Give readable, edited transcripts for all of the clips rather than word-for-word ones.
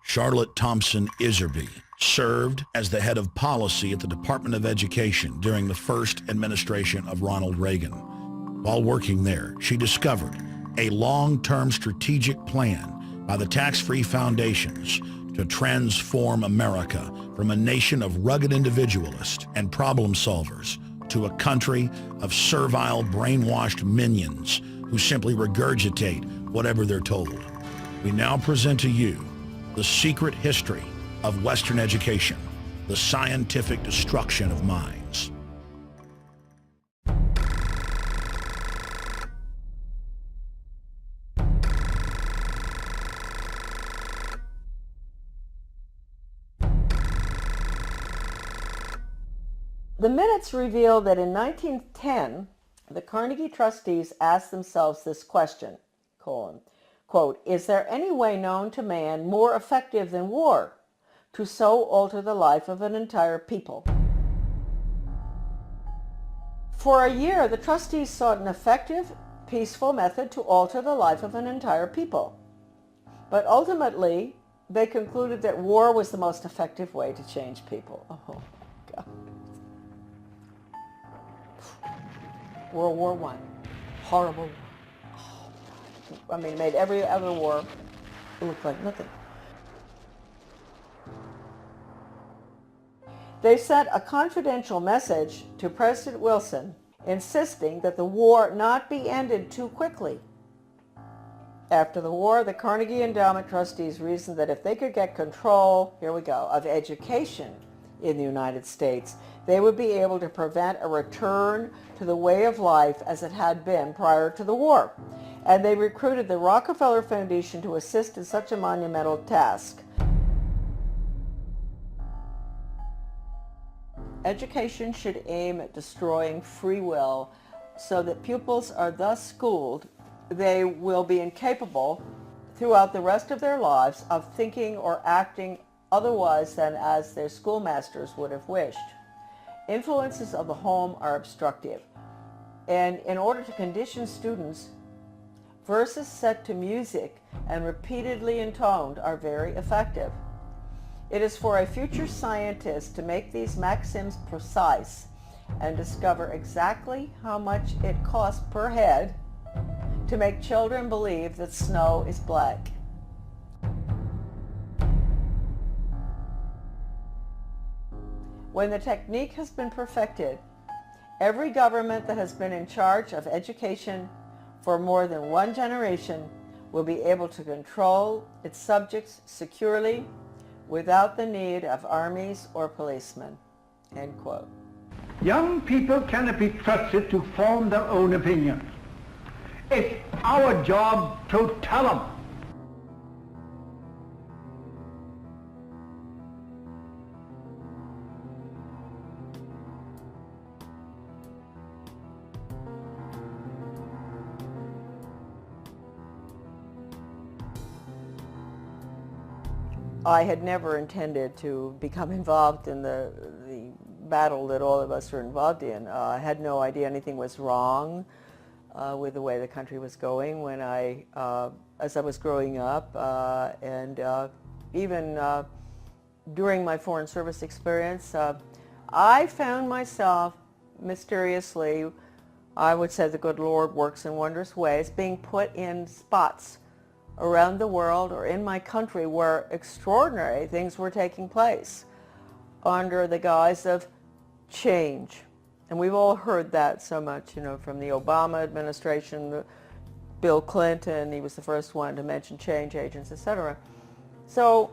Charlotte Thompson Iserby served as the head of policy at the Department of Education during the first administration of Ronald Reagan. While working there, she discovered a long-term strategic plan by the tax-free foundations to transform America from a nation of rugged individualists and problem solvers to a country of servile, brainwashed minions who simply regurgitate whatever they're told. We now present to you the secret history of Western education, the scientific destruction of minds. The minutes reveal that in 1910, the Carnegie trustees asked themselves this question, quote, is there any way known to man more effective than war to so alter the life of an entire people? For a year, the trustees sought an effective, peaceful method to alter the life of an entire people. But ultimately, they concluded that war was the most effective way to change people. Oh, God. World War I. Horrible war. Oh, God. I mean, it made every other war look like nothing. They sent a confidential message to President Wilson insisting that the war not be ended too quickly. After the war, the Carnegie Endowment trustees reasoned that if they could get control, here we go, of education in the United States, they would be able to prevent a return to the way of life as it had been prior to the war. And they recruited the Rockefeller Foundation to assist in such a monumental task. Education should aim at destroying free will so that pupils are thus schooled they will be incapable throughout the rest of their lives of thinking or acting otherwise than as their schoolmasters would have wished. Influences of the home are obstructive, and in order to condition students, verses set to music and repeatedly intoned are very effective. It is for a future scientist to make these maxims precise and discover exactly how much it costs per head to make children believe that snow is black. When the technique has been perfected, every government that has been in charge of education for more than one generation will be able to control its subjects securely without the need of armies or policemen. End quote. Young people cannot be trusted to form their own opinions. It's our job to tell them. I had never intended to become involved in the battle that all of us are involved in. I had no idea anything was wrong with the way the country was going when as I was growing up, and even during my Foreign Service experience, I found myself mysteriously, I would say the good Lord works in wondrous ways, being put in spots around the world or in my country where extraordinary things were taking place under the guise of change. And we've all heard that so much, you know, from the Obama administration, Bill Clinton, he was the first one to mention change agents, etc. So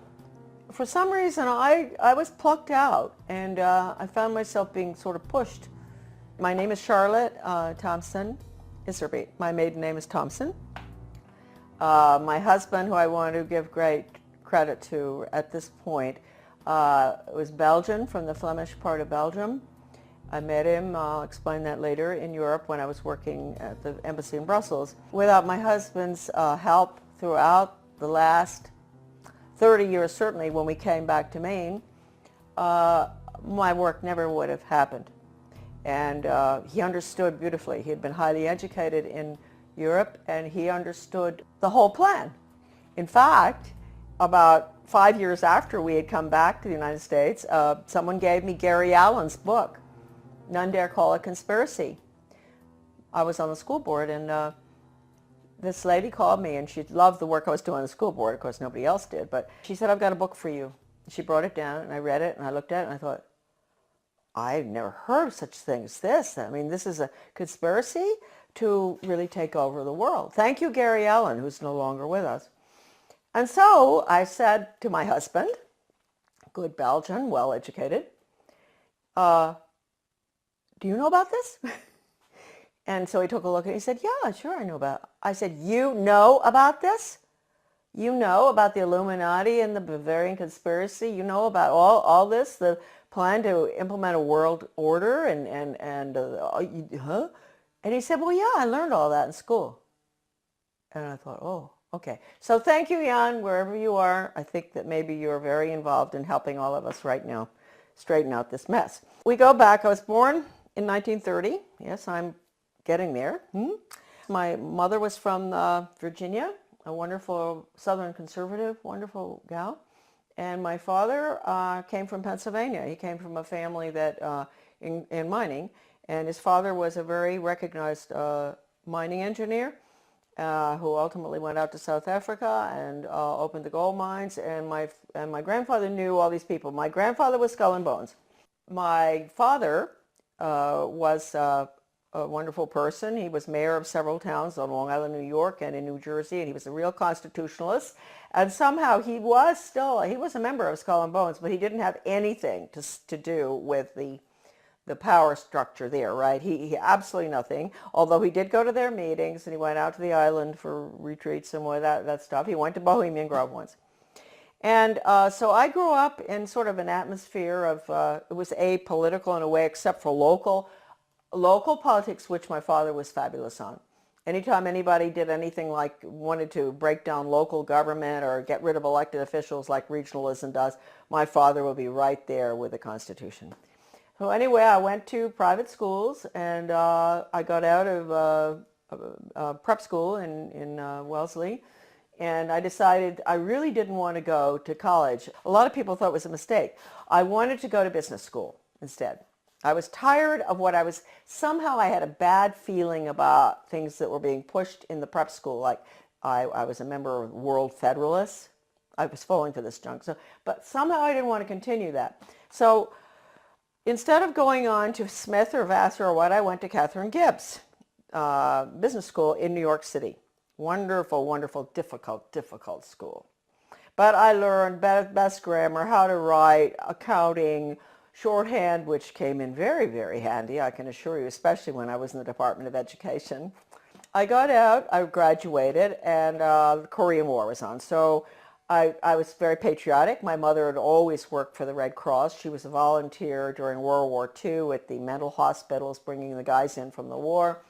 for some reason I was plucked out, and I found myself being sort of pushed. My name is Charlotte Thompson Iserby. My maiden name is Thompson. My husband, who I want to give great credit to at this point, was Belgian, from the Flemish part of Belgium. I met him, I'll explain that later, in Europe when I was working at the embassy in Brussels. Without my husband's help throughout the last 30 years, certainly when we came back to Maine, my work never would have happened. And he understood beautifully. He had been highly educated in Europe, and he understood the whole plan. In fact, about 5 years after we had come back to the United States, someone gave me Gary Allen's book, None Dare Call It Conspiracy. I was on the school board, and this lady called me, and she loved the work I was doing on the school board. Of course, nobody else did, but she said, I've got a book for you. She brought it down, and I read it, and I looked at it, and I thought, I've never heard of such a thing as this. I mean, this is a conspiracy to really take over the world. Thank you, Gary Allen, who's no longer with us. And so I said to my husband, good Belgian, well-educated, do you know about this? And so he took a look and he said, yeah, sure I know about it. I said, you know about this? You know about the Illuminati and the Bavarian conspiracy? You know about all this, the plan to implement a world order huh? And he said, well, yeah, I learned all that in school. And I thought, oh, okay. So thank you, Jan, wherever you are. I think that maybe you're very involved in helping all of us right now straighten out this mess. We go back. I was born in 1930. Yes, I'm getting there. My mother was from Virginia, a wonderful Southern conservative, wonderful gal. And my father came from Pennsylvania. He came from a family that in mining, and his father was a very recognized mining engineer who ultimately went out to South Africa and opened the gold mines. And my grandfather knew all these people. My grandfather was Skull and Bones. My father was a wonderful person. He was mayor of several towns on Long Island, New York, and in New Jersey, and he was a real constitutionalist. And somehow he was a member of Skull and Bones, but he didn't have anything to do with the power structure there, right? He absolutely nothing, although he did go to their meetings, and he went out to the island for retreats and more that stuff. He went to Bohemian Grove once. And so I grew up in sort of an atmosphere of, it was apolitical in a way, except for local politics, which my father was fabulous on. Anytime anybody did anything like wanted to break down local government or get rid of elected officials like regionalism does, my father would be right there with the Constitution. So anyway, I went to private schools, and I got out of prep school in Wellesley, and I decided I really didn't want to go to college. A lot of people thought it was a mistake. I wanted to go to business school instead. I was tired of somehow I had a bad feeling about things that were being pushed in the prep school. Like I was a member of World Federalists. I was falling for this junk. But somehow I didn't want to continue that. So instead of going on to Smith or Vassar or what, I went to Catherine Gibbs Business School in New York City. Wonderful, wonderful, difficult school. But I learned best grammar, how to write, accounting, shorthand, which came in very, very handy, I can assure you, especially when I was in the Department of Education. I got out, I graduated, and the Korean War was on. So I was very patriotic. My mother had always worked for the Red Cross. She was a volunteer during World War II at the mental hospitals, bringing the guys in from the war.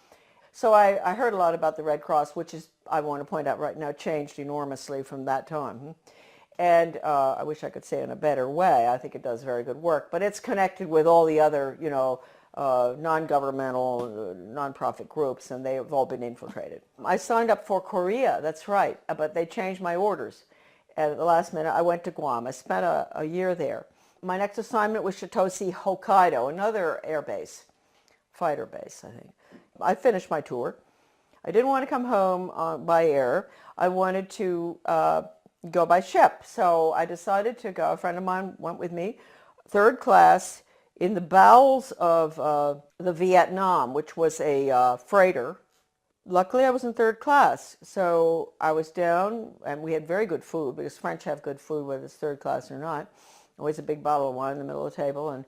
So I heard a lot about the Red Cross, which is, I want to point out right now, changed enormously from that time. And I wish I could say it in a better way. I think it does very good work. But it's connected with all the other, non-governmental, non-profit groups, and they have all been infiltrated. I signed up for Korea, that's right, but they changed my orders. And at the last minute, I went to Guam. I spent a year there. My next assignment was Chitose, Hokkaido, another air base, fighter base, I think. I finished my tour. I didn't want to come home by air. I wanted to go by ship. So I decided to go. A friend of mine went with me, third class, in the bowels of the Vietnam, which was a freighter. Luckily, I was in third class. So I was down, and we had very good food, because French have good food, whether it's third class or not. Always a big bottle of wine in the middle of the table. And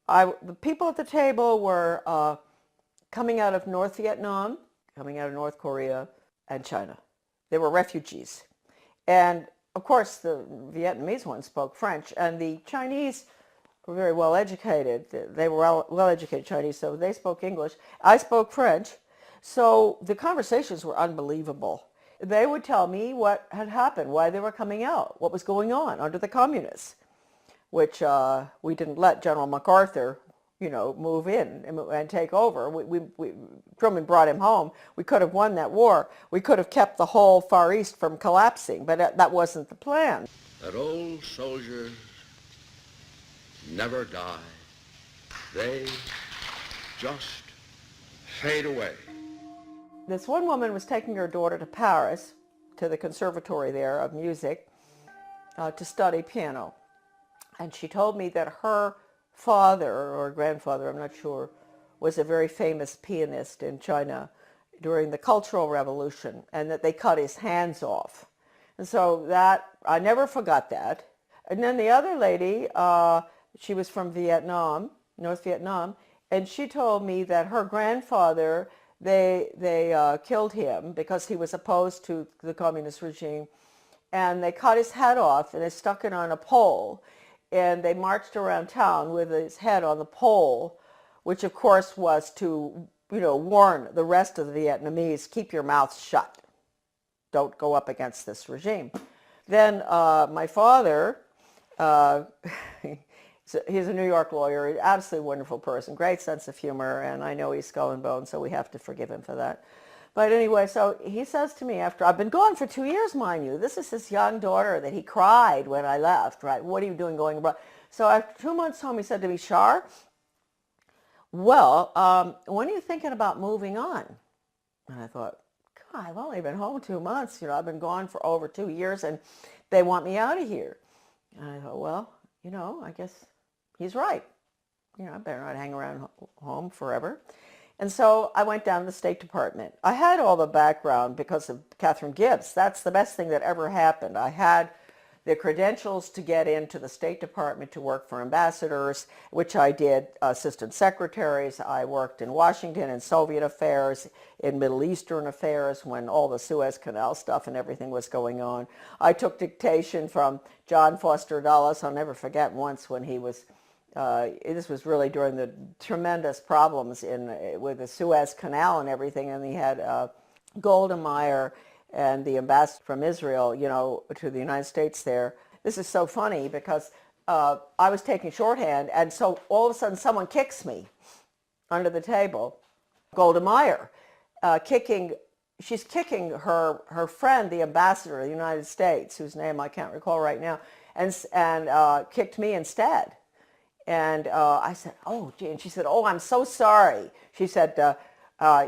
the people at the table were coming out of North Vietnam, coming out of North Korea, and China. They were refugees. And of course, the Vietnamese ones spoke French, and the Chinese were very well educated. They were well educated Chinese, so they spoke English. I spoke French. So the conversations were unbelievable. They would tell me what had happened, why they were coming out, what was going on under the communists, which we didn't let General MacArthur, move in and take over. Truman brought him home. We could have won that war. We could have kept the whole Far East from collapsing, but that wasn't the plan. That old soldiers never die. They just fade away. This one woman was taking her daughter to Paris, to the conservatory there of music, to study piano. And she told me that her father or grandfather, I'm not sure, was a very famous pianist in China during the Cultural Revolution, and that they cut his hands off. And so that, I never forgot that. And then the other lady, she was from Vietnam, North Vietnam, and she told me that her grandfather, they killed him because he was opposed to the communist regime, and they cut his head off and they stuck it on a pole, and they marched around town with his head on the pole, which of course was to, warn the rest of the Vietnamese, keep your mouths shut. Don't go up against this regime. Then my father, he's a New York lawyer, absolutely wonderful person, great sense of humor, and I know he's skull and bone, so we have to forgive him for that. But anyway, so he says to me after, I've been gone for 2 years, mind you. This is his young daughter that he cried when I left, right? What are you doing going abroad? So after 2 months home, he said to me, Shar, well, when are you thinking about moving on? And I thought, God, I've only been home 2 months. I've been gone for over 2 years, and they want me out of here. And I thought, well, I guess he's right. I better not hang around home forever. And so I went down to the State Department. I had all the background because of Katharine Gibbs. That's the best thing that ever happened. I had the credentials to get into the State Department to work for ambassadors, which I did, assistant secretaries. I worked in Washington in Soviet affairs, in Middle Eastern affairs when all the Suez Canal stuff and everything was going on. I took dictation from John Foster Dulles. I'll never forget once when he was this was really during the tremendous problems with the Suez Canal and everything, and he had Golda Meir and the ambassador from Israel, to the United States there. This is so funny because I was taking shorthand, and so all of a sudden someone kicks me under the table. Golda Meir, she's kicking her friend, the ambassador of the United States, whose name I can't recall right now, and kicked me instead. And I said, oh, gee. And she said, oh, I'm so sorry. She said,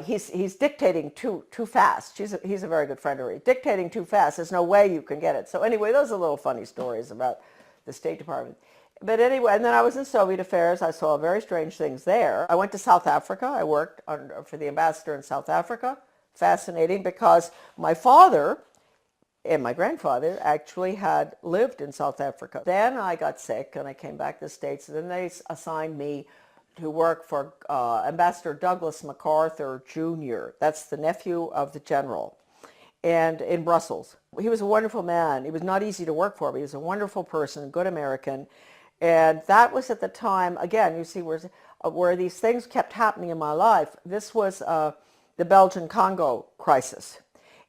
he's dictating too fast. He's a very good friend of hers. Dictating too fast. There's no way you can get it. So anyway, those are little funny stories about the State Department. But anyway, and then I was in Soviet affairs. I saw very strange things there. I went to South Africa. I worked for the ambassador in South Africa. Fascinating, because my father and my grandfather actually had lived in South Africa. Then I got sick and I came back to the States, and then they assigned me to work for Ambassador Douglas MacArthur Jr. That's the nephew of the general, and in Brussels. He was a wonderful man. He was not easy to work for, but he was a wonderful person, a good American. And that was at the time, again, you see where these things kept happening in my life. This was the Belgian-Congo crisis,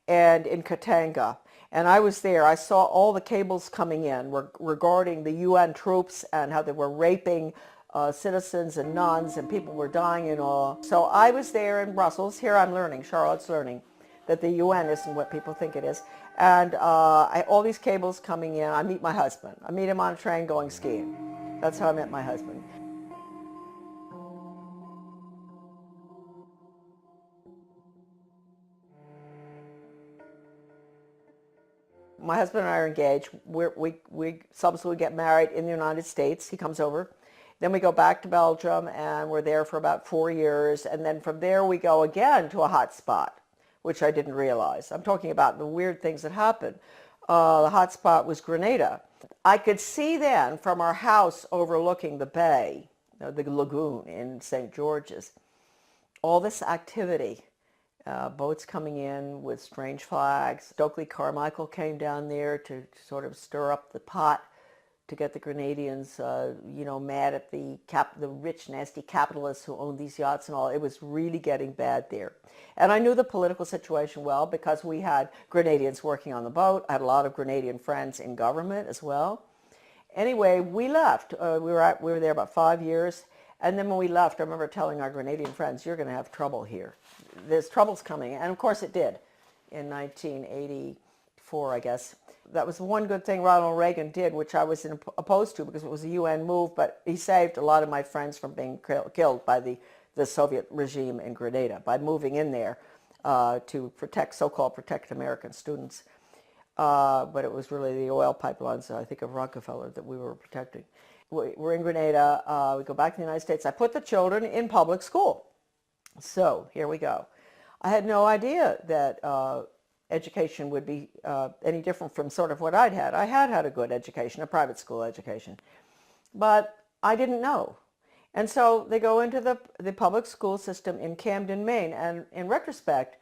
and in Katanga. And I was there. I saw all the cables coming in regarding the UN troops and how they were raping citizens and nuns, and people were dying and all. So I was there in Brussels. Here I'm learning, Charlotte's learning, that the UN isn't what people think it is. And all these cables coming in. I meet my husband. I meet him on a train going skiing. That's how I met my husband. My husband and I are engaged. We subsequently get married in the United States. He comes over. Then we go back to Belgium, and we're there for about 4 years. And then from there we go again to a hot spot, which I didn't realize. I'm talking about the weird things that happened. The hot spot was Grenada. I could see then from our house overlooking the bay, the lagoon in St. George's, all this activity. Boats coming in with strange flags. Stokely Carmichael came down there to sort of stir up the pot to get the Grenadians, mad at the rich, nasty capitalists who owned these yachts and all. It was really getting bad there. And I knew the political situation well because we had Grenadians working on the boat. I had a lot of Grenadian friends in government as well. Anyway, we left. We were there about 5 years. And then when we left, I remember telling our Grenadian friends, you're going to have trouble here. There's troubles coming. And of course it did in 1984, I guess. That was one good thing Ronald Reagan did, which I was opposed to because it was a UN move, but he saved a lot of my friends from being killed by the Soviet regime in Grenada by moving in there to protect, so-called protect American students. But it was really the oil pipelines, I think, of Rockefeller that we were protecting. We're in Grenada. We go back to the United States. I put the children in public school. So here we go. I had no idea that education would be any different from sort of what I'd had. I had had a good education, a private school education, but I didn't know. And so they go into the public school system in Camden, Maine. And in retrospect,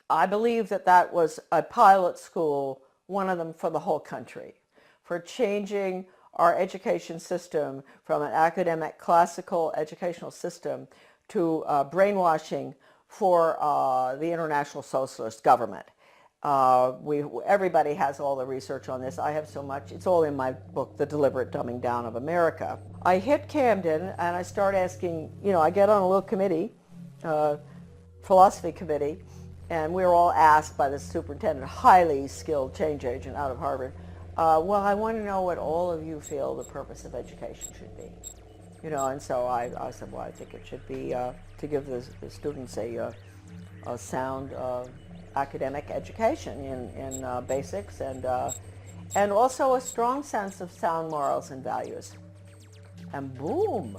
I believe that that was a pilot school, one of them for the whole country, for changing our education system from an academic classical educational system to brainwashing for the international socialist government. Everybody has all the research on this. I have so much. It's all in my book, The Deliberate Dumbing Down of America. I hit Camden and I start asking, I get on a little committee, philosophy committee, and we were all asked by the superintendent, highly skilled change agent out of Harvard, well, I want to know what all of you feel the purpose of education should be. And so I said, well, I think it should be to give the students a sound academic education in basics and also a strong sense of sound morals and values. And boom,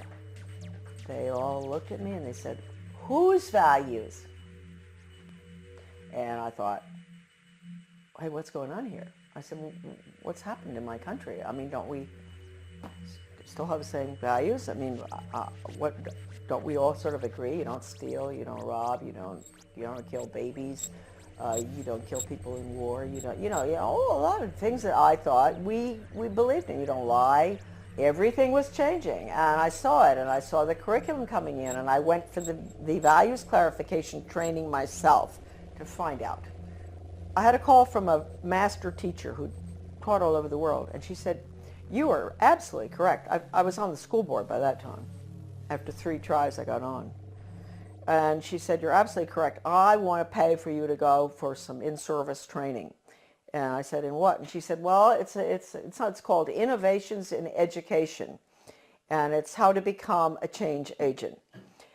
they all looked at me and they said, whose values? And I thought, hey, what's going on here? I said, well, what's happened in my country? I mean, don't we still have the same values? I mean, don't we all sort of agree? You don't steal, you don't rob, you don't kill babies, you don't kill people in war, a lot of things that I thought we believed in. You don't lie. Everything was changing, and I saw it, and I saw the curriculum coming in, and I went for the values clarification training myself to find out. I had a call from a master teacher who taught all over the world, and she said, you are absolutely correct. I was on the school board by that time. After 3 tries, I got on. And she said, you're absolutely correct. I want to pay for you to go for some in-service training. And I said, in what? And she said, well, it's called Innovations in Education, and it's how to become a change agent.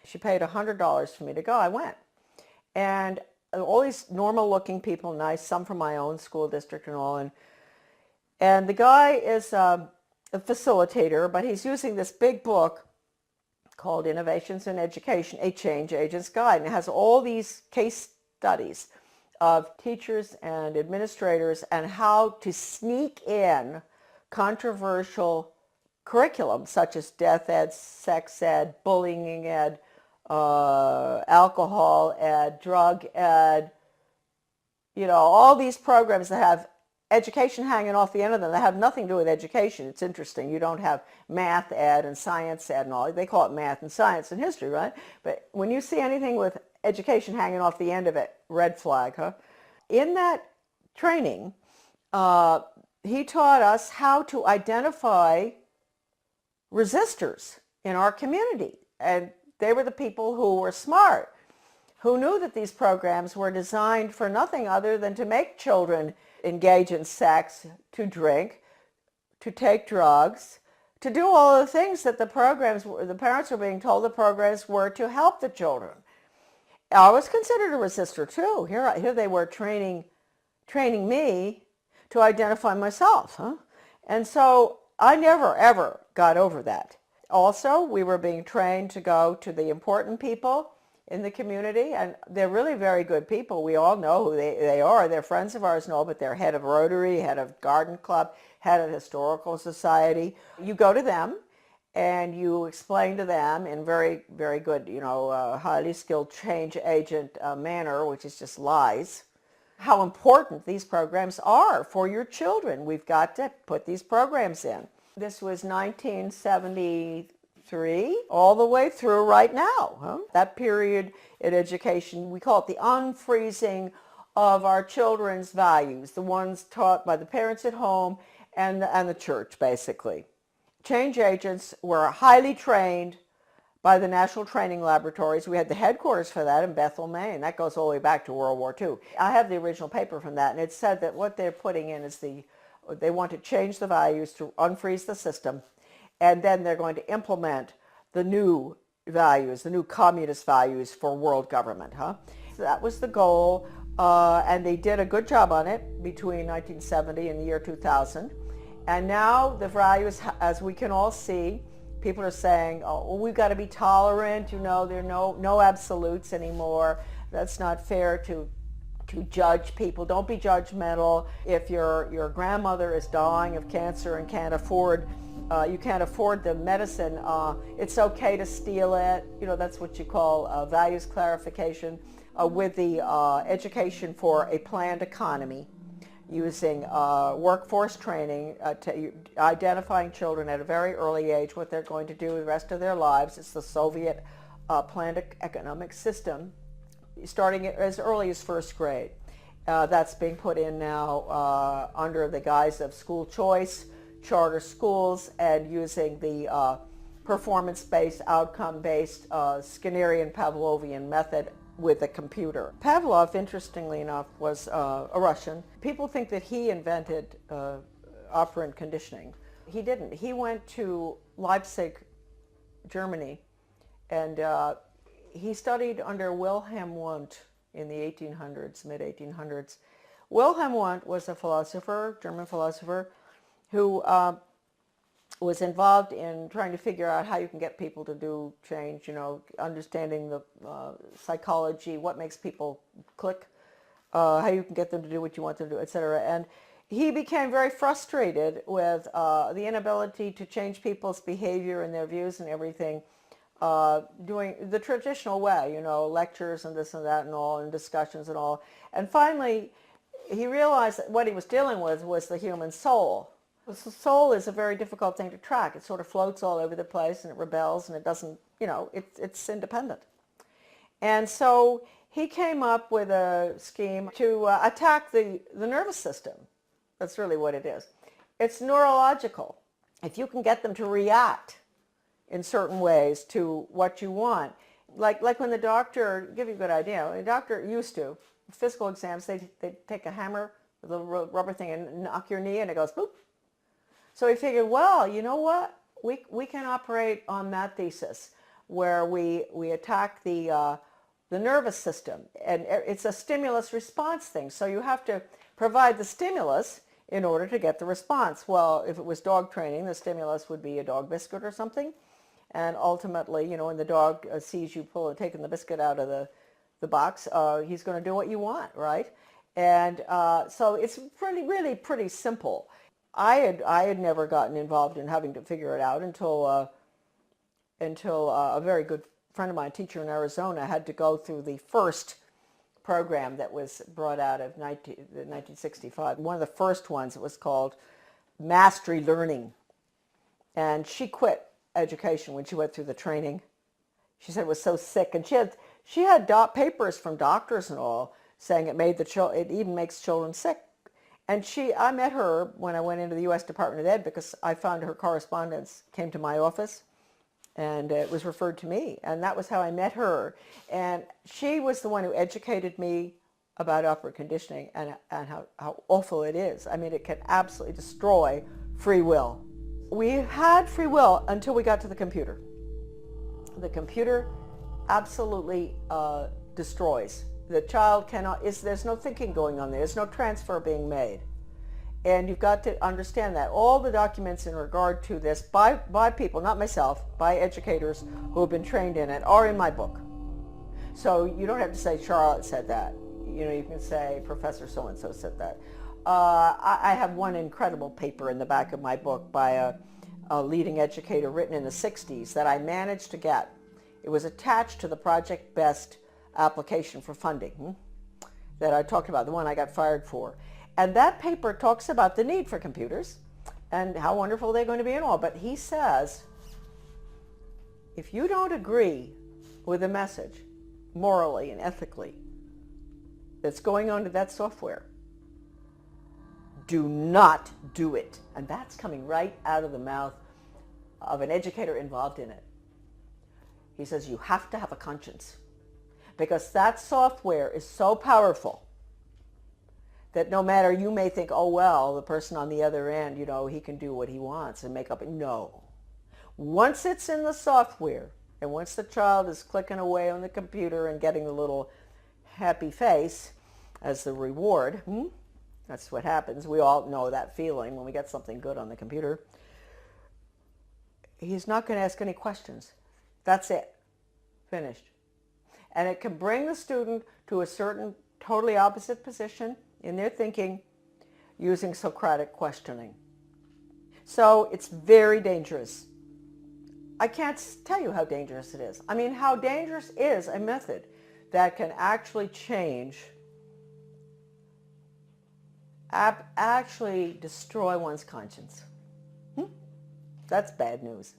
She paid $100 for me to go. I went. And all these normal-looking people, nice, some from my own school district and all, and the guy is a facilitator, but he's using this big book called Innovations in Education, A Change Agent's Guide, and it has all these case studies of teachers and administrators and how to sneak in controversial curriculum such as death ed, sex ed, bullying ed, alcohol ed, drug ed, all these programs that have education hanging off the end of them that have nothing to do with education. It's interesting. You don't have math ed and science ed and all. They call it math and science and history, right? But when you see anything with education hanging off the end of it, red flag, huh? In that training, he taught us how to identify resistors in our community. And they were the people who were smart, who knew that these programs were designed for nothing other than to make children engage in sex, to drink, to take drugs, to do all the things that the parents were being told the programs were to help the children. I was considered a resistor too. Here they were training me to identify myself, huh? And so I never, ever got over that. Also, we were being trained to go to the important people in the community, and they're really very good people. We all know who they are. They're friends of ours and all, but they're head of Rotary, head of Garden Club, head of Historical Society. You go to them and you explain to them in very, very good, highly skilled change agent manner, which is just lies, how important these programs are for your children. We've got to put these programs in. This was 1973, all the way through right now. Huh? That period in education, we call it the unfreezing of our children's values, the ones taught by the parents at home and the church, basically. Change agents were highly trained by the National Training Laboratories. We had the headquarters for that in Bethel, Maine. That goes all the way back to World War II. I have the original paper from that, and it said that what they're putting in is they want to change the values to unfreeze the system, and then they're going to implement the new values, the new communist values for world government. That was the goal, and they did a good job on it between 1970 and the year 2000. And now the values, as we can all see, people are saying, oh, well, we've got to be tolerant, there are no absolutes anymore. That's not fair to judge people. Don't be judgmental. If your grandmother is dying of cancer and you can't afford the medicine, it's okay to steal it. That's what you call values clarification. With the education for a planned economy, using workforce training, identifying children at a very early age, what they're going to do the rest of their lives. It's the Soviet planned economic system, starting as early as first grade. That's being put in now under the guise of school choice, charter schools, and using the performance-based, outcome-based Skinnerian Pavlovian method with a computer. Pavlov, interestingly enough, was a Russian. People think that he invented operant conditioning. He didn't. He went to Leipzig, Germany, and he studied under Wilhelm Wundt in the 1800s, mid-1800s. Wilhelm Wundt was a philosopher, German philosopher, who was involved in trying to figure out how you can get people to do change, understanding the psychology, what makes people click, how you can get them to do what you want them to do, etc. And he became very frustrated with the inability to change people's behavior and their views and everything, doing the traditional way, lectures and this and that and all, and discussions and all. And finally, he realized that what he was dealing with was the human soul. The soul is a very difficult thing to track. It sort of floats all over the place, and it rebels, and it doesn't, it's independent. And so he came up with a scheme to attack the nervous system. That's really what it is. It's neurological. If you can get them to react in certain ways to what you want, like when the doctor, give you a good idea, the doctor used to, physical exams, they take a hammer, a little rubber thing, and knock your knee, and it goes boop. So he figured, well, you know what? We can operate on that thesis where we attack the nervous system, and it's a stimulus response thing. So you have to provide the stimulus in order to get the response. Well, if it was dog training, the stimulus would be a dog biscuit or something, and ultimately, when the dog sees you taking the biscuit out of the box, he's going to do what you want, right? And so it's really pretty simple. I had never gotten involved in having to figure it out until a very good friend of mine, a teacher in Arizona, had to go through the first program that was brought out of 1965. One of the first ones, it was called Mastery Learning. And she quit education when she went through the training. She said it was so sick, and she had papers from doctors and all saying it even makes children sick. And I met her when I went into the U.S. Department of Ed, because I found her correspondence came to my office, and it was referred to me. And that was how I met her. And she was the one who educated me about operant conditioning and how awful it is. I mean, it can absolutely destroy free will. We had free will until we got to the computer. The computer absolutely destroys. The child there's no thinking going on there. There's no transfer being made. And you've got to understand that. All the documents in regard to this by people, not myself, by educators who have been trained in it, are in my book. So you don't have to say Charlotte said that. You can say Professor so-and-so said that. I have one incredible paper in the back of my book by a leading educator written in the 60s that I managed to get. It was attached to the Project BEST application for funding that I talked about, the one I got fired for. And that paper talks about the need for computers and how wonderful they're going to be and all. But he says, if you don't agree with the message morally and ethically that's going on to that software, do not do it. And that's coming right out of the mouth of an educator involved in it. He says, you have to have a conscience, because that software is so powerful that no matter, you may think, oh, well, the person on the other end, you know, he can do what he wants and make up. No. Once it's in the software, and once the child is clicking away on the computer and getting the little happy face as the reward, that's what happens. We all know that feeling when we get something good on the computer. He's not going to ask any questions. That's it. Finished. And it can bring the student to a certain totally opposite position in their thinking using Socratic questioning. So it's very dangerous. I can't tell you how dangerous it is. I mean, how dangerous is a method that can actually change, actually destroy one's conscience. That's bad news.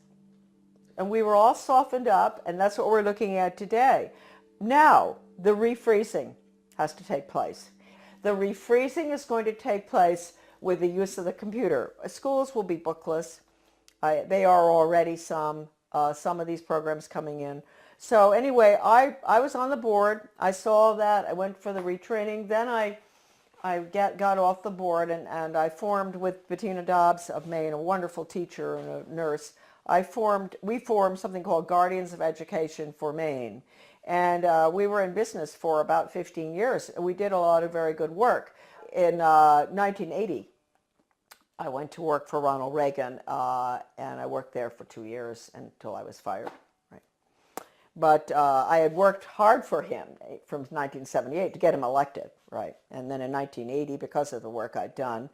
And we were all softened up, and that's what we're looking at today. Now, the refreezing has to take place. The refreezing is going to take place with the use of the computer. Schools will be bookless. They are already some of these programs coming in. So anyway, I was on the board. I saw that. I went for the retraining. Then I got off the board, and I formed with Bettina Dobbs of Maine, a wonderful teacher and a nurse. We formed something called Guardians of Education for Maine. And we were in business for about 15 years. We did a lot of very good work. In 1980, I went to work for Ronald Reagan, and I worked there for 2 years until I was fired. Right. But I had worked hard for him from 1978 to get him elected. Right. And then in 1980, because of the work I'd done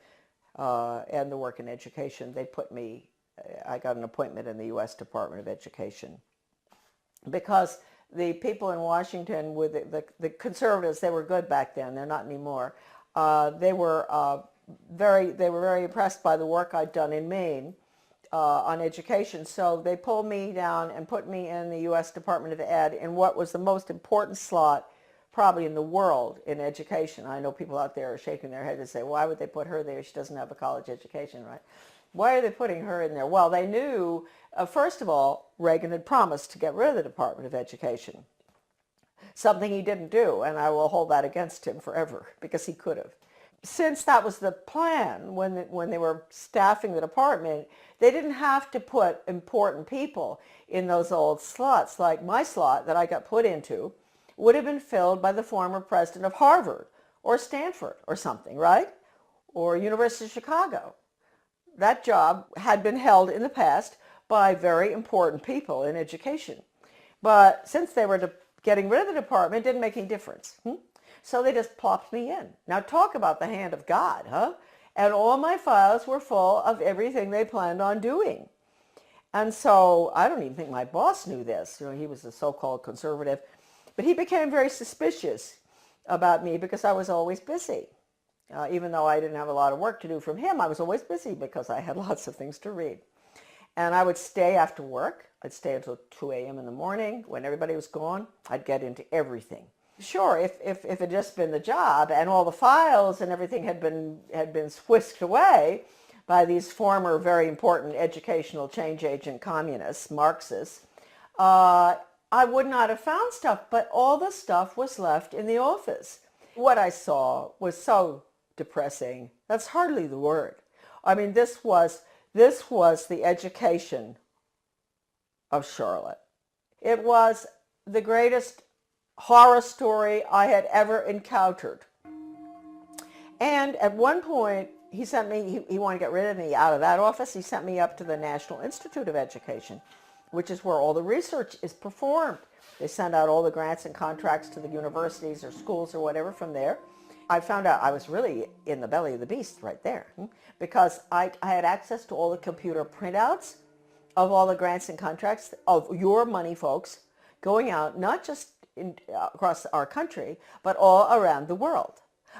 and the work in education, I got an appointment in the U.S. Department of Education. Because the people in Washington, with the conservatives, they were good back then. They're not anymore. They were very impressed by the work I'd done in Maine on education. So they pulled me down and put me in the U.S. Department of Ed in what was the most important slot probably in the world in education. I know people out there are shaking their heads and say, why would they put her there? She doesn't have a college education, right? Why are they putting her in there? Well, they knew, first of all, Reagan had promised to get rid of the Department of Education, something he didn't do, and I will hold that against him forever, because he could have. Since that was the plan, when they were staffing the department, they didn't have to put important people in those old slots. Like my slot that I got put into would have been filled by the former president of Harvard or Stanford or something, right? Or University of Chicago. That job had been held in the past by very important people in education. But since they were getting rid of the department, it didn't make any difference. So they just plopped me in. Now talk about the hand of God, huh? And all my files were full of everything they planned on doing. And so I don't even think my boss knew this. You know, he was a so-called conservative. But he became very suspicious about me because I was always busy. Even though I didn't have a lot of work to do from him, I was always busy because I had lots of things to read. And I would stay after work. I'd stay until 2 a.m. in the morning. When everybody was gone, I'd get into everything. Sure, if it had just been the job and all the files and everything had been whisked away by these former very important educational change agent communists, Marxists, I would not have found stuff, but all the stuff was left in the office. What I saw was so depressing. That's hardly the word. I mean, this was the education of Charlotte. It was the greatest horror story I had ever encountered. And at one point, he sent me, he wanted to get rid of me out of that office. He sent me up to the National Institute of Education, which is where all the research is performed. They send out all the grants and contracts to the universities or schools or whatever from there. I found out I was really in the belly of the beast right there, because I had access to all the computer printouts of all the grants and contracts of your money, folks, going out not just across our country, but all around the world,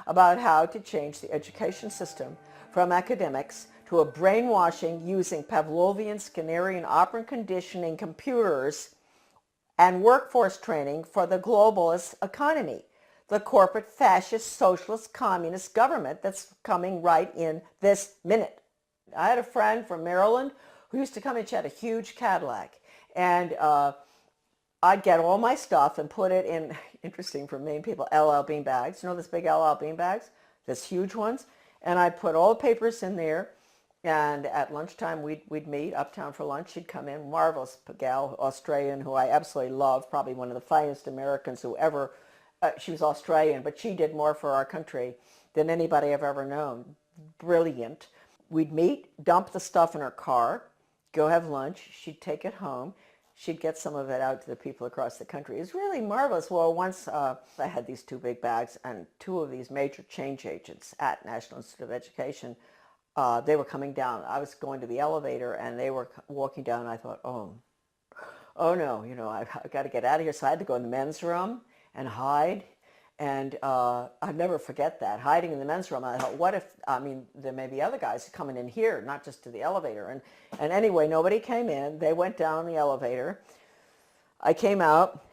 about how to change the education system from academics to a brainwashing using Pavlovian, Skinnerian, operant conditioning computers and workforce training for the globalist economy, the corporate fascist socialist communist government that's coming right in this minute. I had a friend from Maryland who used to come and she had a huge Cadillac, and I'd get all my stuff and put it in, interesting for Maine people, LL bean bags. You know this big LL bean bags? This huge ones. And I'd put all the papers in there. And at lunchtime, we'd meet uptown for lunch. She'd come in, marvelous gal, Australian, who I absolutely love, probably one of the finest Americans who ever, she was Australian, but she did more for our country than anybody I've ever known. Brilliant. We'd meet, dump the stuff in her car, go have lunch. She'd take it home. She'd get some of it out to the people across the country. It was really marvelous. Well, once I had these two big bags, and two of these major change agents at National Institute of Education, they were coming down. I was going to the elevator, and they were walking down. And I thought, oh no, you know, I've got to get out of here. So I had to go in the men's room and hide. And I'll never forget that, hiding in the men's room. I thought, what if, I mean, there may be other guys coming in here, not just to the elevator. And anyway, nobody came in. They went down the elevator. I came out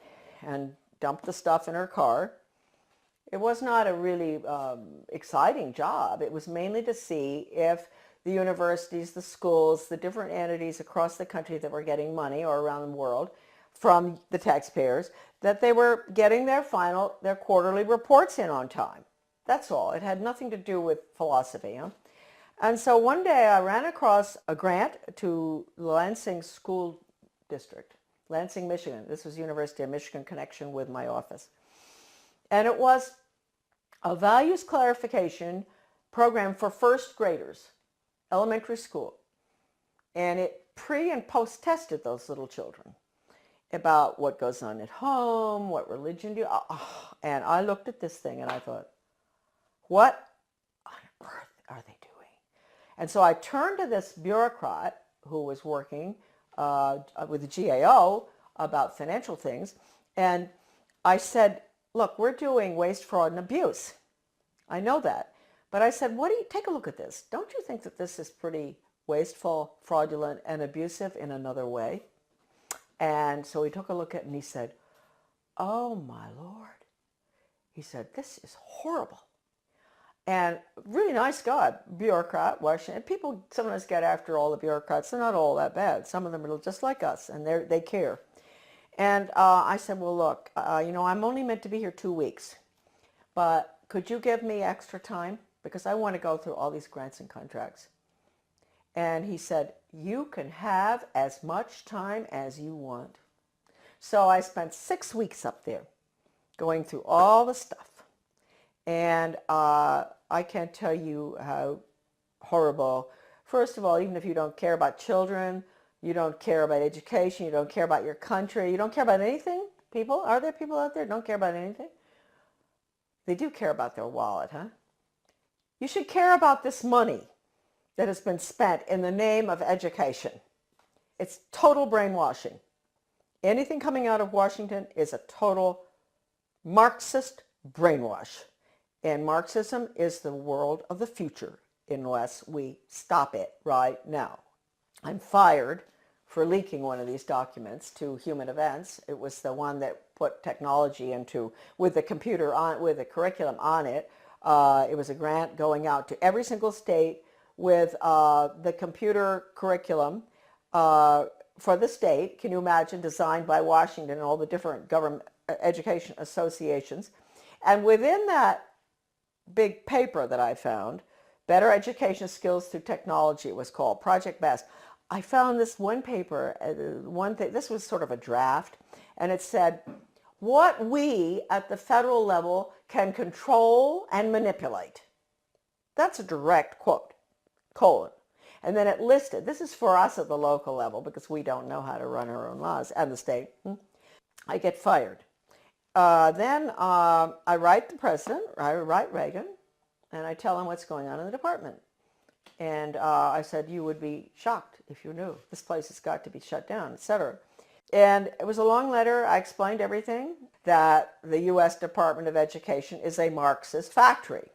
and dumped the stuff in her car. It was not a really exciting job. It was mainly to see if the universities, the schools, the different entities across the country that were getting money, or around the world, from the taxpayers, that they were getting their quarterly reports in on time. That's all. It had nothing to do with philosophy. Huh? And so one day I ran across a grant to Lansing School District, Lansing, Michigan. This was University of Michigan connection with my office. And it was a values clarification program for first graders, elementary school. And it pre and post tested those little children about what goes on at home, what religion do you, and I looked at this thing and I thought, what on earth are they doing? And so I turned to this bureaucrat who was working with the GAO about financial things, and I said, look, we're doing waste, fraud, and abuse. I know that. But I said, take a look at this. Don't you think that this is pretty wasteful, fraudulent, and abusive in another way? And so he took a look at it and he said, oh my Lord. He said, this is horrible. And really nice guy, bureaucrat, Washington. People sometimes get after all the bureaucrats. They're not all that bad. Some of them are just like us, and they care. And I said, well, look, you know, I'm only meant to be here 2 weeks, but could you give me extra time? Because I want to go through all these grants and contracts. And he said, you can have as much time as you want. So I spent 6 weeks up there going through all the stuff. And I can't tell you how horrible. First of all, even if you don't care about children, you don't care about education, you don't care about your country, you don't care about anything, people? Are there people out there who don't care about anything? They do care about their wallet, huh? You should care about this money that has been spent in the name of education. It's total brainwashing. Anything coming out of Washington is a total Marxist brainwash. And Marxism is the world of the future unless we stop it right now. I'm fired for leaking one of these documents to Human Events. It was the one that put technology into, with the computer on, with the curriculum on it. It was a grant going out to every single state with the computer curriculum for the state. Can you imagine, designed by Washington and all the different government education associations. And within that big paper that I found, Better Education Skills Through Technology, it was called, Project BEST. I found this one paper, this was sort of a draft, and it said, what we at the federal level can control and manipulate. That's a direct quote, colon. And then it listed, this is for us at the local level because we don't know how to run our own laws, and the state. I get fired. Then I write the president, I write Reagan, and I tell him what's going on in the department. And I said, you would be shocked if you knew. This place has got to be shut down, etc. And it was a long letter. I explained everything, that the U.S. Department of Education is a Marxist factory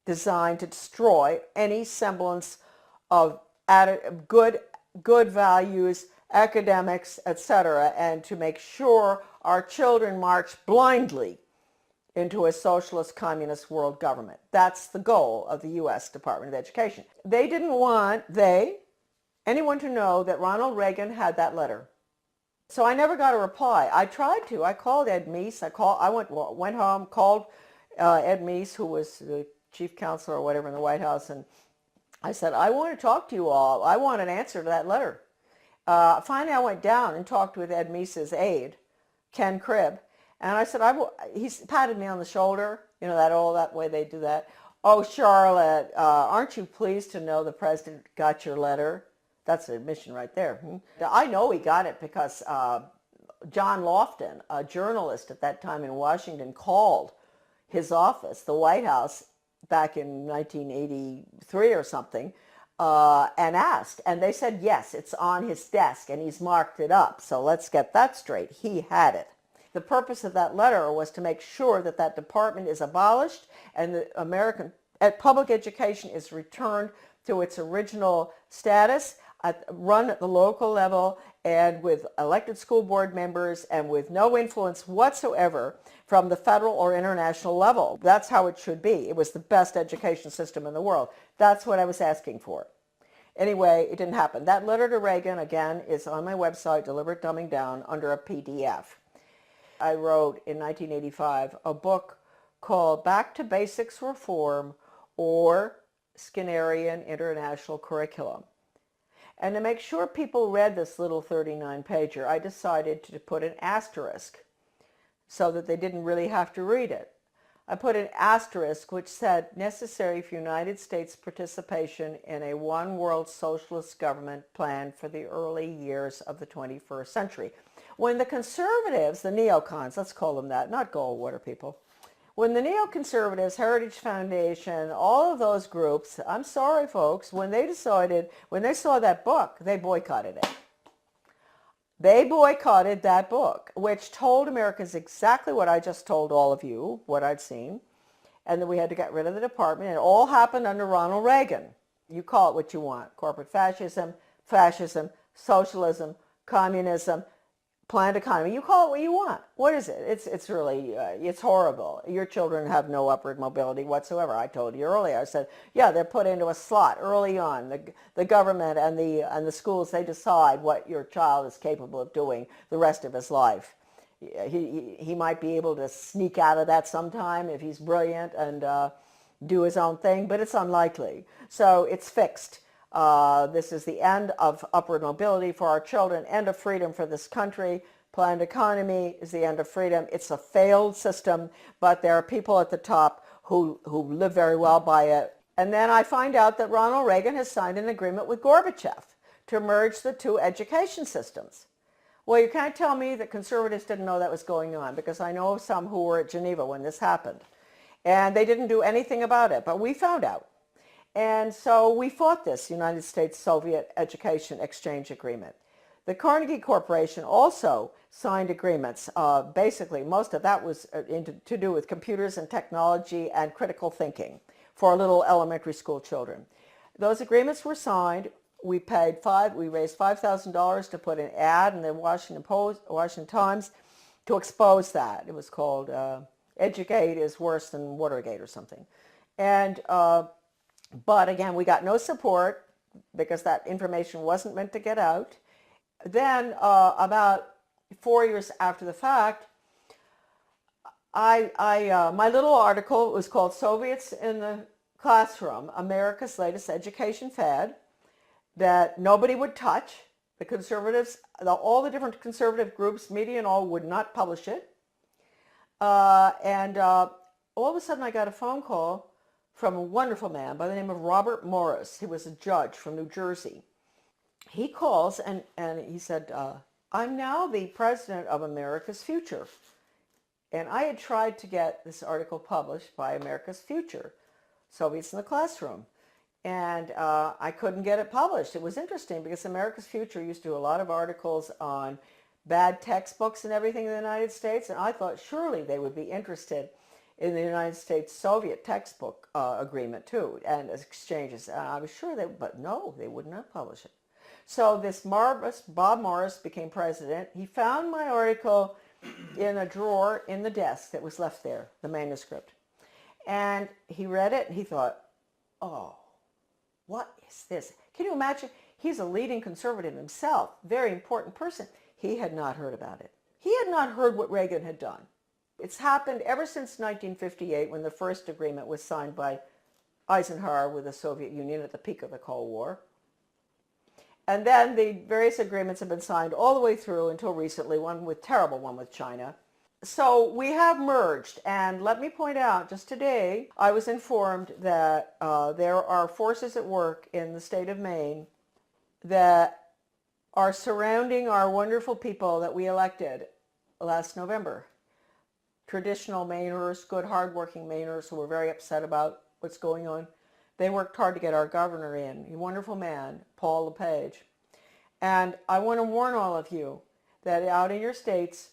designed to destroy any semblance of good values, academics, etc., and to make sure our children march blindly into a socialist communist world government. That's the goal of the U.S. Department of Education. They didn't want anyone to know that Ronald Reagan had that letter. So I never got a reply. I tried to. I called Ed Meese. Went home, called Ed Meese, who was the chief counselor or whatever in the White House, and I said, I want to talk to you all. I want an answer to that letter. Finally, I went down and talked with Ed Meese's aide, Ken Cribb, and I said, he patted me on the shoulder, you know, that way they do that. Oh, Charlotte, aren't you pleased to know the president got your letter? That's an admission right there. I know he got it because John Lofton, a journalist at that time in Washington, called his office, the White House, back in 1983 or something, and asked. And they said, yes, it's on his desk and he's marked it up. So let's get that straight. He had it. The purpose of that letter was to make sure that that department is abolished and the American public education is returned to its original status, run at the local level and with elected school board members and with no influence whatsoever from the federal or international level. That's how it should be. It was the best education system in the world. That's what I was asking for. Anyway, it didn't happen. That letter to Reagan, again, is on my website, Deliberate Dumbing Down, under a PDF. I wrote in 1985 a book called Back to Basics Reform or Skinnerian International Curriculum. And to make sure people read this little 39-pager, I decided to put an asterisk so that they didn't really have to read it. I put an asterisk which said, necessary for United States participation in a one-world socialist government plan for the early years of the 21st century. When the conservatives, the neocons, let's call them that, not Goldwater people, when the neoconservatives, Heritage Foundation, all of those groups, I'm sorry folks, when they saw that book, they boycotted it. They boycotted that book, which told Americans exactly what I just told all of you, what I'd seen, and that we had to get rid of the department. It all happened under Ronald Reagan. You call it what you want, corporate fascism, socialism, communism, planned economy. You call it what you want. What is it? It's really, it's horrible. Your children have no upward mobility whatsoever. I told you earlier. I said, yeah, they're put into a slot early on. The government and the schools, they decide what your child is capable of doing the rest of his life. He might be able to sneak out of that sometime if he's brilliant and do his own thing, but it's unlikely. So it's fixed. This is the end of upward mobility for our children, end of freedom for this country. Planned economy is the end of freedom. It's a failed system, but there are people at the top who live very well by it. And then I find out that Ronald Reagan has signed an agreement with Gorbachev to merge the two education systems. Well, you can't tell me that conservatives didn't know that was going on, because I know of some who were at Geneva when this happened. And they didn't do anything about it, but we found out. And so we fought this United States-Soviet Education Exchange Agreement. The Carnegie Corporation also signed agreements. Basically, most of that was to do with computers and technology and critical thinking for little elementary school children. Those agreements were signed. We raised $5,000 to put an ad in the Washington Times to expose that. It was called Educate is Worse Than Watergate or something. And but again, we got no support because that information wasn't meant to get out. Then about 4 years after the fact, my little article was called Soviets in the Classroom, America's Latest Education Fad, that nobody would touch. The conservatives, all the different conservative groups, media and all, would not publish it. And all of a sudden I got a phone call from a wonderful man by the name of Robert Morris. He was a judge from New Jersey. He calls and he said, I'm now the president of America's Future. And I had tried to get this article published by America's Future, Soviets in the Classroom. And I couldn't get it published. It was interesting because America's Future used to do a lot of articles on bad textbooks and everything in the United States. And I thought surely they would be interested in the United States-Soviet textbook agreement too, and exchanges. And I was sure but no, they would not publish it. So this Bob Morris became president. He found my article in a drawer in the desk that was left there, the manuscript. And he read it and he thought, oh, what is this? Can you imagine? He's a leading conservative himself, very important person. He had not heard about it. He had not heard what Reagan had done. It's happened ever since 1958 when the first agreement was signed by Eisenhower with the Soviet Union at the peak of the Cold War. And then the various agreements have been signed all the way through until recently, one with China. So we have merged, and let me point out, just today, I was informed that there are forces at work in the state of Maine that are surrounding our wonderful people that we elected last November. Traditional Mainers, good hardworking Mainers who were very upset about what's going on. They worked hard to get our governor in, a wonderful man, Paul LePage. And I want to warn all of you that out in your states,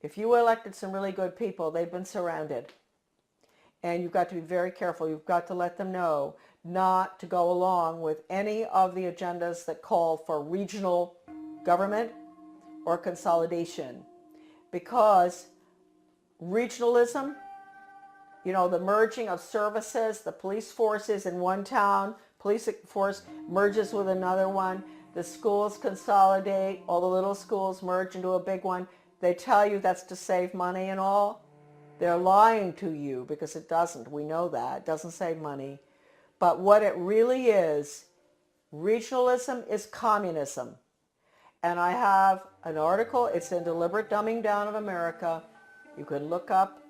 if you elected some really good people, they've been surrounded. And you've got to be very careful. You've got to let them know not to go along with any of the agendas that call for regional government or consolidation. Because regionalism, you know, the merging of services, the police forces in one town, police force merges with another one, the schools consolidate, all the little schools merge into a big one. They tell you that's to save money and all. They're lying to you because it doesn't. We know that. It doesn't save money. But what it really is, regionalism is communism. And I have an article, it's in Deliberate Dumbing Down of America. You can look up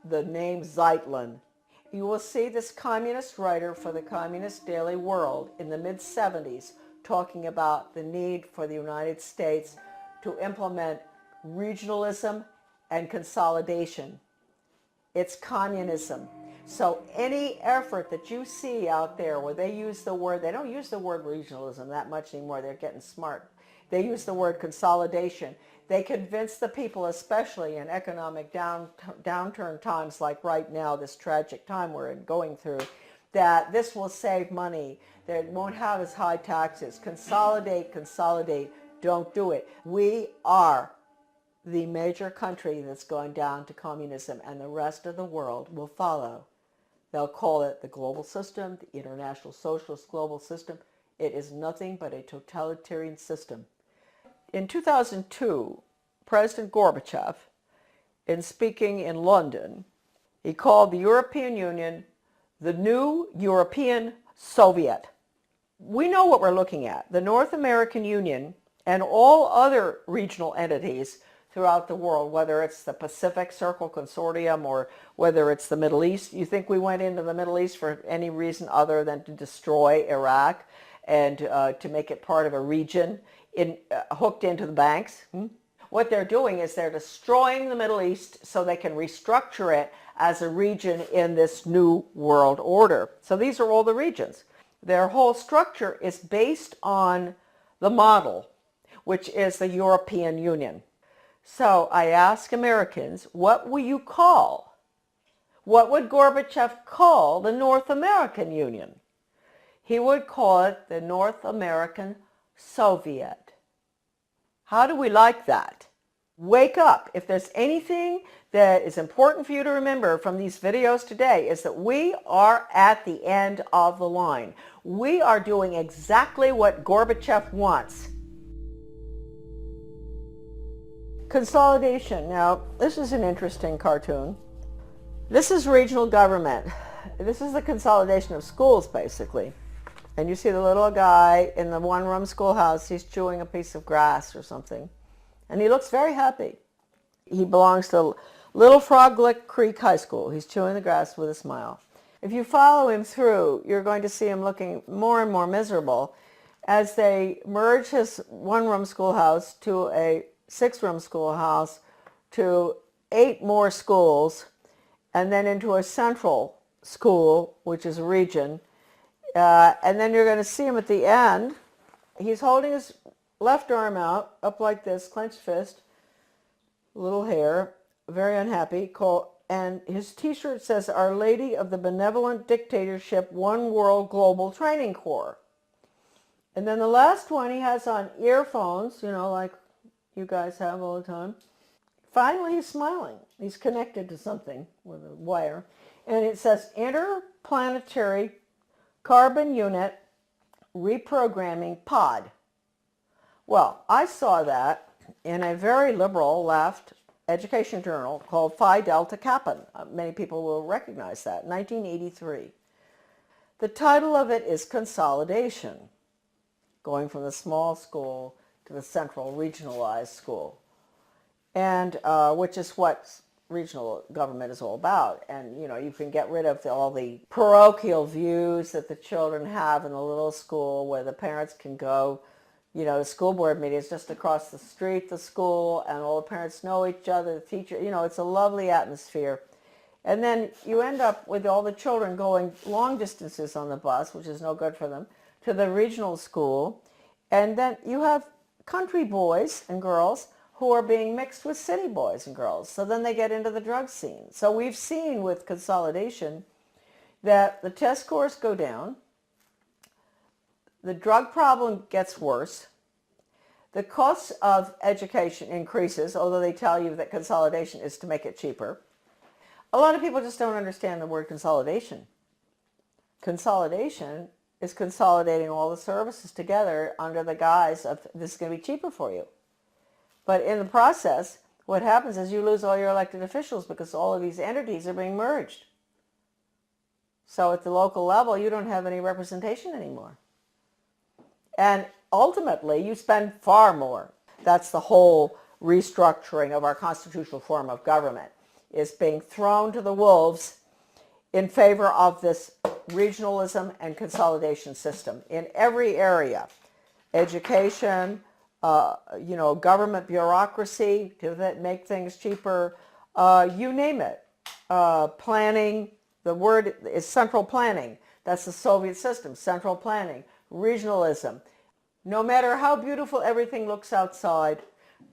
the name Zeitlin. You will see this communist writer for the Communist Daily World in the mid-70s talking about the need for the United States to implement regionalism and consolidation. It's communism. So any effort that you see out there where they use the word, they don't use the word regionalism that much anymore, they're getting smart. They use the word consolidation. They convince the people, especially in economic downturn times like right now, this tragic time we're going through, that this will save money, that it won't have as high taxes. Consolidate, consolidate, don't do it. We are the major country that's going down to communism, and the rest of the world will follow. They'll call it the global system, the international socialist global system. It is nothing but a totalitarian system. In 2002, President Gorbachev, in speaking in London, he called the European Union the new European Soviet. We know what we're looking at. The North American Union and all other regional entities throughout the world, whether it's the Pacific Circle Consortium or whether it's the Middle East. You think we went into the Middle East for any reason other than to destroy Iraq and to make it part of a region hooked into the banks? What they're doing is they're destroying the Middle East so they can restructure it as a region in this new world order. So these are all the regions. Their whole structure is based on the model, which is the European Union. So I ask Americans, what will you call? What would Gorbachev call the North American Union? He would call it the North American Soviet. How do we like that? Wake up. If there's anything that is important for you to remember from these videos today is that we are at the end of the line. We are doing exactly what Gorbachev wants. Consolidation. Now, this is an interesting cartoon. This is regional government. This is the consolidation of schools, basically. And you see the little guy in the one-room schoolhouse, he's chewing a piece of grass or something. And he looks very happy. He belongs to Little Frog Lick Creek High School. He's chewing the grass with a smile. If you follow him through, you're going to see him looking more and more miserable as they merge his one-room schoolhouse to a six-room schoolhouse to 8 more schools and then into a central school, which is a region. And then you're going to see him at the end. He's holding his left arm out, up like this, clenched fist, little hair, very unhappy. And his t-shirt says, Our Lady of the Benevolent Dictatorship, One World Global Training Corps. And then the last one, he has on earphones, you know, like you guys have all the time. Finally, he's smiling. He's connected to something with a wire. And it says, Interplanetary Carbon Unit Reprogramming Pod. Well, I saw that in a very liberal left education journal called Phi Delta Kappa. Many people will recognize that, 1983. The title of it is Consolidation, going from the small school to the central regionalized school, and which is what regional government is all about. And you know, you can get rid of all the parochial views that the children have in the little school where the parents can go. You know, the school board meeting is just across the street, the school, and all the parents know each other, the teacher, you know, it's a lovely atmosphere. And then you end up with all the children going long distances on the bus, which is no good for them, to the regional school. And then you have country boys and girls who are being mixed with city boys and girls. So then they get into the drug scene. So we've seen with consolidation that the test scores go down, the drug problem gets worse, the cost of education increases, although they tell you that consolidation is to make it cheaper. A lot of people just don't understand the word consolidation. Consolidation is consolidating all the services together under the guise of this is going to be cheaper for you. But in the process, what happens is you lose all your elected officials because all of these entities are being merged. So at the local level, you don't have any representation anymore. And ultimately, you spend far more. That's the whole restructuring of our constitutional form of government, is being thrown to the wolves in favor of this regionalism and consolidation system in every area. Education, you know, government bureaucracy to make things cheaper, you name it. Planning, the word is central planning. That's the Soviet system, central planning. Regionalism. No matter how beautiful everything looks outside,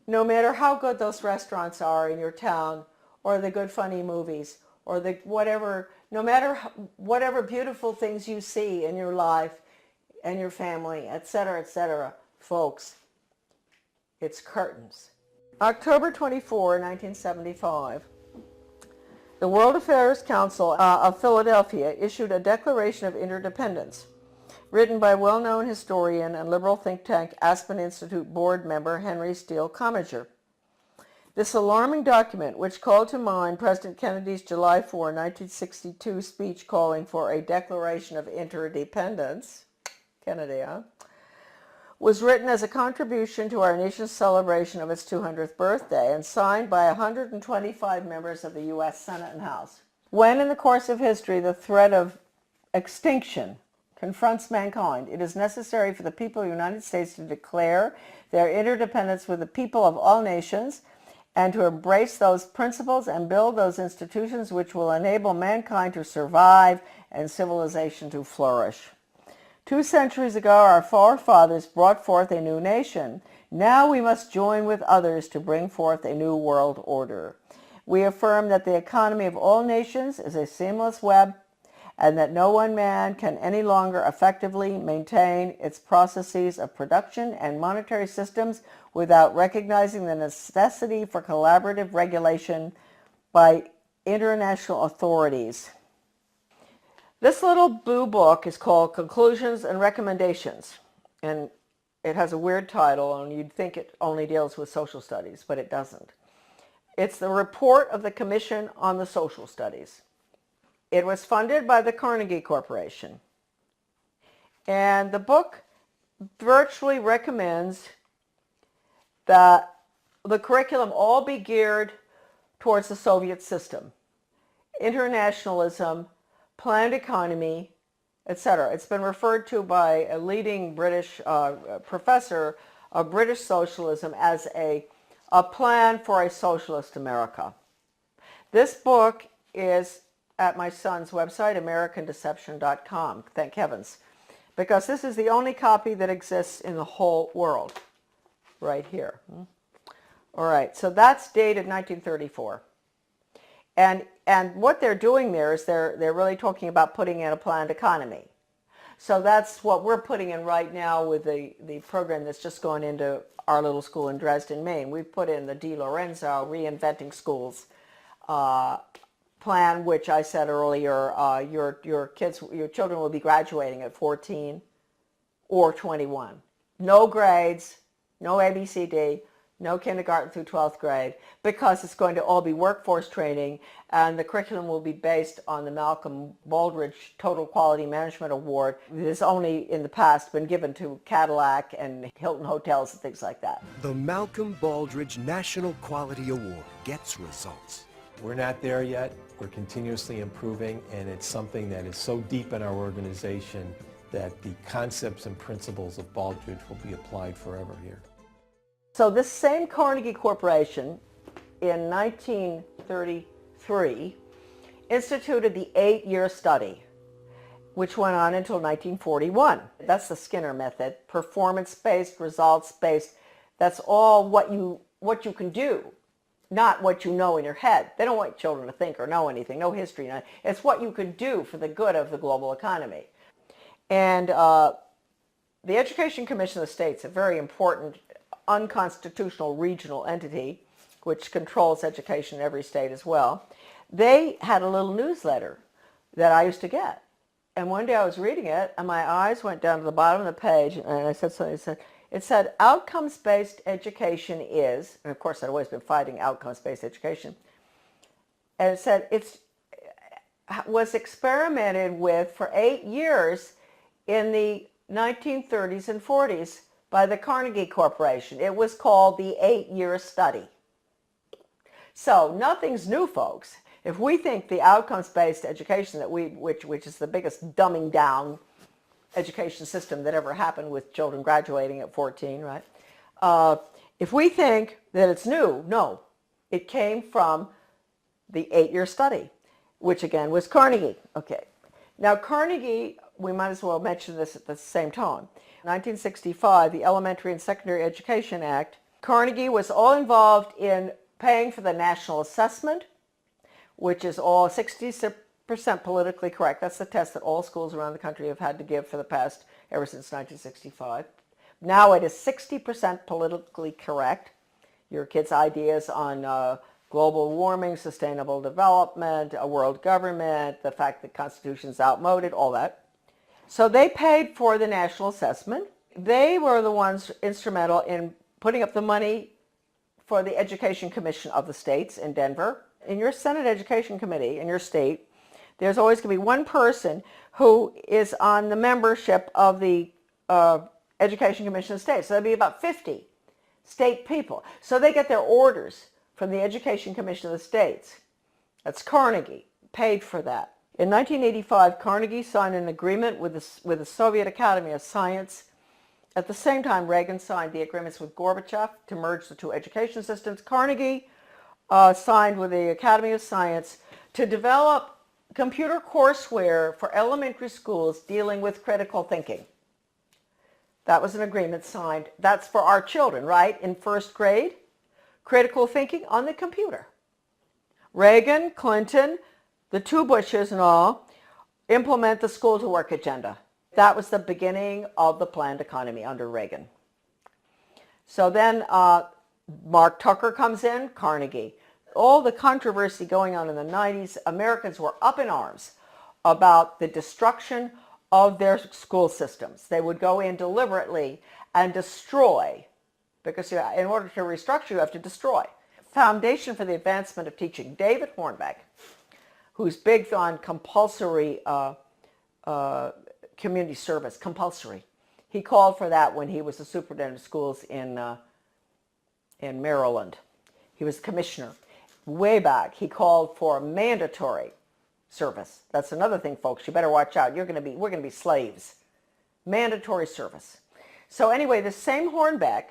no matter how good those restaurants are in your town, or the good funny movies, or the whatever, no matter whatever beautiful things you see in your life and your family, etc., folks, it's curtains. October 24, 1975, the World Affairs Council of Philadelphia issued a Declaration of Interdependence, written by well-known historian and liberal think tank Aspen Institute board member Henry Steele Commager. This alarming document, which called to mind President Kennedy's July 4, 1962 speech calling for a Declaration of Interdependence, Kennedy, was written as a contribution to our nation's celebration of its 200th birthday and signed by 125 members of the U.S. Senate and House. When in the course of history the threat of extinction confronts mankind, it is necessary for the people of the United States to declare their interdependence with the people of all nations and to embrace those principles and build those institutions which will enable mankind to survive and civilization to flourish. 2 centuries ago, our forefathers brought forth a new nation. Now we must join with others to bring forth a new world order. We affirm that the economy of all nations is a seamless web and that no one man can any longer effectively maintain its processes of production and monetary systems without recognizing the necessity for collaborative regulation by international authorities. This little blue book is called Conclusions and Recommendations, and it has a weird title, and you'd think it only deals with social studies, but it doesn't. It's the report of the Commission on the Social Studies. It was funded by the Carnegie Corporation. And the book virtually recommends that the curriculum all be geared towards the Soviet system, internationalism, planned economy, etc. It's been referred to by a leading British professor of British socialism as a plan for a socialist America. This book is at my son's website, AmericanDeception.com, thank heavens, because this is the only copy that exists in the whole world, right here. All right, so that's dated 1934. And what they're doing there is they're really talking about putting in a planned economy. So that's what we're putting in right now with the program that's just gone into our little school in Dresden, Maine. We've put in the DiLorenzo Reinventing Schools plan, which I said earlier, your children will be graduating at 14 or 21. No grades, no ABCD, no kindergarten through 12th grade, because it's going to all be workforce training, and the curriculum will be based on the Malcolm Baldrige Total Quality Management Award that has only in the past been given to Cadillac and Hilton Hotels and things like that. The Malcolm Baldrige National Quality Award gets results. We're not there yet. We're continuously improving, and it's something that is so deep in our organization that the concepts and principles of Baldrige will be applied forever here. So this same Carnegie Corporation in 1933 instituted the 8-year study, which went on until 1941. That's the Skinner method, performance-based, results-based. That's all what you can do, not what you know in your head. They don't want children to think or know anything, no history. It's what you can do for the good of the global economy. And the Education Commission of the States, a very important unconstitutional regional entity which controls education in every state as well, they had a little newsletter that I used to get. And one day I was reading it and my eyes went down to the bottom of the page and I said something. It said outcomes-based education is, and of course I'd always been fighting outcomes-based education, and it said it was experimented with for 8 years in the 1930s and 40s by the Carnegie Corporation. It was called the 8-year study. So nothing's new, folks. If we think the outcomes-based education that which is the biggest dumbing down education system that ever happened with children graduating at 14, right? If we think that it's new, no. It came from the 8-year study, which again was Carnegie. Okay. Now Carnegie, we might as well mention this at the same time. 1965, the Elementary and Secondary Education Act, Carnegie was all involved in paying for the national assessment, which is all 60% politically correct. That's the test that all schools around the country have had to give for the past, ever since 1965. Now it is 60% politically correct. Your kids' ideas on global warming, sustainable development, a world government, the fact that the Constitution's outmoded, all that. So they paid for the national assessment. They were the ones instrumental in putting up the money for the Education Commission of the states in Denver. In your Senate Education Committee in your state, there's always going to be one person who is on the membership of the Education Commission of States. So there'll be about 50 state people. So they get their orders from the Education Commission of the States. That's Carnegie, paid for that. In 1985, Carnegie signed an agreement with the Soviet Academy of Science. At the same time, Reagan signed the agreements with Gorbachev to merge the two education systems. Carnegie signed with the Academy of Science to develop computer courseware for elementary schools dealing with critical thinking. That was an agreement signed. That's for our children, right? In first grade, critical thinking on the computer. Reagan, Clinton, the two Bushes and all, implement the school to work agenda. That was the beginning of the planned economy under Reagan. So then Mark Tucker comes in, Carnegie. All the controversy going on in the 90s, Americans were up in arms about the destruction of their school systems. They would go in deliberately and destroy, because in order to restructure, you have to destroy. Foundation for the Advancement of Teaching, David Hornbeck, who's big on compulsory community service, compulsory. He called for that when he was the superintendent of schools in Maryland. He was commissioner. Way back, he called for mandatory service. That's another thing, folks. You better watch out. We're going to be slaves. Mandatory service. So anyway, the same Hornbeck,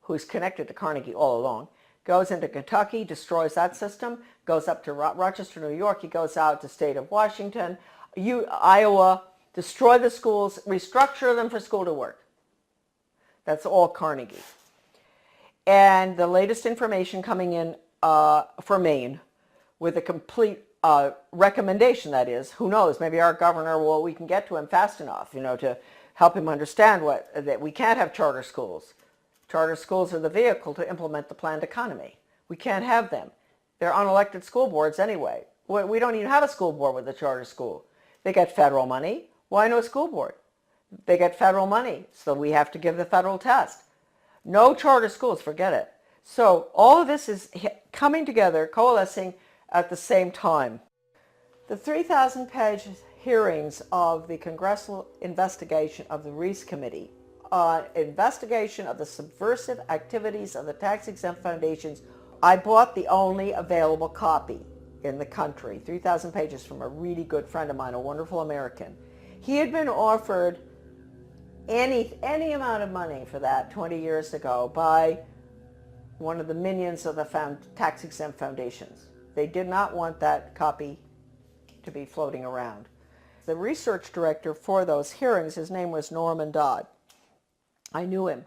who's connected to Carnegie all along, goes into Kentucky, destroys that system, goes up to Rochester, New York. He goes out to state of Washington, Iowa, destroy the schools, restructure them for school to work. That's all Carnegie. And the latest information coming in for Maine with a complete recommendation, that is, who knows, maybe our governor, we can get to him fast enough, to help him understand that we can't have charter schools. Charter schools are the vehicle to implement the planned economy. We can't have them. They're unelected school boards anyway. We don't even have a school board with a charter school. They get federal money. Why no school board? They get federal money, so we have to give the federal test. No charter schools, forget it. So all of this is coming together, coalescing at the same time. The 3,000-page hearings of the congressional investigation of the Reece Committee, investigation of the subversive activities of the tax-exempt foundations. I bought the only available copy in the country, 3,000 pages, from a really good friend of mine, a wonderful American. He had been offered any amount of money for that 20 years ago by one of the minions of the tax-exempt foundations. They did not want that copy to be floating around. The research director for those hearings, his name was Norman Dodd. I knew him.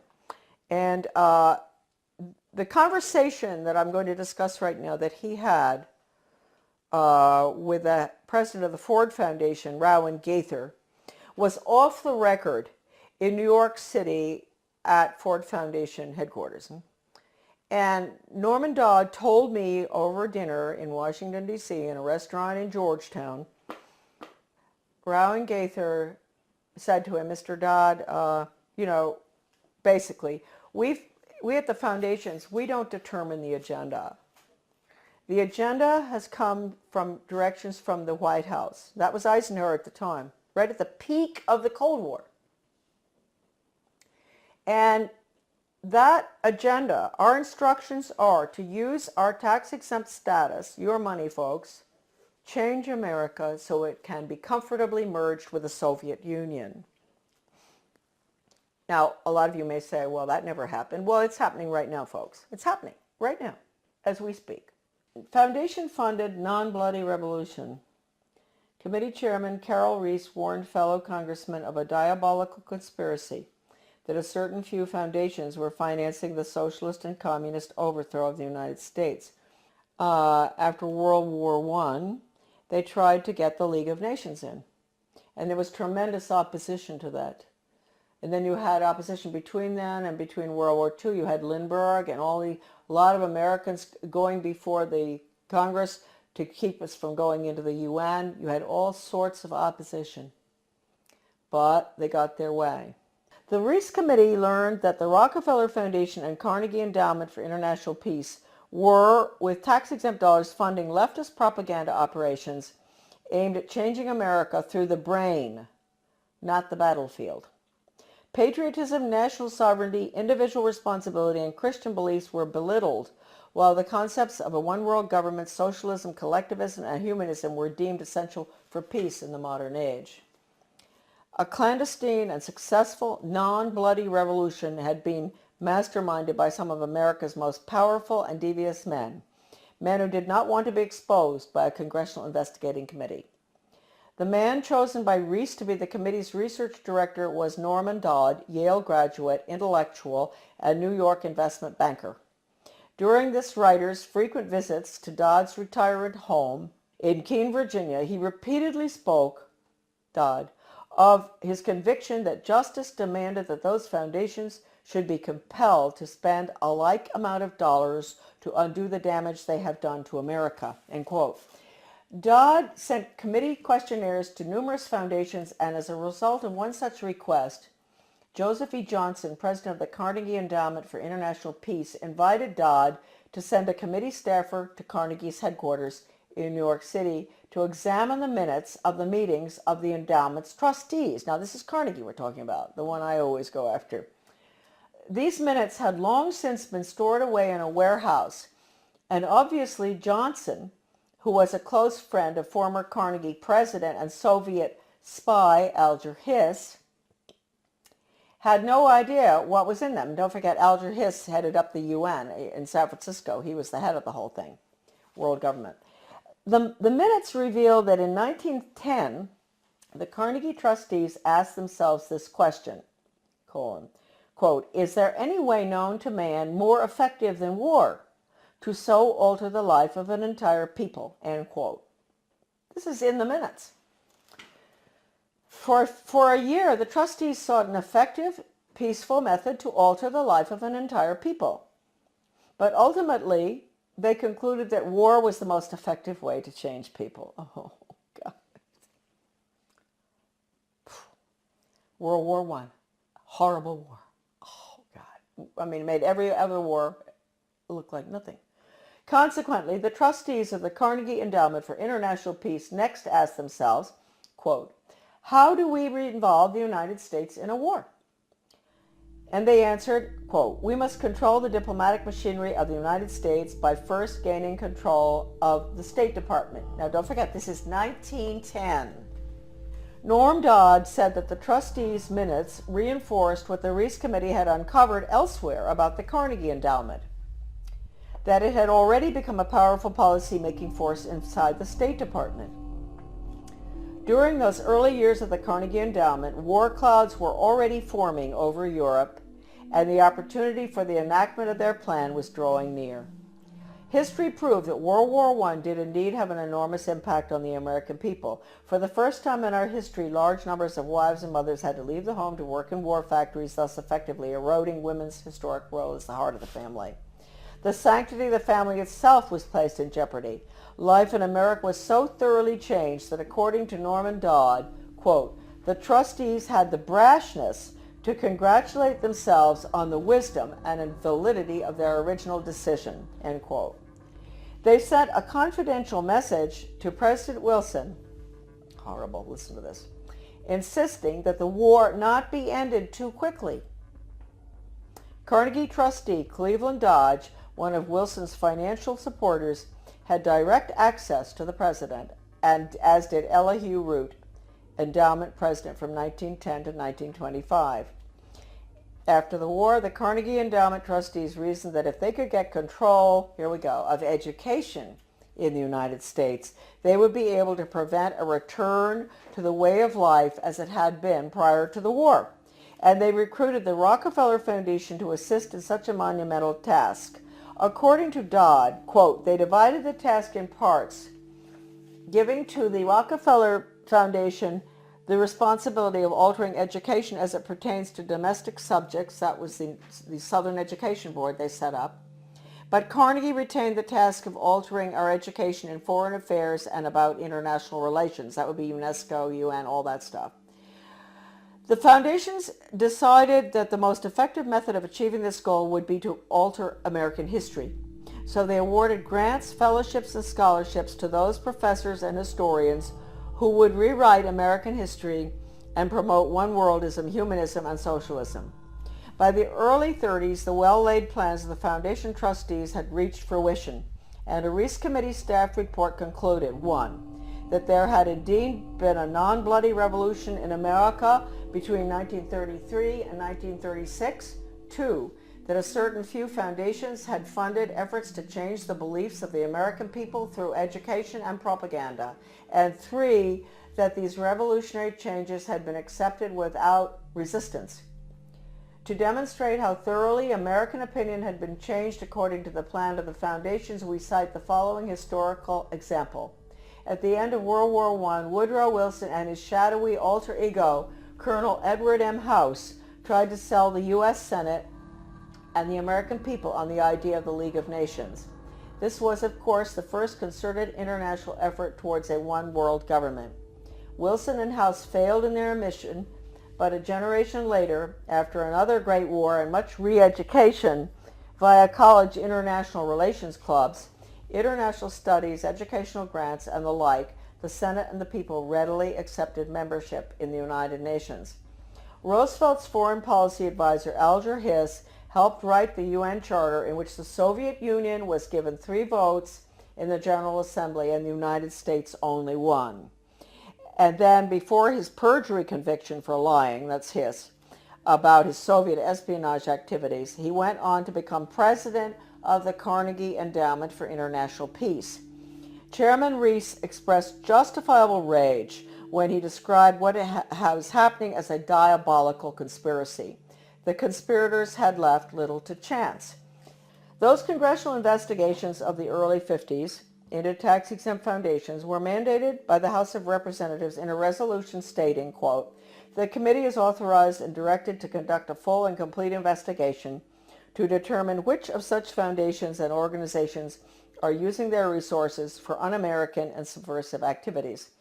And the conversation that I'm going to discuss right now that he had with the president of the Ford Foundation, Rowan Gaither, was off the record in New York City at Ford Foundation headquarters. And Norman Dodd told me over dinner in Washington, D.C., in a restaurant in Georgetown, Rowan Gaither said to him, Mr. Dodd, basically, we at the foundations, we don't determine the agenda. The agenda has come from directions from the White House. That was Eisenhower at the time, right at the peak of the Cold War. And that agenda, our instructions are to use our tax-exempt status, your money, folks, change America so it can be comfortably merged with the Soviet Union. Now, a lot of you may say, well, that never happened. Well, it's happening right now, folks. It's happening right now as we speak. Foundation-funded non-bloody revolution. Committee Chairman Carol Reece warned fellow congressmen of a diabolical conspiracy that a certain few foundations were financing the socialist and communist overthrow of the United States. After World War I, they tried to get the League of Nations in. And there was tremendous opposition to that. And then you had opposition between then and between World War II. You had Lindbergh and a lot of Americans going before the Congress to keep us from going into the UN. You had all sorts of opposition. But they got their way. The Reece Committee learned that the Rockefeller Foundation and Carnegie Endowment for International Peace were, with tax-exempt dollars, funding leftist propaganda operations aimed at changing America through the brain, not the battlefield. Patriotism, national sovereignty, individual responsibility, and Christian beliefs were belittled, while the concepts of a one-world government, socialism, collectivism, and humanism were deemed essential for peace in the modern age. A clandestine and successful non-bloody revolution had been masterminded by some of America's most powerful and devious men who did not want to be exposed by a congressional investigating committee. The man chosen by Reece to be the committee's research director was Norman Dodd, Yale graduate, intellectual, and New York investment banker. During this writer's frequent visits to Dodd's retirement home in Keene, Virginia, he repeatedly spoke, Dodd, of his conviction that justice demanded that those foundations should be compelled to spend a like amount of dollars to undo the damage they have done to America, end quote. Dodd sent committee questionnaires to numerous foundations, and as a result of one such request, Joseph E. Johnson, president of the Carnegie Endowment for International Peace, invited Dodd to send a committee staffer to Carnegie's headquarters in New York City to examine the minutes of the meetings of the endowment's trustees. Now, this is Carnegie we're talking about, the one I always go after. These minutes had long since been stored away in a warehouse, and obviously Johnson, who was a close friend of former Carnegie president and Soviet spy Alger Hiss, had no idea what was in them. Don't forget, Alger Hiss headed up the UN in San Francisco. He was the head of the whole thing, world government. The minutes reveal that in 1910, the Carnegie trustees asked themselves this question, quote, is there any way known to man more effective than war to so alter the life of an entire people, end quote. This is in the minutes. For a year, the trustees sought an effective, peaceful method to alter the life of an entire people. But ultimately, they concluded that war was the most effective way to change people. Oh, God. World War I, horrible war. Oh, God. made every other war look like nothing. Consequently, the trustees of the Carnegie Endowment for International Peace next asked themselves, quote, how do we involve the United States in a war? And they answered, quote, we must control the diplomatic machinery of the United States by first gaining control of the State Department. Now, don't forget, this is 1910. Norm Dodd said that the trustees' minutes reinforced what the Reece Committee had uncovered elsewhere about the Carnegie Endowment, that it had already become a powerful policy-making force inside the State Department. During those early years of the Carnegie Endowment, war clouds were already forming over Europe, and the opportunity for the enactment of their plan was drawing near. History proved that World War I did indeed have an enormous impact on the American people. For the first time in our history, large numbers of wives and mothers had to leave the home to work in war factories, thus effectively eroding women's historic role as the heart of the family. The sanctity of the family itself was placed in jeopardy. Life in America was so thoroughly changed that, according to Norman Dodd, quote, the trustees had the brashness to congratulate themselves on the wisdom and validity of their original decision, end quote. They sent a confidential message to President Wilson, horrible, listen to this, insisting that the war not be ended too quickly. Carnegie trustee Cleveland Dodge, one of Wilson's financial supporters, had direct access to the president, and as did Elihu Root, endowment president from 1910 to 1925. After the war, the Carnegie Endowment trustees reasoned that if they could get control, here we go, of education in the United States, they would be able to prevent a return to the way of life as it had been prior to the war. And they recruited the Rockefeller Foundation to assist in such a monumental task. According to Dodd, quote, they divided the task in parts, giving to the Rockefeller Foundation the responsibility of altering education as it pertains to domestic subjects. That was the Southern Education Board they set up. But Carnegie retained the task of altering our education in foreign affairs and about international relations. That would be UNESCO, UN, all that stuff. The foundations decided that the most effective method of achieving this goal would be to alter American history. So they awarded grants, fellowships, and scholarships to those professors and historians who would rewrite American history and promote one worldism, humanism, and socialism. By the early 30s, the well-laid plans of the foundation trustees had reached fruition, and a Reece Committee staff report concluded, 1, that there had indeed been a non-bloody revolution in America between 1933 and 1936, 2, that a certain few foundations had funded efforts to change the beliefs of the American people through education and propaganda, and 3, that these revolutionary changes had been accepted without resistance. To demonstrate how thoroughly American opinion had been changed according to the plan of the foundations, we cite the following historical example. At the end of World War I, Woodrow Wilson and his shadowy alter ego, Colonel Edward M. House, tried to sell the U.S. Senate and the American people on the idea of the League of Nations. This was, of course, the first concerted international effort towards a one-world government. Wilson and House failed in their mission, but a generation later, after another great war and much re-education via college international relations clubs, international studies, educational grants, and the like, the Senate and the people readily accepted membership in the United Nations. Roosevelt's foreign policy advisor, Alger Hiss, helped write the UN Charter, in which the Soviet Union was given 3 votes in the General Assembly and the United States only 1. And then, before his perjury conviction for lying, that's Hiss, about his Soviet espionage activities, he went on to become president of the Carnegie Endowment for International Peace. Chairman Reece expressed justifiable rage when he described what was happening as a diabolical conspiracy. The conspirators had left little to chance. Those congressional investigations of the early 50s into tax-exempt foundations were mandated by the House of Representatives in a resolution stating, quote, the committee is authorized and directed to conduct a full and complete investigation to determine which of such foundations and organizations are using their resources for un-American and subversive activities,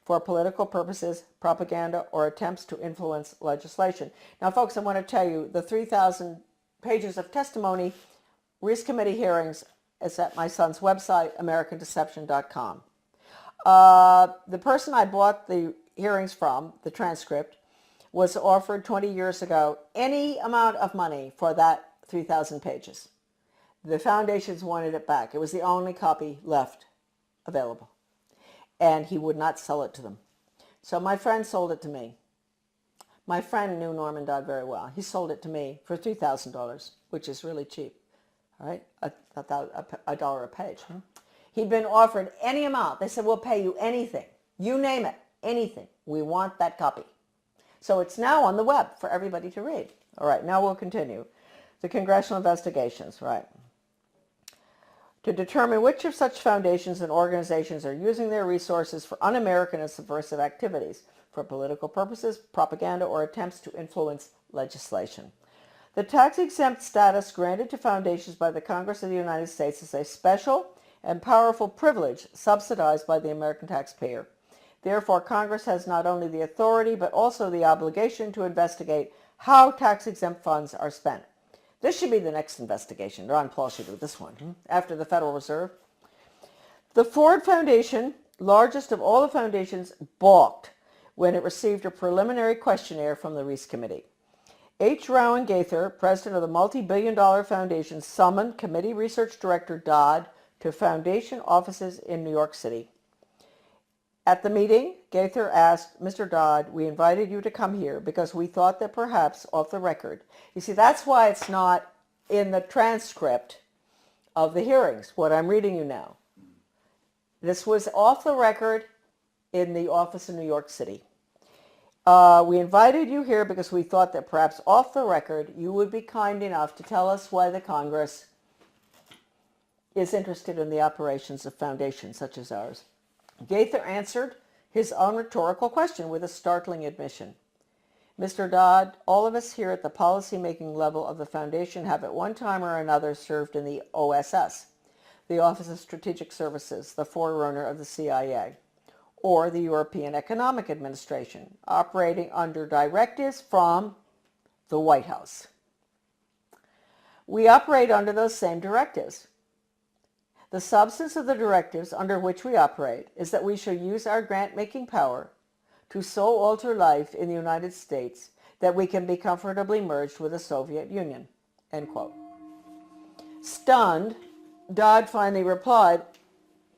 for political purposes, propaganda, or attempts to influence legislation. Now, folks, I want to tell you, the 3,000 pages of testimony, Reese Committee hearings. It's at my son's website, americandeception.com. The person I bought the hearings from, the transcript, was offered 20 years ago any amount of money for that 3,000 pages. The foundations wanted it back. It was the only copy left available. And he would not sell it to them. So my friend sold it to me. My friend knew Norman Dodd very well. He sold it to me for $3,000, which is really cheap. All right, a dollar a page. He'd been offered any amount. They said, we'll pay you anything. You name it, anything. We want that copy. So it's now on the web for everybody to read. All right, now we'll continue. The congressional investigations, right. To determine which of such foundations and organizations are using their resources for un-American and subversive activities, for political purposes, propaganda, or attempts to influence legislation. The tax-exempt status granted to foundations by the Congress of the United States is a special and powerful privilege subsidized by the American taxpayer. Therefore, Congress has not only the authority but also the obligation to investigate how tax-exempt funds are spent. This should be the next investigation. Ron Paul should do this one after the Federal Reserve. The Ford Foundation, largest of all the foundations, balked when it received a preliminary questionnaire from the Reese Committee. H. Rowan Gaither, president of the multi-billion-dollar foundation, summoned Committee Research Director Dodd to foundation offices in New York City. At the meeting, Gaither asked, Mr. Dodd, we invited you to come here because we thought that perhaps off the record. You see, that's why it's not in the transcript of the hearings, what I'm reading you now. This was off the record in the office in New York City. We invited you here because we thought that perhaps off the record you would be kind enough to tell us why the Congress is interested in the operations of foundations such as ours. Gaither answered his own rhetorical question with a startling admission. Mr. Dodd, all of us here at the policy-making level of the foundation have at one time or another served in the OSS, the Office of Strategic Services, the forerunner of the CIA, or the European Economic Administration, operating under directives from the White House. We operate under those same directives. The substance of the directives under which we operate is that we shall use our grant-making power to so alter life in the United States that we can be comfortably merged with the Soviet Union, end quote. Stunned, Dodd finally replied,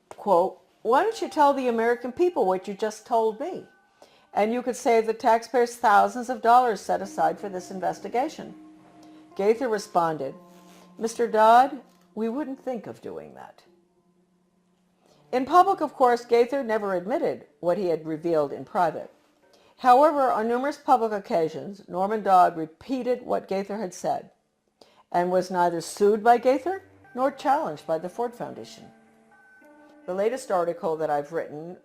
quote, why don't you tell the American people what you just told me? And you could save the taxpayers thousands of dollars set aside for this investigation. Gaither responded, Mr. Dodd, we wouldn't think of doing that. In public, of course, Gaither never admitted what he had revealed in private. However, on numerous public occasions, Norman Dodd repeated what Gaither had said and was neither sued by Gaither nor challenged by the Ford Foundation. The latest article that I've written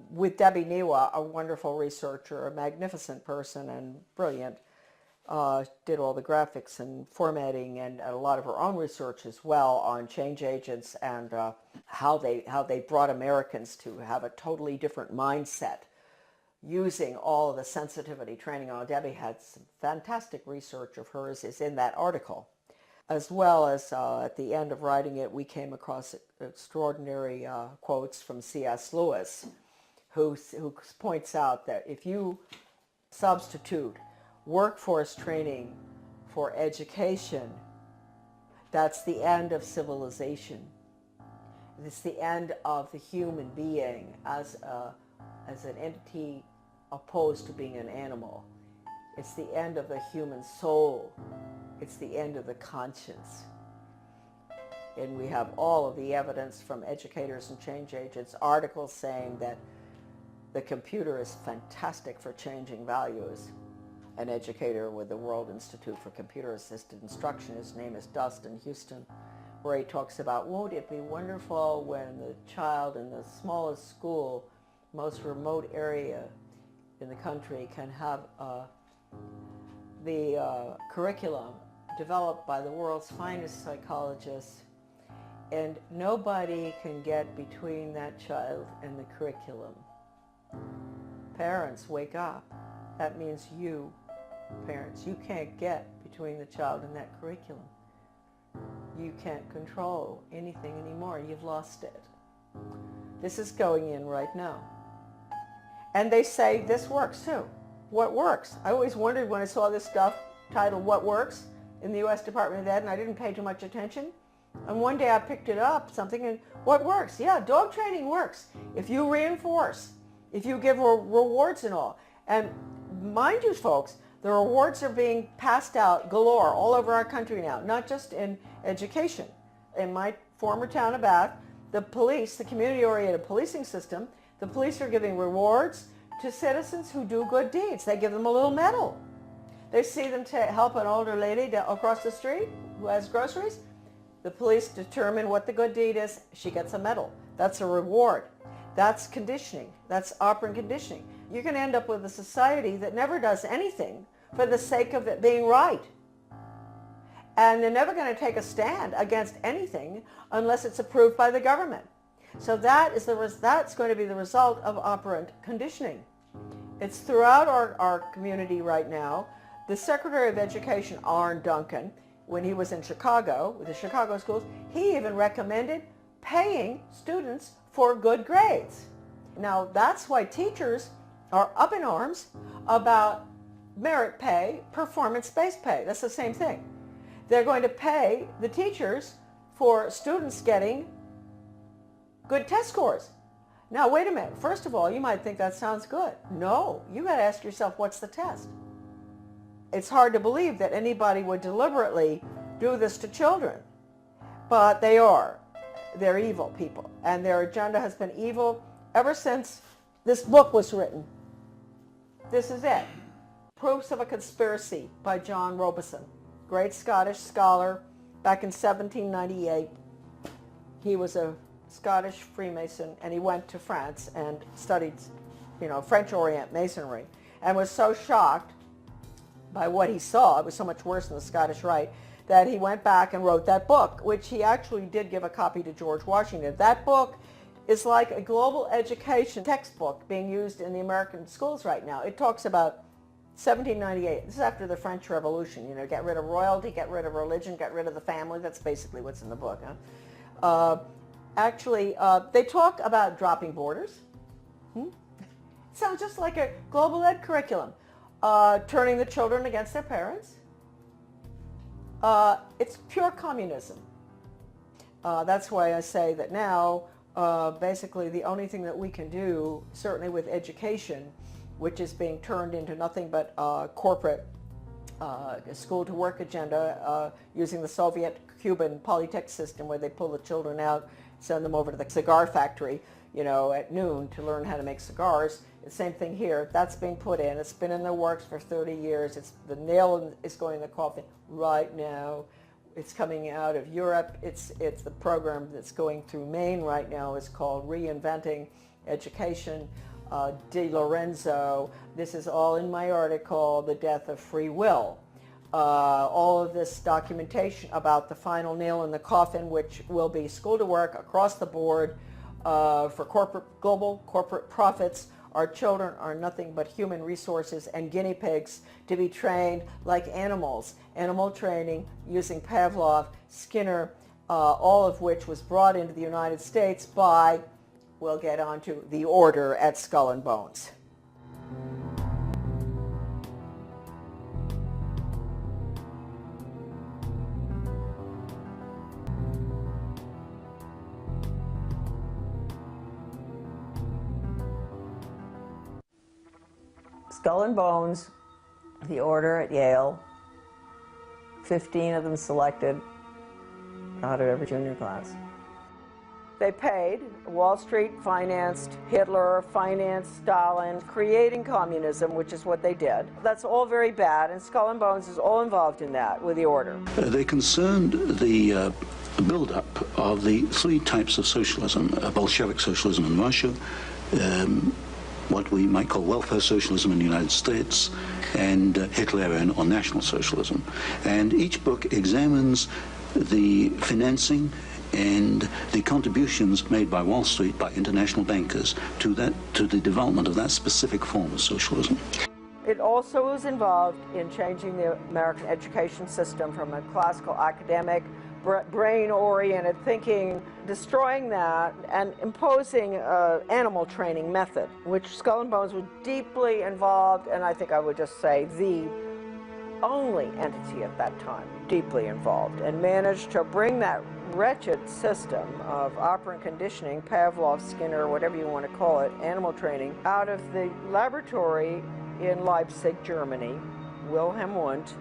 with Debbie Niwa, a wonderful researcher, a magnificent person and brilliant, did all the graphics and formatting and a lot of her own research as well on change agents and how they brought Americans to have a totally different mindset using all of the sensitivity training. Debbie had some fantastic research of hers is in that article. As well as at the end of writing it, we came across extraordinary quotes from C.S. Lewis, who points out that if you substitute workforce training for education, that's the end of civilization. It's the end of the human being as an entity opposed to being an animal. It's the end of the human soul. It's the end of the conscience. And we have all of the evidence from educators and change agents, articles saying that the computer is fantastic for changing values. An educator with the World Institute for Computer-Assisted Instruction, his name is Dustin Houston, where he talks about, won't it be wonderful when the child in the smallest school, most remote area in the country can have the curriculum developed by the world's finest psychologists, and nobody can get between that child and the curriculum. Parents, wake up. That means you, parents, you can't get between the child and that curriculum. You can't control anything anymore. You've lost it. This is going in right now. And they say this works too. What works? I always wondered when I saw this stuff titled What Works in the U.S. Department of Ed, and I didn't pay too much attention. And one day I picked it up, something, and what works? Yeah, dog training works. If you reinforce, if you give rewards and all. And mind you, folks, the rewards are being passed out galore all over our country now, not just in education. In my former town of Bath, the police, the community-oriented policing system, the police are giving rewards to citizens who do good deeds. They give them a little medal. They see them to help an older lady across the street who has groceries. The police determine what the good deed is. She gets a medal. That's a reward. That's conditioning. That's operant conditioning. You're going to end up with a society that never does anything for the sake of it being right. And they're never going to take a stand against anything unless it's approved by the government. So that's going to be the result of operant conditioning. It's throughout our community right now. The Secretary of Education, Arne Duncan, when he was in Chicago, with the Chicago schools, he even recommended paying students for good grades. Now, that's why teachers are up in arms about merit pay, performance-based pay. That's the same thing. They're going to pay the teachers for students getting good test scores. Now, wait a minute. First of all, you might think that sounds good. No, you got to ask yourself, what's the test? It's hard to believe that anybody would deliberately do this to children, but they are. They're evil people, and their agenda has been evil ever since this book was written. This is it. Proofs of a Conspiracy by John Robison, great Scottish scholar back in 1798. He was a Scottish Freemason, and he went to France and studied, French Orient Masonry, and was so shocked by what he saw, it was so much worse than the Scottish Rite, that he went back and wrote that book, which he actually did give a copy to George Washington. That book is like a global education textbook being used in the American schools right now. It talks about 1798. This is after the French Revolution. Get rid of royalty, get rid of religion, get rid of the family. That's basically what's in the book. They talk about dropping borders. Sounds just like a global ed curriculum. Turning the children against their parents. It's pure communism. That's why I say that now, basically the only thing that we can do, certainly with education, which is being turned into nothing but corporate school-to-work agenda using the Soviet-Cuban Polytech system, where they pull the children out, send them over to the cigar factory, at noon to learn how to make cigars. The same thing here. That's being put in. It's been in the works for 30 years. The nail is going in the coffin right now. It's coming out of Europe. It's the program that's going through Maine right now. It's called Reinventing Education. De Lorenzo. This is all in my article, The Death of Free Will. All of this documentation about the final nail in the coffin, which will be school to work across the board for global corporate profits. Our children are nothing but human resources and guinea pigs to be trained like animals. Animal training using Pavlov, Skinner, all of which was brought into the United States by, we'll get onto, the order at Skull and Bones. Skull and Bones, the order at Yale, 15 of them selected out of every junior class. They paid. Wall Street financed Hitler, financed Stalin, creating communism, which is what they did. That's all very bad, and Skull and Bones is all involved in that with the order. They concerned the build-up of the three types of socialism: Bolshevik socialism in Russia, what we might call welfare socialism in the United States, and Hitlerian or National Socialism. And each book examines the financing and the contributions made by Wall Street, by international bankers, to the development of that specific form of socialism. It also was involved in changing the American education system from a classical academic, brain-oriented thinking, destroying that, and imposing an animal training method, which Skull and Bones was deeply involved, and I think I would just say the only entity at that time deeply involved, and managed to bring that wretched system of operant conditioning, Pavlov, Skinner, whatever you want to call it, animal training, out of the laboratory in Leipzig, Germany, Wilhelm Wundt,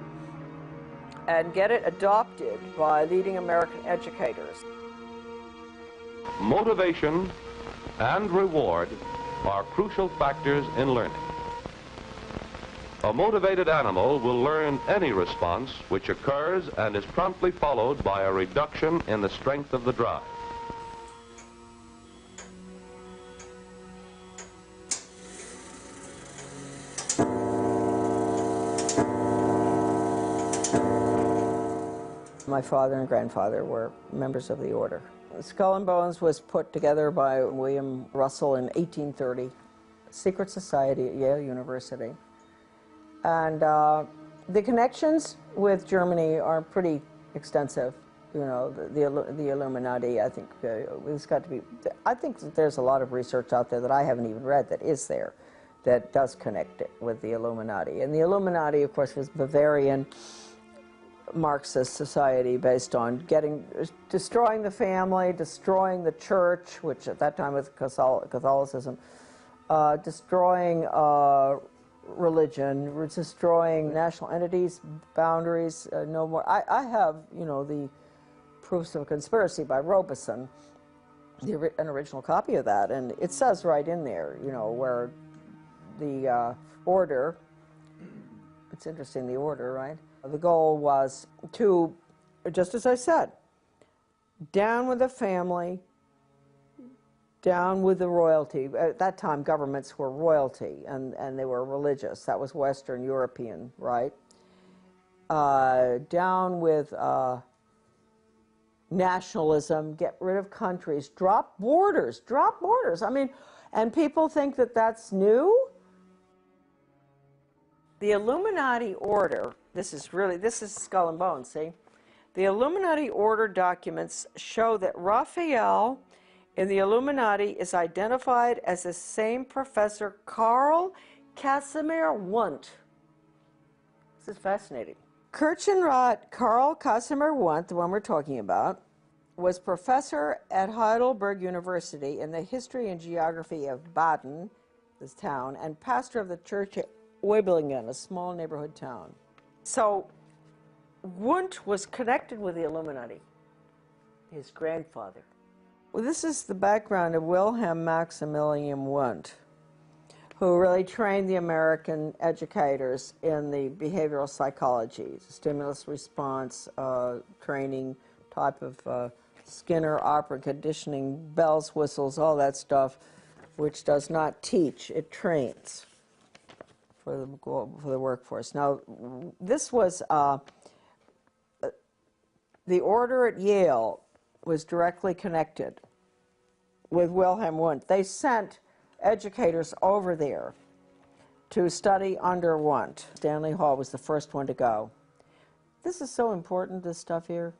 and get it adopted by leading American educators. Motivation and reward are crucial factors in learning. A motivated animal will learn any response which occurs and is promptly followed by a reduction in the strength of the drive. My father and grandfather were members of the order. Skull and Bones was put together by William Russell in 1830, secret society at Yale University. And the connections with Germany are pretty extensive. You know, the Illuminati, I think it's got to be, I think that there's a lot of research out there that I haven't even read that is there, that does connect it with the Illuminati. And the Illuminati, of course, was Bavarian Marxist society based on destroying the family, destroying the church, which at that time was Catholicism, destroying religion, destroying national entities, boundaries, no more. I have, you know, the Proofs of Conspiracy by Robeson, an original copy of that, and it says right in there, you know, where the order, it's interesting, the order, right? The goal was to, just as I said, down with the family, down with the royalty. At that time, governments were royalty, and they were religious. That was Western European, right? Down with nationalism, get rid of countries, drop borders. I mean, and people think that that's new. The Illuminati order, this is Skull and Bones, see? The Illuminati order documents show that Raphael in the Illuminati is identified as the same Professor Karl Casimir Wundt. This is fascinating. Kirchenrath Karl Casimir Wundt, the one we're talking about, was professor at Heidelberg University in the history and geography of Baden, this town, and pastor of the church at Weiblingen, a small neighborhood town. So Wundt was connected with the Illuminati, his grandfather. Well, this is the background of Wilhelm Maximilian Wundt, who really trained the American educators in the behavioral psychology, stimulus response training type of Skinner, operant conditioning, bells, whistles, all that stuff, which does not teach, it trains for the workforce. Now, this was, the order at Yale was directly connected with Wilhelm Wundt. They sent educators over there to study under Wundt. Stanley Hall was the first one to go. This is so important, this stuff here.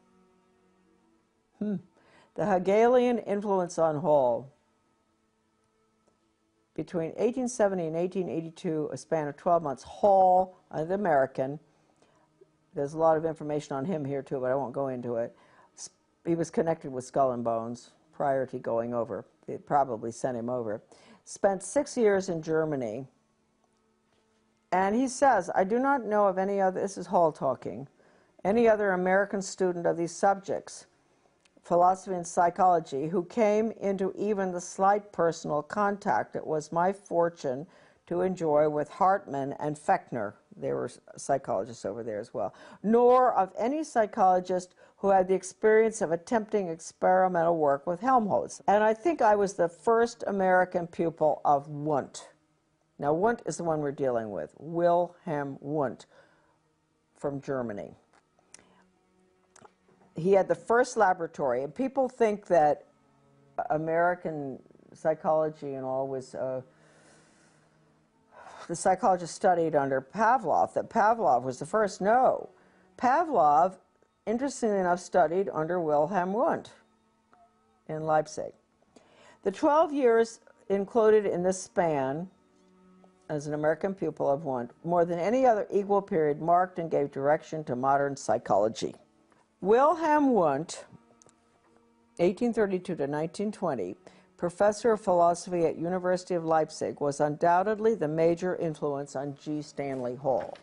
The Hegelian influence on Hall. Between 1870 and 1882, a span of 12 months, Hall, the American, there's a lot of information on him here too, but I won't go into it. He was connected with Skull and Bones prior to going over. They probably sent him over. Spent 6 years in Germany. And he says, I do not know of any other, this is Hall talking, any other American student of these subjects, philosophy and psychology, who came into even the slight personal contact it was my fortune to enjoy with Hartmann and Fechner. There were psychologists over there as well. Nor of any psychologist who had the experience of attempting experimental work with Helmholtz. And I think I was the first American pupil of Wundt. Now, Wundt is the one we're dealing with, Wilhelm Wundt from Germany. He had the first laboratory, and people think that American psychology and all was the psychologist studied under Pavlov, that Pavlov was the first. No. Pavlov, interestingly enough, studied under Wilhelm Wundt in Leipzig. The 12 years included in this span as an American pupil of Wundt, more than any other equal period, marked and gave direction to modern psychology. Wilhelm Wundt, 1832 to 1920, professor of philosophy at University of Leipzig, was undoubtedly the major influence on G. Stanley Hall,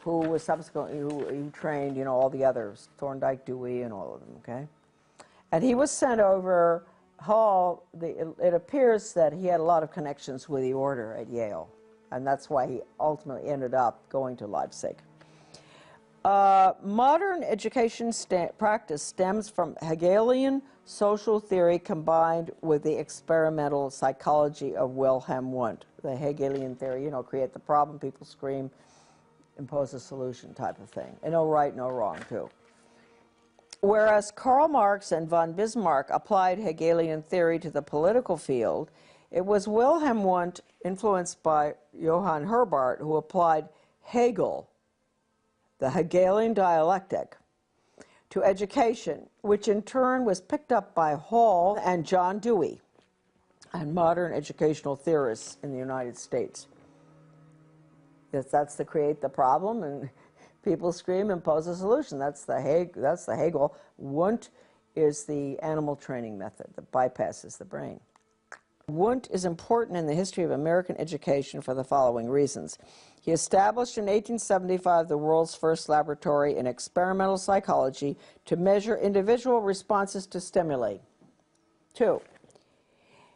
who was subsequently, who trained, all the others, Thorndike, Dewey, and all of them, okay? And he was sent over. Hall, it appears that he had a lot of connections with the order at Yale, and that's why he ultimately ended up going to Leipzig. Modern education practice stems from Hegelian social theory combined with the experimental psychology of Wilhelm Wundt. The Hegelian theory, create the problem, people scream, impose a solution type of thing. And no right, no wrong, too. Whereas Karl Marx and von Bismarck applied Hegelian theory to the political field, it was Wilhelm Wundt, influenced by Johann Herbart, who applied Hegel, the Hegelian dialectic, to education, which in turn was picked up by Hall and John Dewey and modern educational theorists in the United States. That's to create the problem and people scream, impose a solution. That's the Hegel. Wundt is the animal training method that bypasses the brain. Wundt is important in the history of American education for the following reasons. He established in 1875 the world's first laboratory in experimental psychology to measure individual responses to stimuli. 2.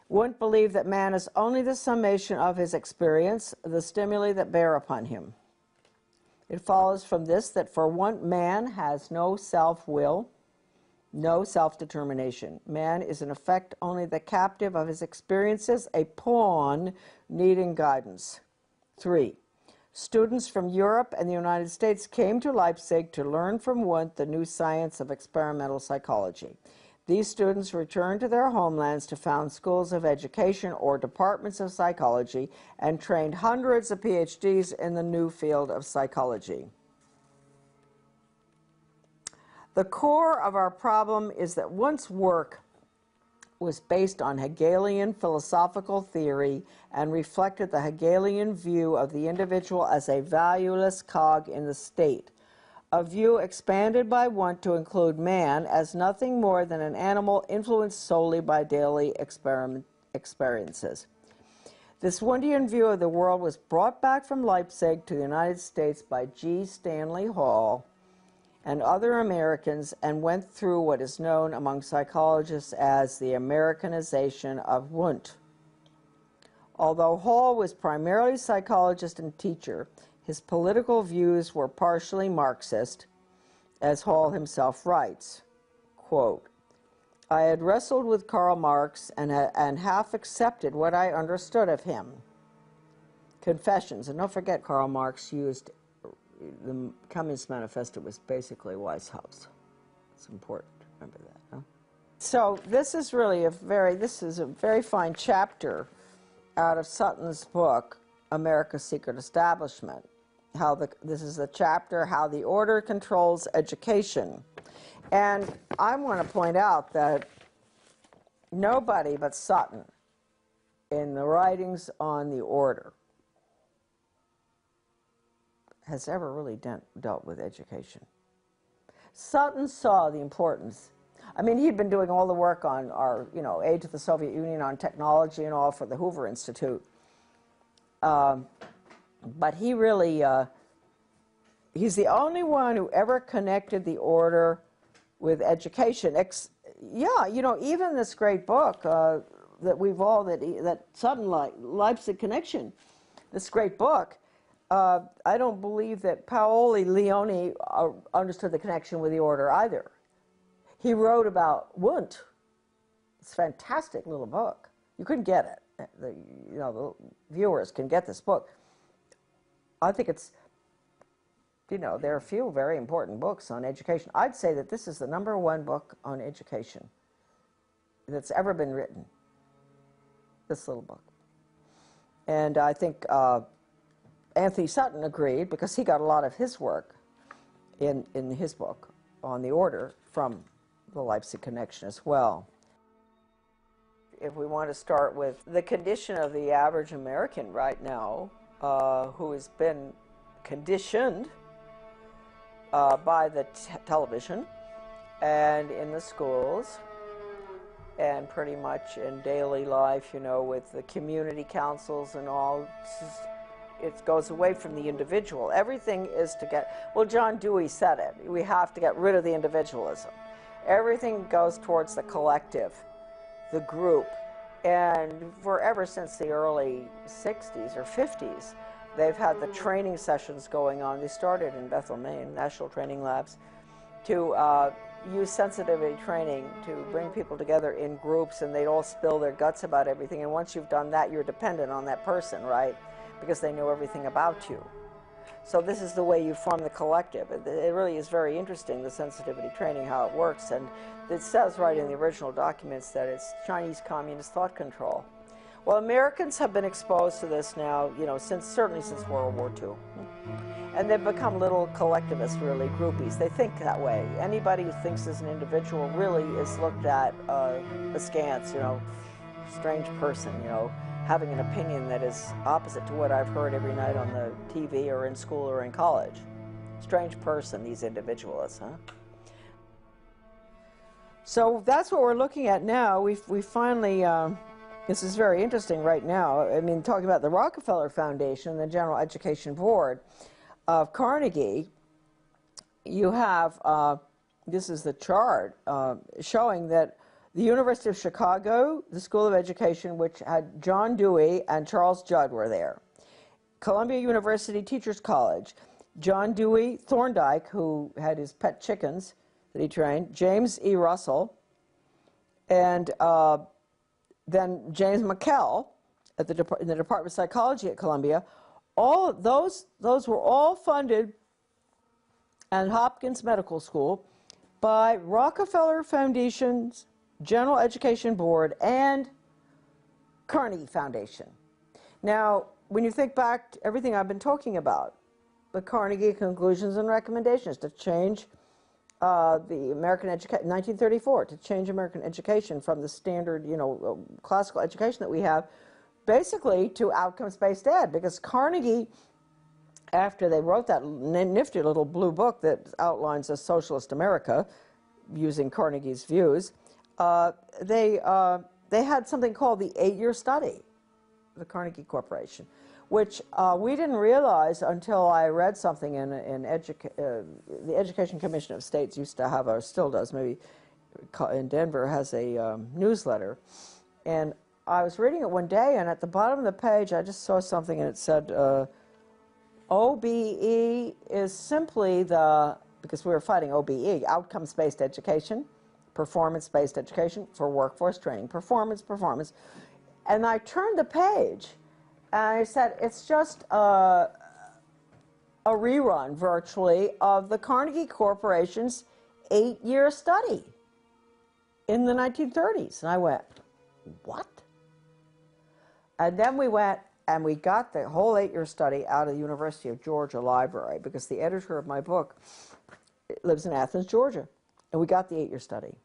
Wundt believed that man is only the summation of his experience, the stimuli that bear upon him. It follows from this that for Wundt, man has no self-will, no self-determination. Man is in effect only the captive of his experiences, a pawn needing guidance. 3. Students from Europe and the United States came to Leipzig to learn from Wundt the new science of experimental psychology. These students returned to their homelands to found schools of education or departments of psychology and trained hundreds of PhDs in the new field of psychology. The core of our problem is that Wundt's work was based on Hegelian philosophical theory and reflected the Hegelian view of the individual as a valueless cog in the state, a view expanded by Wundt to include man as nothing more than an animal influenced solely by daily experiences. This Wundtian view of the world was brought back from Leipzig to the United States by G. Stanley Hall and other Americans and went through what is known among psychologists as the Americanization of Wundt. Although Hall was primarily a psychologist and teacher, his political views were partially Marxist, as Hall himself writes, quote, I had wrestled with Karl Marx and half accepted what I understood of him. Confessions, and don't forget Karl Marx used, the Communist Manifesto was basically Weishaupt. It's important to remember that, huh? So this is really a very fine chapter out of Sutton's book, America's Secret Establishment. This is the chapter, How the Order Controls Education. And I want to point out that nobody but Sutton, in the writings on the order, has ever really dealt with education. Sutton saw the importance. I mean, he'd been doing all the work on our, aid to the Soviet Union on technology and all for the Hoover Institute. But he really, he's the only one who ever connected the order with education. Even this great book that we've all, that Sutton Leipzig Connection, this great book, I don't believe that Paoli Leone understood the connection with the order either. He wrote about Wundt. It's a fantastic little book. You couldn't get it. The viewers can get this book. I think it's, there are a few very important books on education. I'd say that this is the #1 book on education that's ever been written, this little book. And I think Anthony Sutton agreed, because he got a lot of his work in his book on the order from the Leipzig connection as well. If we want to start with the condition of the average American right now, who has been conditioned by the television and in the schools and pretty much in daily life, you know, with the community councils and all, it goes away from the individual. Everything is to get, well, John Dewey said it, we have to get rid of the individualism. Everything goes towards the collective, the group. And ever since the early 60s or 50s, they've had the training sessions going on. They started in Bethel, Maine, National Training Labs, to use sensitivity training to bring people together in groups, and they'd all spill their guts about everything. And once you've done that, you're dependent on that person, right? Because they know everything about you. So this is the way you form the collective. It really is very interesting, the sensitivity training, how it works. And it says right in the original documents that it's Chinese communist thought control. Well, Americans have been exposed to this now, you know, certainly since World War II. And they've become little collectivists, really, groupies. They think that way. Anybody who thinks as an individual really is looked at askance, you know, strange person, you know, having an opinion that is opposite to what I've heard every night on the TV or in school or in college. Strange person, these individualists, huh? So that's what we're looking at now. We finally, this is very interesting right now. I mean, talking about the Rockefeller Foundation, the General Education Board of Carnegie, you have, this is the chart showing that the University of Chicago, the School of Education, which had John Dewey and Charles Judd were there. Columbia University Teachers College, John Dewey Thorndike, who had his pet chickens that he trained, James E. Russell, and then James McKell in the Department of Psychology at Columbia. All of those were all funded at Hopkins Medical School by Rockefeller Foundation's General Education Board and Carnegie Foundation. Now, when you think back to everything I've been talking about, the Carnegie Conclusions and Recommendations to change the American education, 1934, to change American education from the standard, you know, classical education that we have, basically to outcomes-based ed, because Carnegie, after they wrote that nifty little blue book that outlines a socialist America using Carnegie's views, they had something called the 8-year study, the Carnegie Corporation, which we didn't realize until I read something in the Education Commission of States used to have, or still does, maybe in Denver, has a newsletter. And I was reading it one day, and at the bottom of the page, I just saw something, and it said, OBE is simply because we were fighting OBE, outcomes-based education, performance-based education for workforce training, performance. And I turned the page, and I said, it's just a rerun, virtually, of the Carnegie Corporation's 8-year study in the 1930s. And I went, what? And then we went and we got the whole 8-year study out of the University of Georgia Library, because the editor of my book lives in Athens, Georgia. And we got the 8-year study.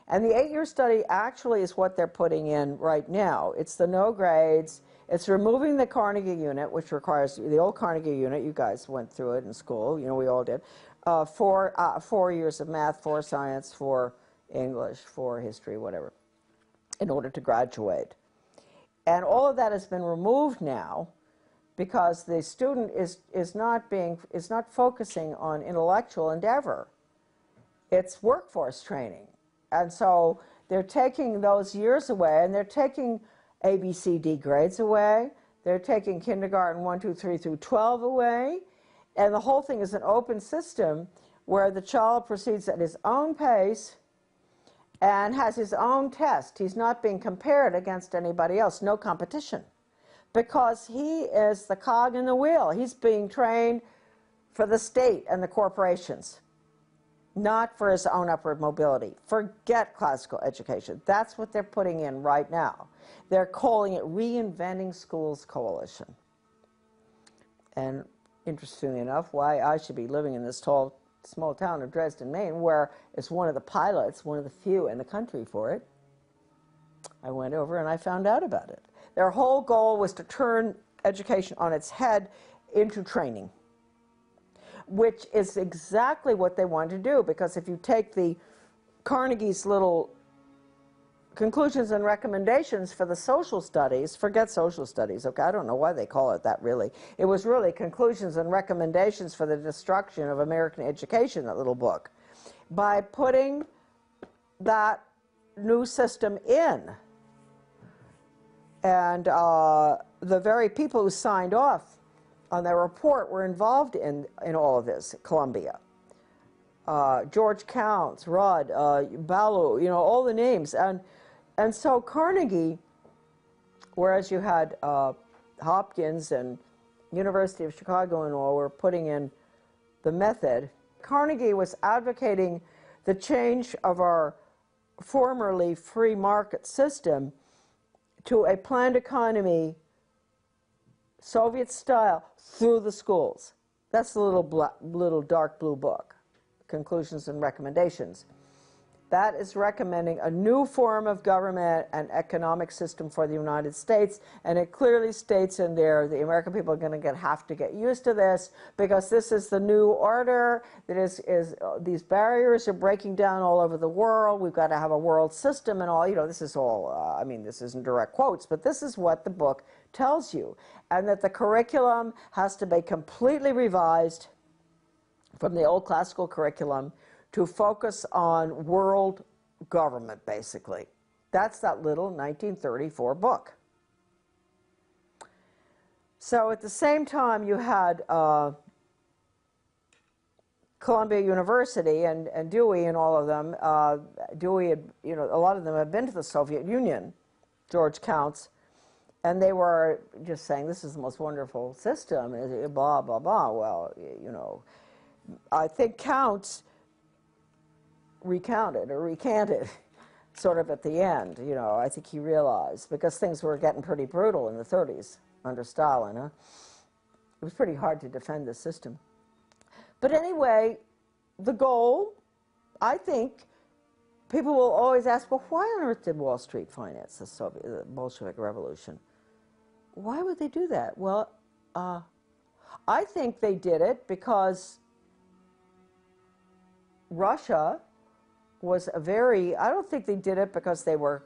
And the 8-year study actually is what they're putting in right now. It's the no grades. It's removing the Carnegie unit, which requires the old Carnegie unit. You guys went through it in school. You know, we all did. 4 years of math, 4 science, 4 English, 4 history, whatever, in order to graduate. And all of that has been removed now because the student is not focusing on intellectual endeavor. It's workforce training. And so they're taking those years away, and they're taking ABCD grades away. They're taking kindergarten 1, 2, 3 through 12 away. And the whole thing is an open system where the child proceeds at his own pace and has his own test. He's not being compared against anybody else, no competition, because he is the cog in the wheel. He's being trained for the state and the corporations. not for his own upward mobility. Forget classical education. That's what they're putting in right now. They're calling it Reinventing Schools Coalition. And interestingly enough, why I should be living in this small town of Dresden, Maine, where it's one of the pilots, one of the few in the country for it. I went over and I found out about it. Their whole goal was to turn education on its head into training, which is exactly what they wanted to do, because if you take the Carnegie's little conclusions and recommendations for the social studies, forget social studies, okay, I don't know why they call it that really. It was really conclusions and recommendations for the destruction of American education, that little book. By putting that new system in, and the very people who signed off on their report were involved in all of this at Columbia. George Counts, Rudd, Ballou, you know, all the names. And so Carnegie, whereas you had Hopkins and University of Chicago and all were putting in the method, Carnegie was advocating the change of our formerly free market system to a planned economy, Soviet style, through the schools. That's the little dark blue book, Conclusions and Recommendations. That is recommending a new form of government and economic system for the United States, and it clearly states in there the American people are going to have to get used to this, because this is the new order. That these barriers are breaking down all over the world. We've got to have a world system and all. You know, this is all. I mean, this isn't direct quotes, but this is what the book tells you, and that the curriculum has to be completely revised from the old classical curriculum to focus on world government, basically. That's that little 1934 book. So at the same time, you had Columbia University and Dewey and all of them. Dewey had, you know, a lot of them had been to the Soviet Union, George Counts, and they were just saying, this is the most wonderful system, blah, blah, blah. Well, you know, I think Counts recounted or recanted sort of at the end, you know. I think he realized, because things were getting pretty brutal in the 30s under Stalin. It was pretty hard to defend the system. But anyway, the goal, I think, people will always ask, well, why on earth did Wall Street finance the Bolshevik Revolution? Why would they do that? Well, I think they did it because Russia was a very, I don't think they did it because they were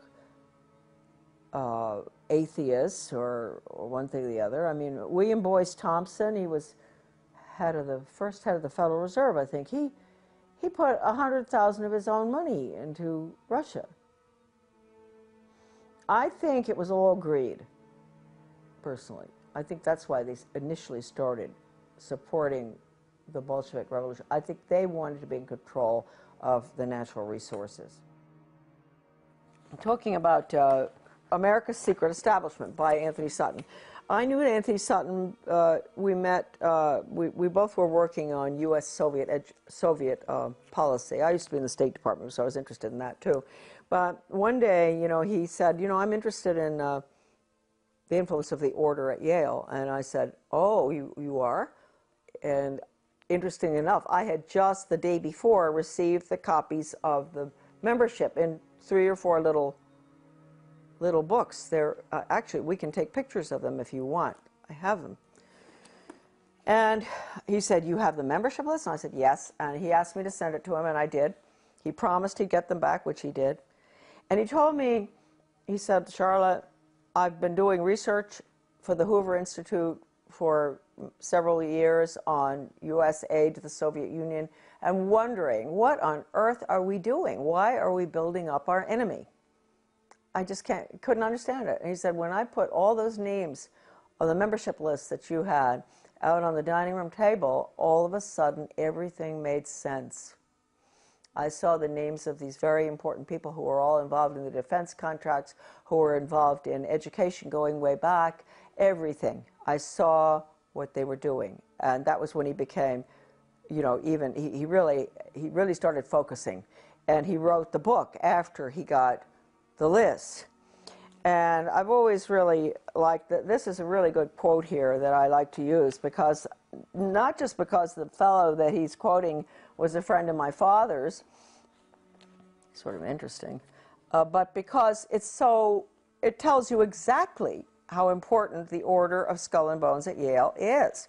atheists or one thing or the other. I mean, William Boyce Thompson, he was first head of the Federal Reserve, I think. He put 100,000 of his own money into Russia. I think it was all greed, personally. I think that's why they initially started supporting the Bolshevik Revolution. I think they wanted to be in control of the natural resources. I'm talking about America's Secret Establishment by Anthony Sutton. I knew Anthony Sutton. We met. We both were working on U.S.-Soviet policy. I used to be in the State Department, so I was interested in that too. But one day, you know, he said, "You know, I'm interested in the influence of the order at Yale." And I said, "Oh, you are?" And interesting enough, I had just the day before received the copies of the membership in 3 or 4 little books. They're actually, we can take pictures of them if you want. I have them. And he said, "You have the membership list?" And I said, "Yes." And he asked me to send it to him, and I did. He promised he'd get them back, which he did. And he told me, he said, "Charlotte, I've been doing research for the Hoover Institute for several years on U.S. aid to the Soviet Union and wondering, what on earth are we doing? Why are we building up our enemy? I just couldn't understand it." And he said, "When I put all those names on the membership list that you had out on the dining room table, all of a sudden everything made sense. I saw the names of these very important people who were all involved in the defense contracts, who were involved in education going way back, everything. I saw what they were doing." And that was when he became you know, even he really started focusing, and he wrote the book after he got the list. And I've always really liked that. This is a really good quote here that I like to use, because not just because the fellow that he's quoting was a friend of my father's, sort of interesting, but because it tells you exactly how important the Order of Skull and Bones at Yale is.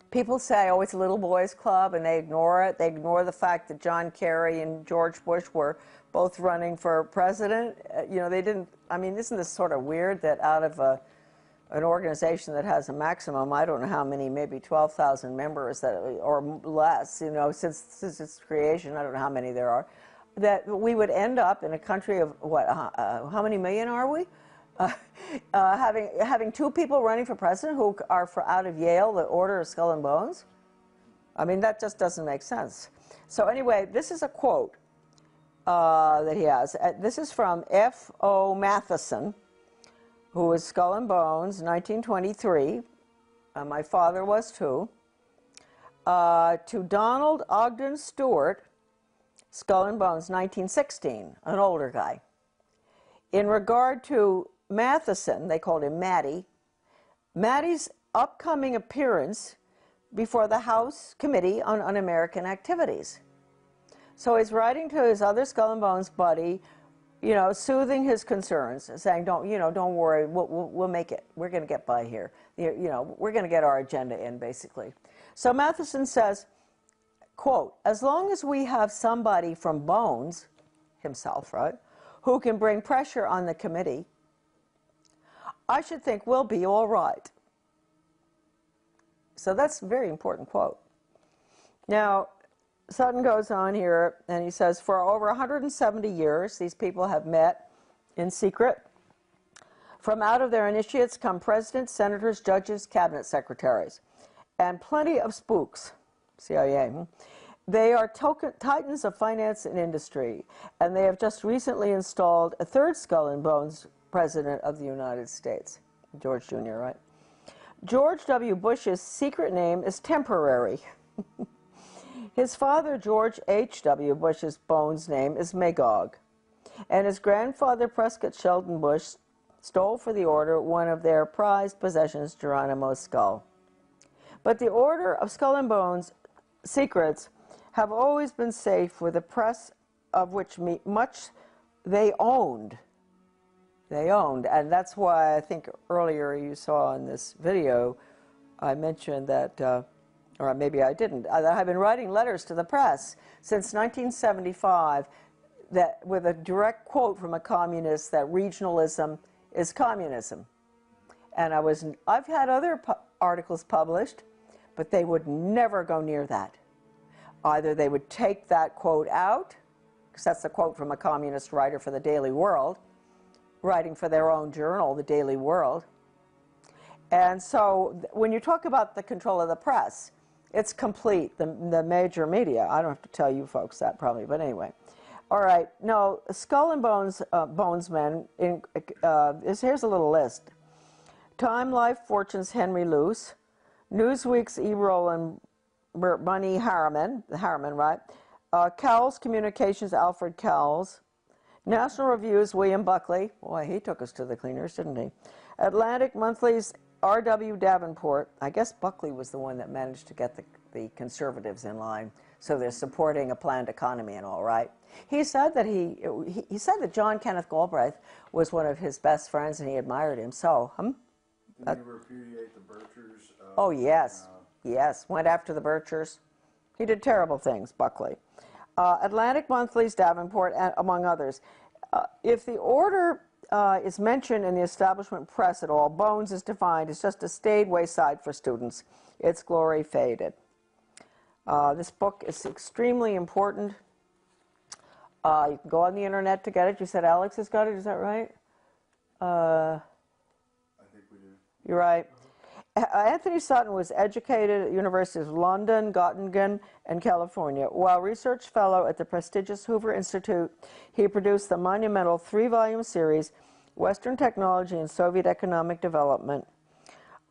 People say, oh, it's a little boys club, and they ignore it. They ignore the fact that John Kerry and George Bush were both running for president. You know, they didn't, I mean, isn't this sort of weird that out of an organization that has a maximum, I don't know how many, maybe 12,000 members or less, you know, since its creation, I don't know how many there are, that we would end up in a country of, what, how many million are we? Having two people running for president who are out of Yale, the Order of Skull and Bones? I mean, that just doesn't make sense. So anyway, this is a quote that he has. This is from F.O. Matheson, who was Skull and Bones, 1923. My father was too. To Donald Ogden Stewart, Skull and Bones, 1916, an older guy. In regard to Matheson, they called him Matty, Matty's upcoming appearance before the House Committee on Un-American Activities. So he's writing to his other Skull and Bones buddy, you know, soothing his concerns, saying, don't worry, we'll make it. We're going to get by here. You know, we're going to get our agenda in, basically. So Matheson says, quote, as long as we have somebody from Bones, himself, right, who can bring pressure on the committee, I should think we'll be all right. So that's a very important quote. Now, Sutton goes on here, and he says, for over 170 years, these people have met in secret. From out of their initiates come presidents, senators, judges, cabinet secretaries, and plenty of spooks, CIA. They are titans of finance and industry, and they have just recently installed a third Skull and Bones president of the United States, George Jr., right? George W. Bush's secret name is Temporary. His father, George H.W. Bush's Bones name is Magog, and his grandfather, Prescott Sheldon Bush, stole for the order one of their prized possessions, Geronimo's skull. But the Order of Skull and Bones secrets have always been safe with the press, of which much they owned. They owned, and that's why I think earlier you saw in this video, I mentioned that, or maybe I didn't, that I've been writing letters to the press since 1975 that, with a direct quote from a communist, that regionalism is communism. And I've had other articles published, but they would never go near that. Either they would take that quote out, because that's a quote from a communist writer for the Daily World, writing for their own journal, the Daily World. And so when you talk about the control of the press, it's complete, the major media. I don't have to tell you folks that probably, but anyway. All right, no, Skull and Bones, Bonesmen, here's a little list. Time Life Fortune's Henry Luce, Newsweek's E. Roland Bunny Harriman, right? Cowles Communications, Alfred Cowles. National Review's William Buckley. Boy, he took us to the cleaners, didn't he? Atlantic Monthly's R.W. Davenport. I guess Buckley was the one that managed to get the conservatives in line, so they're supporting a planned economy and all, right? He said that he said that John Kenneth Galbraith was one of his best friends, and he admired him. So, Didn't he repudiate the Birchers? Oh yes, yes. Went after the Birchers. He did terrible things, Buckley. Atlantic Monthly's Davenport, among others. If the order is mentioned in the establishment press at all, Bones is defined as just a staid wayside for students. Its glory faded. This book is extremely important. You can go on the internet to get it. You said Alex has got it, is that right? I think we do. You're right. Anthony Sutton was educated at the Universities of London, Göttingen, and California. While research fellow at the prestigious Hoover Institute, he produced the monumental 3-volume series, Western Technology and Soviet Economic Development.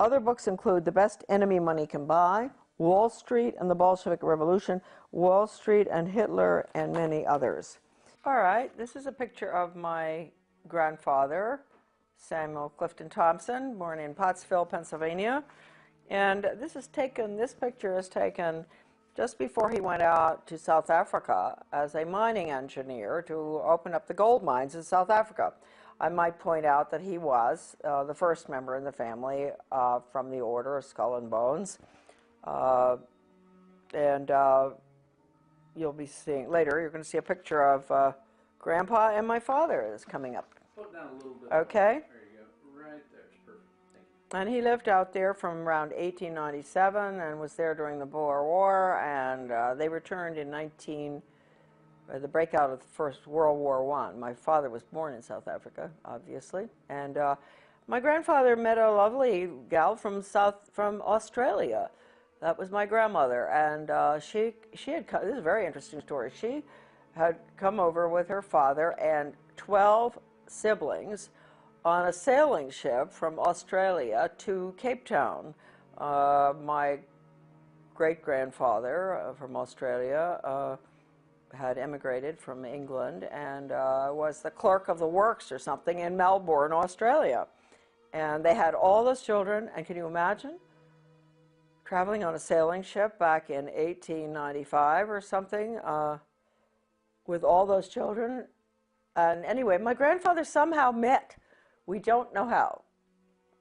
Other books include The Best Enemy Money Can Buy, Wall Street and the Bolshevik Revolution, Wall Street and Hitler, and many others. All right, this is a picture of my grandfather, Samuel Clifton Thompson, born in Pottsville, Pennsylvania. And this picture is taken just before he went out to South Africa as a mining engineer to open up the gold mines in South Africa. I might point out that he was the first member in the family from the Order of Skull and Bones. You'll be seeing later, you're going to see a picture of Grandpa and my father is coming up. Put it down a little bit. Okay. There you go. Right there. It's perfect. Thank you. And he lived out there from around 1897 and was there during the Boer War, and they returned in the breakout of the First World War I. My father was born in South Africa, obviously, and my grandfather met a lovely gal from Australia. That was my grandmother, and she had come, this is a very interesting story. She had come over with her father and 12 siblings on a sailing ship from Australia to Cape Town. My great-grandfather from Australia had emigrated from England and was the clerk of the works or something in Melbourne, Australia. And they had all those children, and can you imagine traveling on a sailing ship back in 1895 or something with all those children? And anyway, my grandfather somehow met, we don't know how,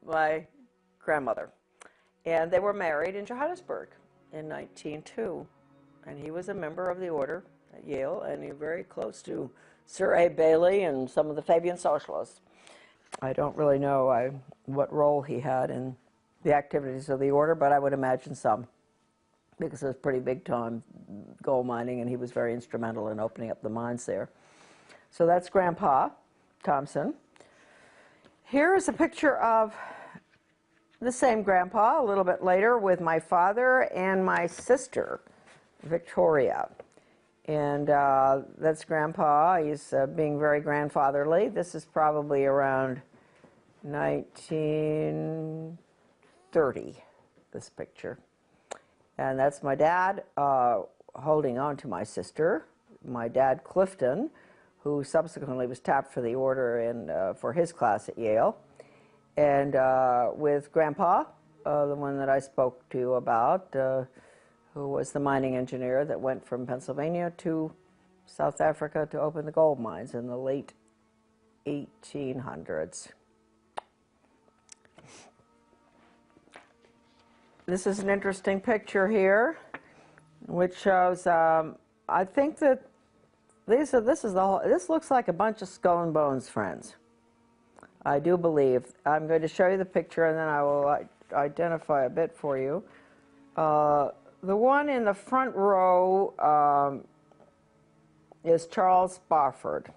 my grandmother. And they were married in Johannesburg in 1902. And he was a member of the Order at Yale, and he was very close to Sir A. Bailey and some of the Fabian socialists. I don't really know what role he had in the activities of the Order, but I would imagine some, because it was pretty big-time gold mining, and he was very instrumental in opening up the mines there. So that's Grandpa Thompson. Here is a picture of the same Grandpa, a little bit later, with my father and my sister, Victoria. And that's Grandpa. He's being very grandfatherly. This is probably around 1930, this picture. And that's my dad holding on to my sister, my dad Clifton, who subsequently was tapped for the Order for his class at Yale. And with Grandpa, the one that I spoke to you about, who was the mining engineer that went from Pennsylvania to South Africa to open the gold mines in the late 1800s. This is an interesting picture here, which shows, I think that this looks like a bunch of skull and bones friends. I do believe. I'm going to show you the picture and then I will identify a bit for you. The one in the front row is Charles Spofford.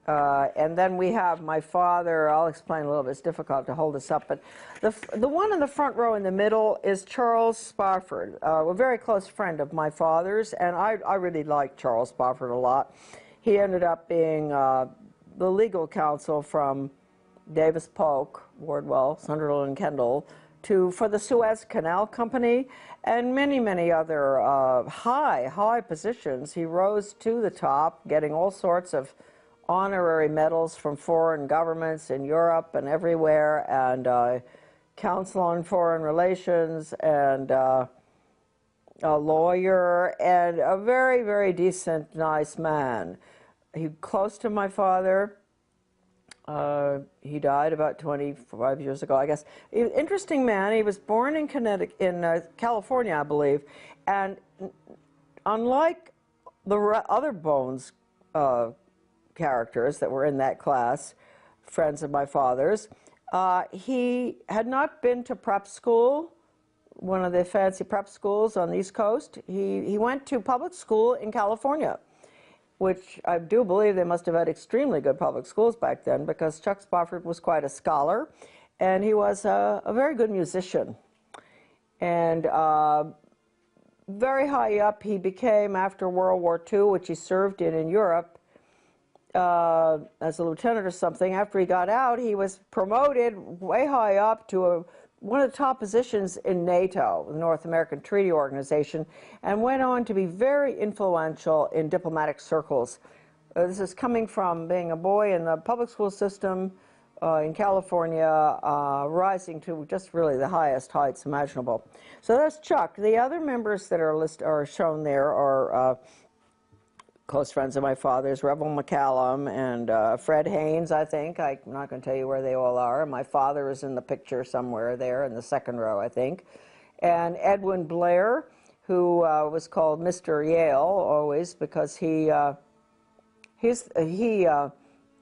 And then we have my father. I'll explain a little bit. It's difficult to hold this up. But the one in the front row in the middle is Charles Spofford, a very close friend of my father's. And I really like Charles Spofford a lot. He ended up being the legal counsel from Davis Polk, Wardwell, Sunderland, and Kendall, for the Suez Canal Company, and many, many other high positions. He rose to the top, getting all sorts of honorary medals from foreign governments in Europe and everywhere, and counsel on foreign relations, and a lawyer, and a very, very decent, nice man. He close to my father. He died about 25 years ago, I guess. He was an interesting man. He was born in California, I believe, and unlike the other Bones characters that were in that class, friends of my father's, he had not been to prep school, one of the fancy prep schools on the East Coast. He went to public school in California, which I do believe they must have had extremely good public schools back then, because Chuck Spofford was quite a scholar, and he was a very good musician. And very high up he became after World War II, which he served in Europe as a lieutenant or something. After he got out, he was promoted way high up to a one of the top positions in NATO, the North American Treaty Organization, and went on to be very influential in diplomatic circles. This is coming from being a boy in the public school system in California, rising to just really the highest heights imaginable. So that's Chuck. The other members that are shown there are close friends of my father's, Rebel McCallum and Fred Haynes, I think. I'm not going to tell you where they all are. My father is in the picture somewhere there in the second row, I think. And Edwin Blair, who was called Mr. Yale always because he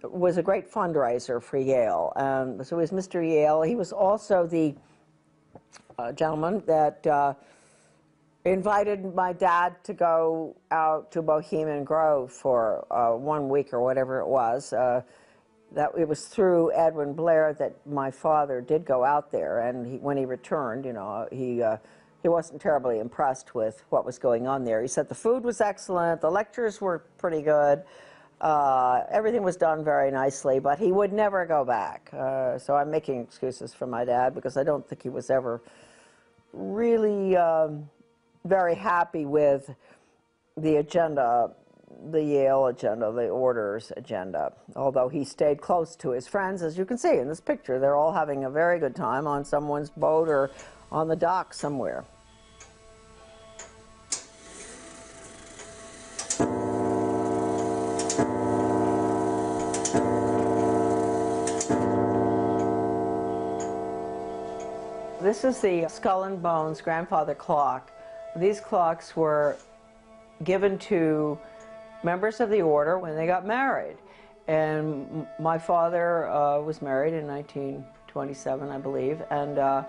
was a great fundraiser for Yale. So he was Mr. Yale. He was also the gentleman that invited my dad to go out to Bohemian Grove for 1 week or whatever it was. That it was through Edwin Blair that my father did go out there, and when he returned, you know, he wasn't terribly impressed with what was going on there. He said the food was excellent, the lectures were pretty good, everything was done very nicely, but he would never go back. So I'm making excuses for my dad because I don't think he was ever really very happy with the agenda, the Yale agenda, the Order's agenda, although he stayed close to his friends. As you can see in this picture, they're all having a very good time on someone's boat or on the dock somewhere. This is the Skull and Bones grandfather clock. These clocks were given to members of the order when they got married. And my father was married in 1927, I believe, and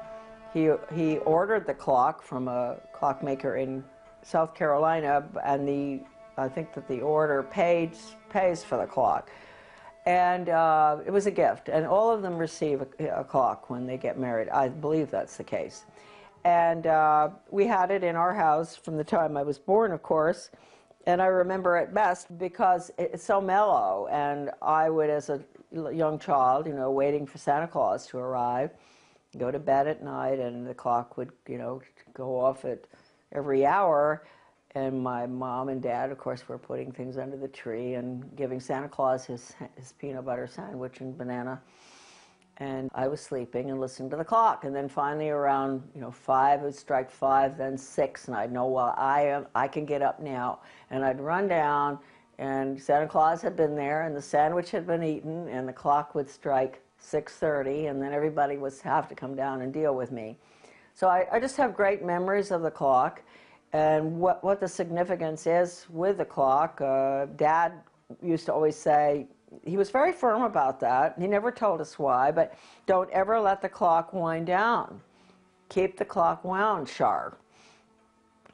he ordered the clock from a clockmaker in South Carolina, and I think that the order pays for the clock. And it was a gift, and all of them receive a clock when they get married. I believe that's the case. And we had it in our house from the time I was born, of course, and I remember it best because it's so mellow, and I would, as a young child, you know, waiting for Santa Claus to arrive, go to bed at night, and the clock would, you know, go off at every hour. And my mom and dad, of course, were putting things under the tree and giving Santa Claus his peanut butter sandwich and banana. And I was sleeping and listening to the clock. And then finally around, you know, 5, it would strike 5, then 6, and I'd know, well, I can get up now. And I'd run down, and Santa Claus had been there, and the sandwich had been eaten, and the clock would strike 6:30, and then everybody would have to come down and deal with me. So I just have great memories of the clock. And what the significance is with the clock, Dad used to always say, he was very firm about that. He never told us why, but don't ever let the clock wind down. Keep the clock wound sharp.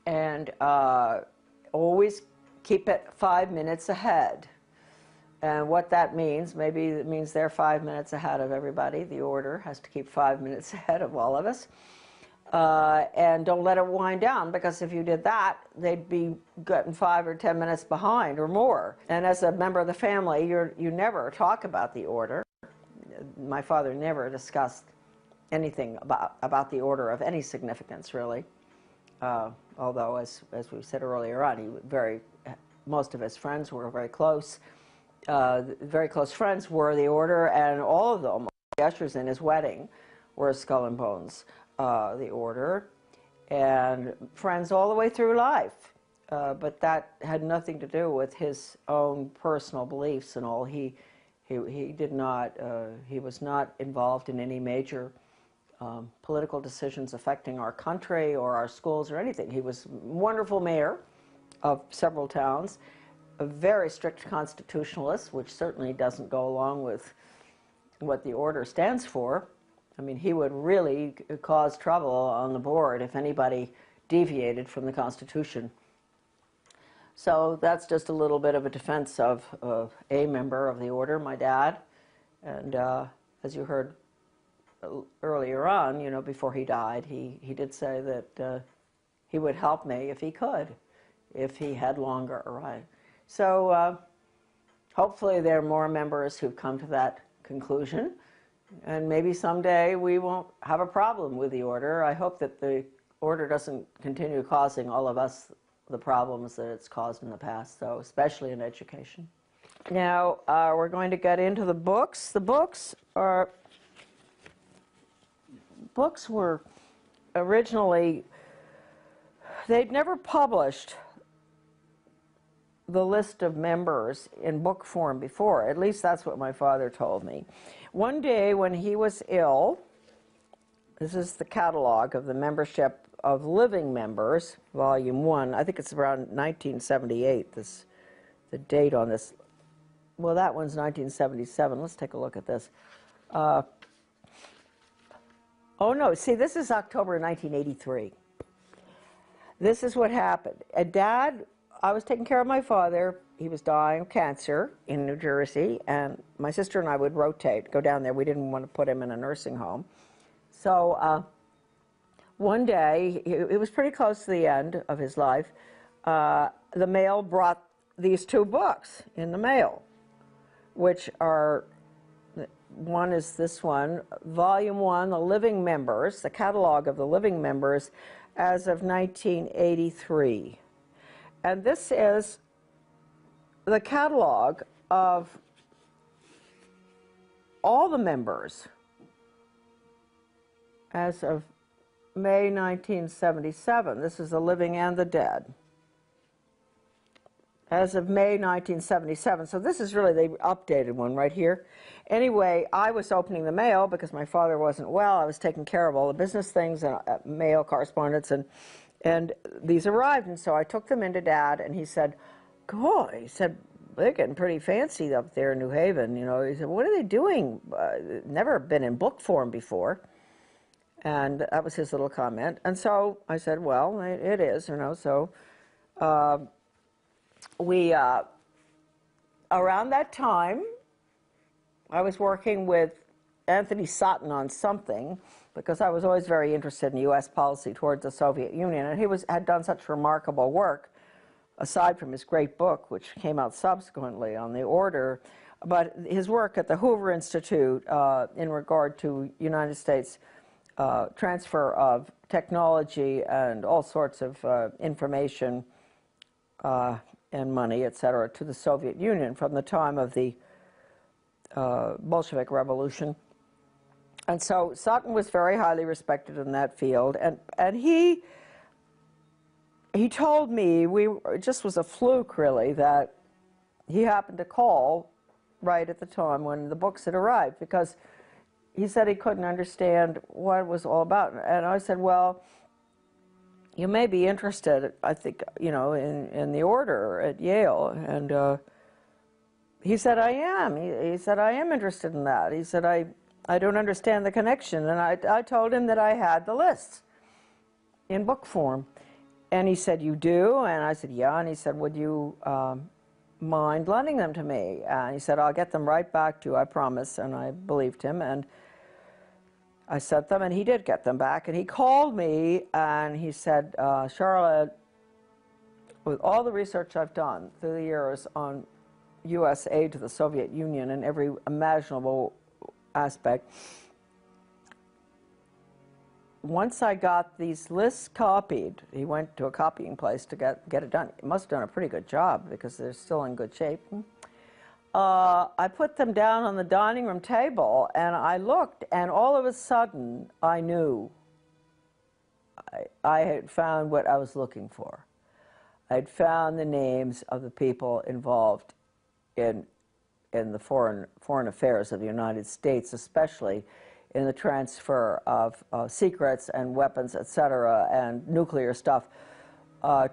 And always keep it 5 minutes ahead. And what that means, maybe it means they're 5 minutes ahead of everybody. The order has to keep 5 minutes ahead of all of us. And don't let it wind down, because if you did that, they'd be getting 5 or 10 minutes behind or more. And as a member of the family, you never talk about the order. My father never discussed anything about the order of any significance, really. Although, as we said earlier on, most of his friends were very close. Very close friends were the order, and all of them, the ushers in his wedding, were Skull and Bones. The order, and friends all the way through life. But that had nothing to do with his own personal beliefs and all. He was not involved in any major political decisions affecting our country or our schools or anything. He was a wonderful mayor of several towns, a very strict constitutionalist, which certainly doesn't go along with what the order stands for. I mean, he would really cause trouble on the board if anybody deviated from the Constitution. So that's just a little bit of a defense of a member of the order, my dad. And as you heard earlier on, you know, before he died, he did say that he would help me if he could, if he had longer, right? So hopefully there are more members who've come to that conclusion. And maybe someday we won't have a problem with the order. I hope that the order doesn't continue causing all of us the problems that it's caused in the past, though, especially in education. Now, we're going to get into the books. The books were originally, they'd never published the list of members in book form before. At least that's what my father told me. One day when he was ill, this is the catalog of the membership of living members, volume 1. I think it's around 1978, the date on this. Well, that one's 1977. Let's take a look at this. Oh no, see, this is October 1983. This is what happened. Dad, I was taking care of my father. He was dying of cancer in New Jersey, and my sister and I would rotate, go down there. We didn't want to put him in a nursing home. So one day, it was pretty close to the end of his life, the mail brought these 2 books in the mail, which are, one is this one, Volume 1, The Living Members, the catalog of the living members as of 1983. And this is the catalog of all the members as of May 1977. This is the living and the dead. As of May 1977. So this is really the updated one right here. Anyway, I was opening the mail because my father wasn't well. I was taking care of all the business things and mail correspondence, and these arrived. And so I took them into Dad, and he said, "Cool." He said, "They're getting pretty fancy up there in New Haven." You know, he said, "What are they doing? Never been in book form before." And that was his little comment. And so I said, "Well, it is, you know." So we, around that time, I was working with Anthony Sutton on something, because I was always very interested in U.S. policy towards the Soviet Union, and he had done such remarkable work, aside from his great book, which came out subsequently on the order, but his work at the Hoover Institute in regard to United States transfer of technology and all sorts of information and money, etc., to the Soviet Union from the time of the Bolshevik Revolution. And so Sutton was very highly respected in that field, and he told me, it just was a fluke really, that he happened to call right at the time when the books had arrived, because he said he couldn't understand what it was all about. And I said, "Well, you may be interested, I think, you know, in the order at Yale." And he said, "I am." He said, "I am interested in that." He said, I don't understand the connection." And I told him that I had the lists in book form. And he said, "You do?" And I said, "Yeah." And he said, "Would you mind lending them to me?" And he said, "I'll get them right back to you, I promise." And I believed him, and I sent them, and he did get them back. And he called me, and he said, "Charlotte, with all the research I've done through the years on U.S. aid to the Soviet Union in every imaginable aspect, once I got these lists copied," he went to a copying place to get it done. He must have done a pretty good job because they're still in good shape. I put them down on the dining room table, and I looked, and all of a sudden I knew I had found what I was looking for. I'd found the names of the people involved in the foreign affairs of the United States, especially in the transfer of secrets and weapons, etc., and nuclear stuff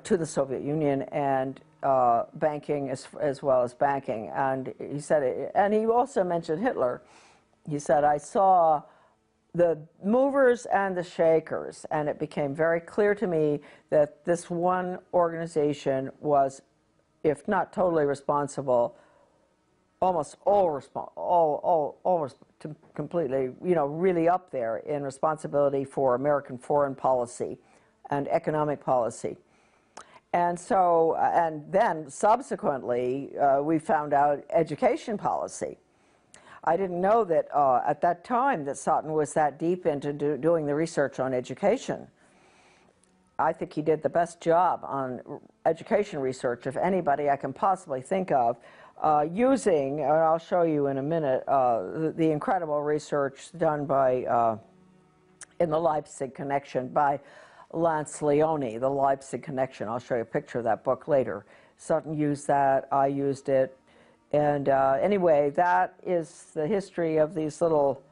to the Soviet Union, and banking as well as banking. And he said, and he also mentioned Hitler. He said, "I saw the movers and the shakers, and it became very clear to me that this one organization was, if not totally responsible, almost completely, you know, really up there in responsibility for American foreign policy and economic policy." And so, and then subsequently, we found out education policy. I didn't know that at that time that Sutton was that deep into doing the research on education. I think he did the best job on education research of anybody I can possibly think of, using, and I'll show you in a minute, the incredible research done by, in the Leipzig Connection by Lance Leone, the Leipzig Connection. I'll show you a picture of that book later. Sutton used that, I used it, and anyway, that is the history of these little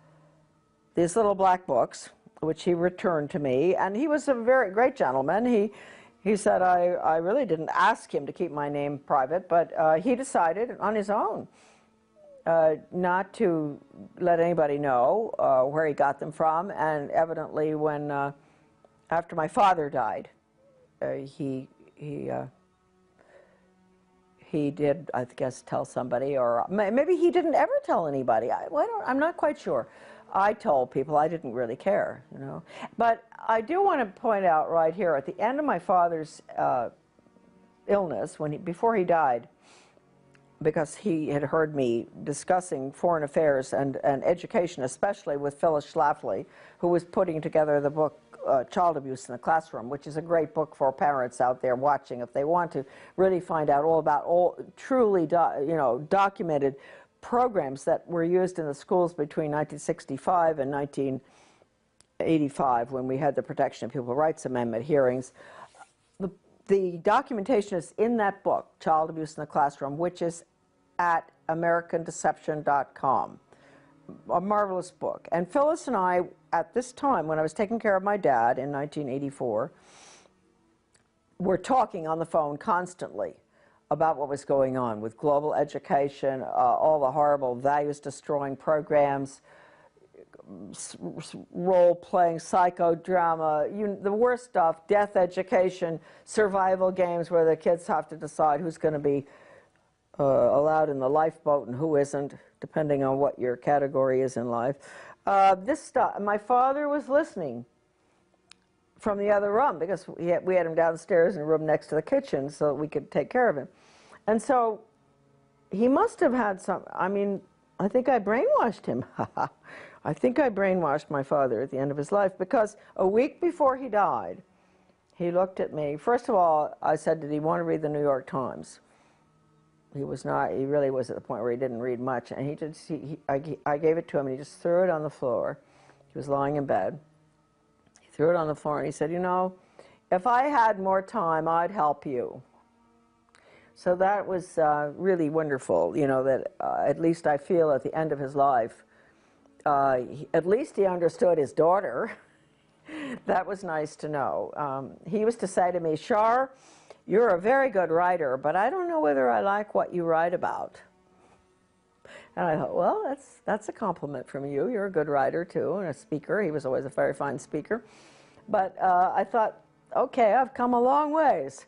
black books, which he returned to me, and he was a very great gentleman. He said, I really didn't ask him to keep my name private, but he decided on his own not to let anybody know where he got them from, and evidently when, after my father died, he did, I guess, tell somebody, or maybe he didn't ever tell anybody. I'm not quite sure. I told people. I didn't really care, you know. But I do want to point out right here, at the end of my father's illness, before he died, because he had heard me discussing foreign affairs and education, especially with Phyllis Schlafly, who was putting together the book Child Abuse in the Classroom, which is a great book for parents out there watching if they want to really find out all about truly documented programs that were used in the schools between 1965 and 1985, when we had the Protection of Pupil Rights Amendment hearings. The documentation is in that book, Child Abuse in the Classroom, which is at AmericanDeception.com. A marvelous book. And Phyllis and I, at this time, when I was taking care of my dad in 1984, were talking on the phone constantly about what was going on with global education, all the horrible values-destroying programs, role-playing, psychodrama, the worst stuff, death education, survival games where the kids have to decide who's going to be allowed in the lifeboat and who isn't, depending on what your category is in life. This stuff, my father was listening from the other room, because we had him downstairs in a room next to the kitchen so that we could take care of him. And so he must have had some, I mean, I think I brainwashed him. I think I brainwashed my father at the end of his life, because a week before he died, he looked at me. First of all, I said, did he want to read the New York Times? He was not, he really was at the point where he didn't read much, and I gave it to him, and he just threw it on the floor. He was lying in bed. He threw it on the floor, and he said, you know, if I had more time, I'd help you. So that was really wonderful, you know, that at least I feel at the end of his life, at least he understood his daughter. That was nice to know. He used to say to me, Char, you're a very good writer, but I don't know whether I like what you write about. And I thought, well, that's a compliment from you. You're a good writer, too, and a speaker. He was always a very fine speaker. But I thought, okay, I've come a long ways.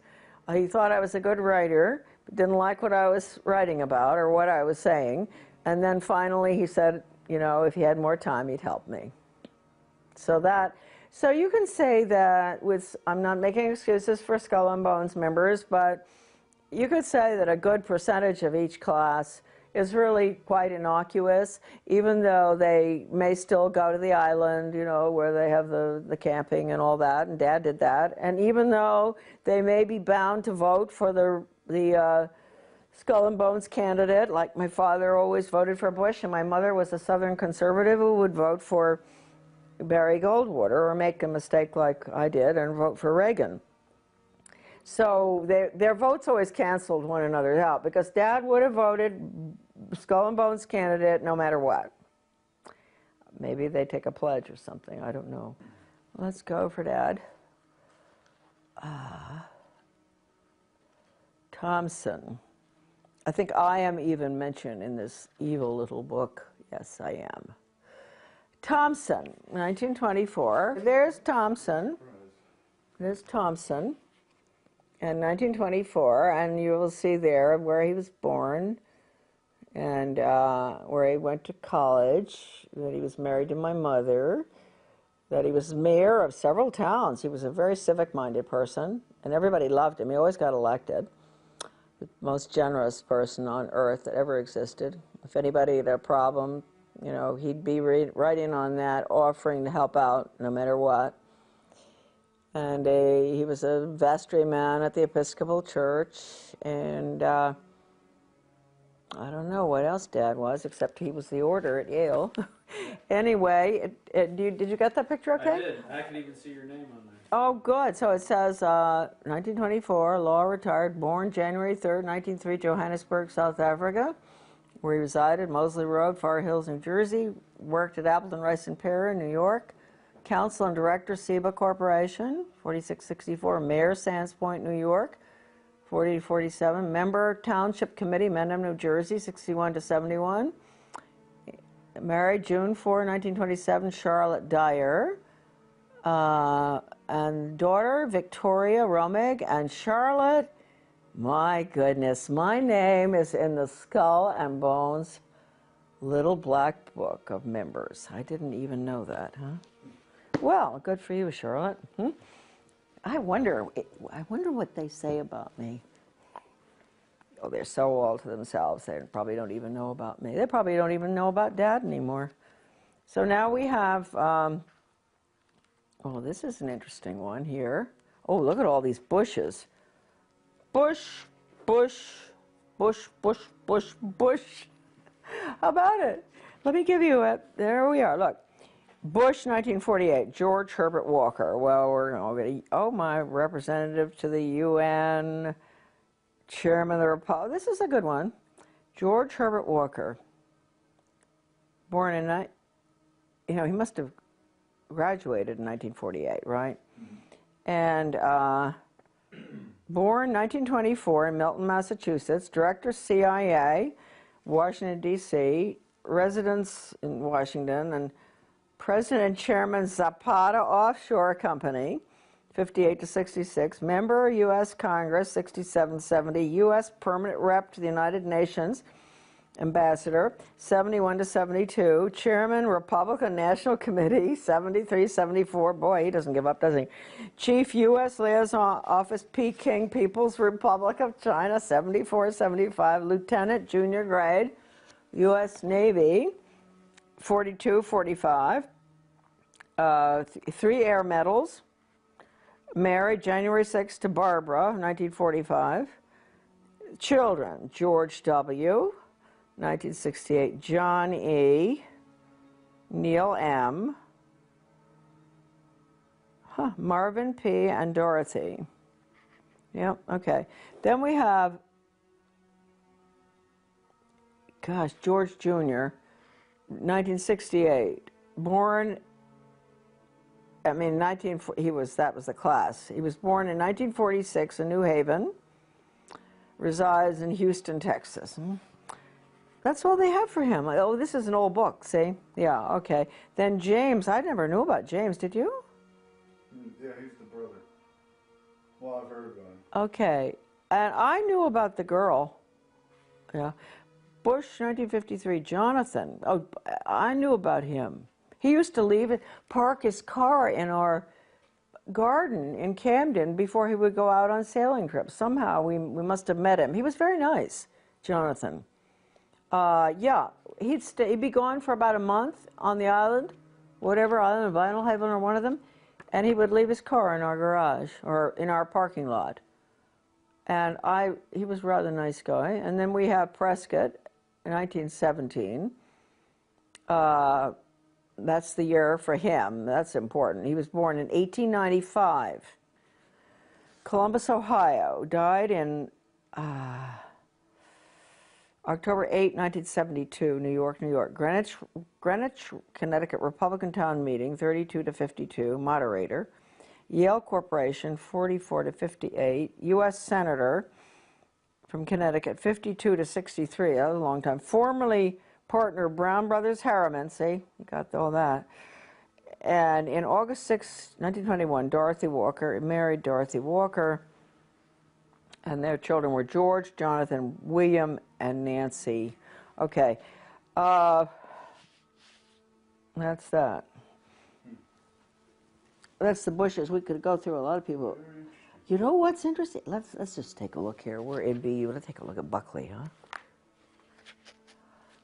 He thought I was a good writer, but didn't like what I was writing about or what I was saying. And then finally he said, you know, if he had more time, he'd help me. So you can say that I'm not making excuses for Skull and Bones members, but you could say that a good percentage of each class is really quite innocuous, even though they may still go to the island, you know, where they have the camping and all that, and Dad did that, and even though they may be bound to vote for the Skull and Bones candidate, like my father always voted for Bush, and my mother was a Southern conservative who would vote for Barry Goldwater, or make a mistake like I did and vote for Reagan. So their votes always canceled one another out, because Dad would have voted Skull and Bones candidate no matter what. Maybe they take a pledge or something, I don't know. Let's go for Dad. Thompson. I think I am even mentioned in this evil little book. Yes, I am. Thompson, 1924. There's Thompson. There's Thompson in 1924, and you will see there where he was born and where he went to college, that he was married to my mother, that he was mayor of several towns. He was a very civic-minded person, and everybody loved him. He always got elected. The most generous person on earth that ever existed. If anybody had a problem, you know, he'd be right in on that, offering to help out no matter what. And he was a vestryman at the Episcopal Church, and I don't know what else Dad was, except he was the order at Yale. Anyway, did you get that picture okay? I did. I can even see your name on there. Oh, good. So it says 1924, Law retired, born January 3rd, 1903, Johannesburg, South Africa, where he resided, Moseley Road, Far Hills, New Jersey, worked at Appleton, Rice and Perry, New York, counsel and director, SEBA Corporation, 4664, Mayor, Sands Point, New York, 40 to 47, member, Township Committee, Mendham, New Jersey, 61 to 71, married June 4, 1927, Charlotte Dyer, and daughter, Victoria Romig, and Charlotte, my goodness, my name is in the Skull and Bones little black book of members. I didn't even know that, huh? Well, good for you, Charlotte. I wonder what they say about me. Oh, they're so all to themselves. They probably don't even know about me. They probably don't even know about Dad anymore. So now we have, oh, this is an interesting one here. Oh, look at all these bushes. Bush, bush, bush, bush, bush, bush. How about it? Let me give you a, there we are, look. Bush, 1948, George Herbert Walker. Well, we're going to, oh, my representative to the UN, chairman of the Republic. This is a good one. George Herbert Walker, born in, you know, he must have graduated in 1948, right? And born 1924 in Milton, Massachusetts, director CIA, Washington, D.C., residence in Washington, and President and Chairman Zapata Offshore Company, 58 to 66, member U.S. Congress, 67-70, U.S. Permanent Rep to the United Nations, Ambassador, 71 to 72, Chairman, Republican National Committee, 73-74, boy, he doesn't give up, does he? Chief U.S. Liaison Office, Peking People's Republic of China, 74-75, Lieutenant, junior grade, U.S. Navy, 42-45, 3 air medals, married January 6 to Barbara, 1945, children, George W., 1968, John E., Neil M., Marvin P., and Dorothy. Yep, okay. Then we have, gosh, George Jr., 1968, born, I mean, that was the class. He was born in 1946 in New Haven, resides in Houston, Texas. That's all they have for him. Oh, this is an old book, see? Yeah, okay. Then James, I never knew about James, did you? Yeah, he's the brother. Well, I've heard about him. Okay, and I knew about the girl. Yeah. Bush, 1953, Jonathan. Oh, I knew about him. He used to park his car in our garden in Camden before he would go out on sailing trips. Somehow we must have met him. He was very nice, Jonathan. Yeah, he'd be gone for about a month on the island, whatever island, Vinyl Haven or one of them, and he would leave his car in our garage or in our parking lot. And he was a rather nice guy. And then we have Prescott, in 1917. That's the year for him. That's important. He was born in 1895. Columbus, Ohio. Died in October 8, 1972, New York, New York. Greenwich, Connecticut Republican Town Meeting, 32 to 52, moderator. Yale Corporation, 44 to 58. U.S. Senator from Connecticut, 52 to 63. That was a long time. Formerly partner Brown Brothers Harriman, see, you got all that. And in August 6, 1921, Dorothy Walker, married Dorothy Walker, and their children were George, Jonathan, William, and Nancy. Okay, that's that. That's the Bushes. We could go through a lot of people. You know what's interesting? Let's just take a look here. We're in BU. Let's take a look at Buckley, huh?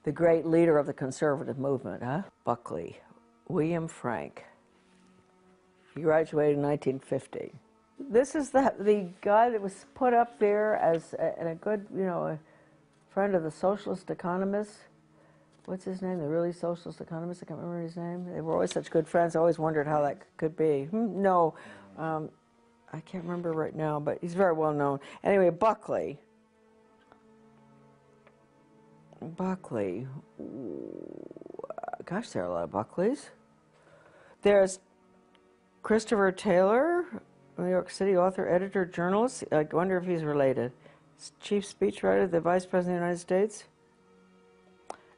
the great leader of the conservative movement, huh? Buckley, William Frank. He graduated in 1950. This is the guy that was put up there as a good, a friend of the socialist economists. What's his name? The really socialist economist? I can't remember his name. They were always such good friends. I always wondered how that could be. No, I can't remember right now, but he's very well known. Anyway, Buckley. Buckley. Gosh, there are a lot of Buckleys. There's Christopher Taylor, New York City author, editor, journalist. I wonder if he's related. Chief speechwriter of the Vice President of the United States.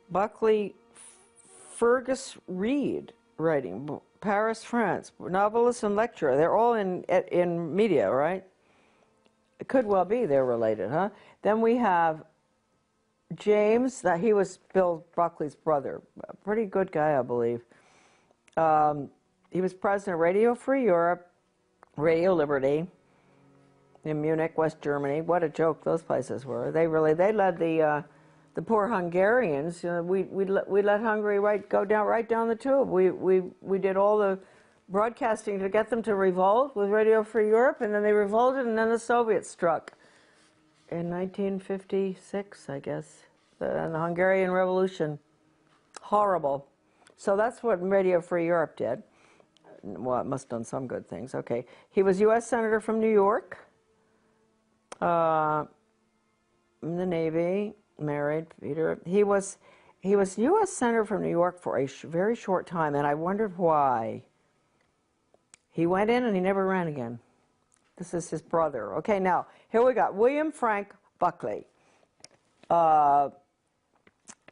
Buckley Fergus Reed, writing, Paris, France, novelist and lecturer. They're all in media, right? It could well be they're related, huh? Then we have James, he was Bill Buckley's brother. A pretty good guy, I believe. He was president of Radio Free Europe, Radio Liberty, in Munich, West Germany. What a joke those places were. They led the poor Hungarians. We let Hungary go right down the tube. We did all the broadcasting to get them to revolt with Radio Free Europe, and then they revolted, and then the Soviets struck in 1956, I guess, and the Hungarian Revolution. Horrible. So that's what Radio Free Europe did. Well, it must have done some good things. Okay. He was U.S. Senator from New York, in the Navy, married, Peter. He was U.S. Senator from New York for a very short time, and I wondered why. He went in and he never ran again. This is his brother. Okay, now, here we got William Frank Buckley, born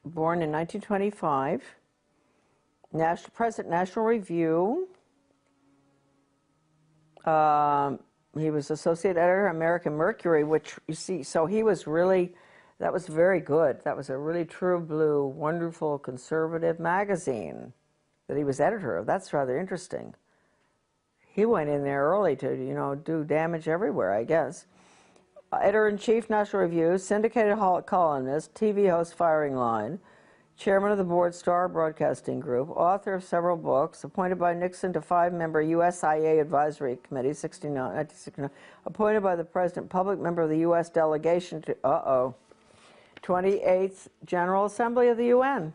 in 1925, President National Review. He was associate editor of American Mercury, which, you see, so he was really, that was very good. That was a really true blue, wonderful conservative magazine that he was editor of. That's rather interesting. He went in there early to, do damage everywhere, I guess. Editor-in-chief, National Review, syndicated columnist, TV host, Firing Line, chairman of the board, Star Broadcasting Group, author of several books, appointed by Nixon to 5-member USIA Advisory Committee, 1969, appointed by the President, public member of the U.S. delegation to, 28th General Assembly of the UN.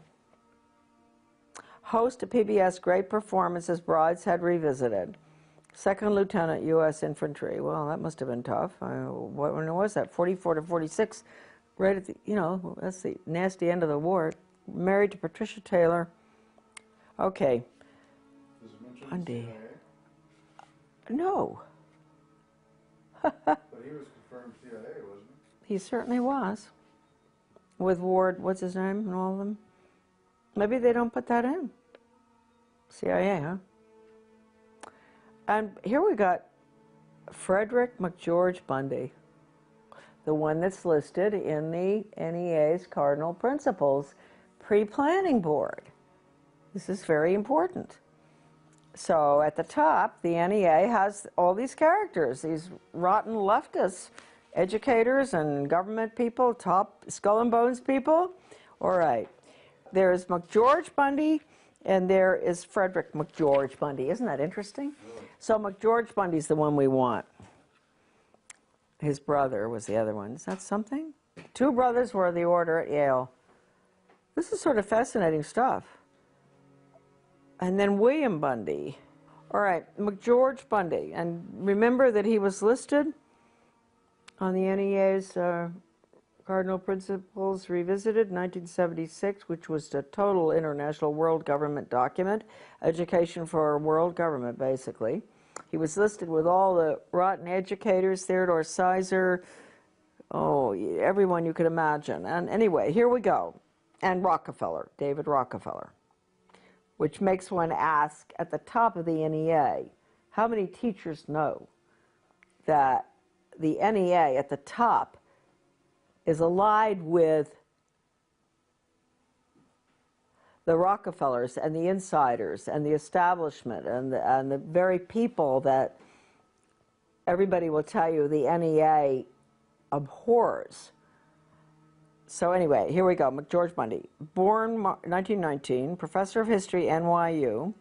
Host of PBS Great Performances, Brideshead Revisited. Second Lieutenant, U.S. Infantry. Well, that must have been tough. When was that? 44 to 46. Right at the, that's the nasty end of the war. Married to Patricia Taylor. Okay. Does it mention Bundy. CIA? No. But he was confirmed CIA, wasn't he? He certainly was. With Ward, what's his name, and all of them. Maybe they don't put that in. CIA, huh? And here we got Frederick McGeorge Bundy, the one that's listed in the NEA's Cardinal Principles Pre-Planning Board. This is very important. So at the top, the NEA has all these characters, these rotten leftists, educators and government people, top skull and bones people. All right. There's McGeorge Bundy, and there is Frederick McGeorge Bundy. Isn't that interesting? So McGeorge Bundy's the one we want. His brother was the other one. Is that something? 2 brothers were of the order at Yale. This is sort of fascinating stuff. And then William Bundy. All right, McGeorge Bundy. And remember that he was listed on the NEA's Cardinal Principles Revisited, 1976, which was the total international world government document, education for world government, basically. He was listed with all the rotten educators, Theodore Sizer, everyone you could imagine. And anyway, here we go. And Rockefeller, David Rockefeller, which makes one ask at the top of the NEA, how many teachers know that the NEA at the top is allied with the Rockefellers and the insiders and the establishment and the very people that everybody will tell you the NEA abhors. So anyway, here we go. McGeorge Bundy, born 1919, professor of history, NYU.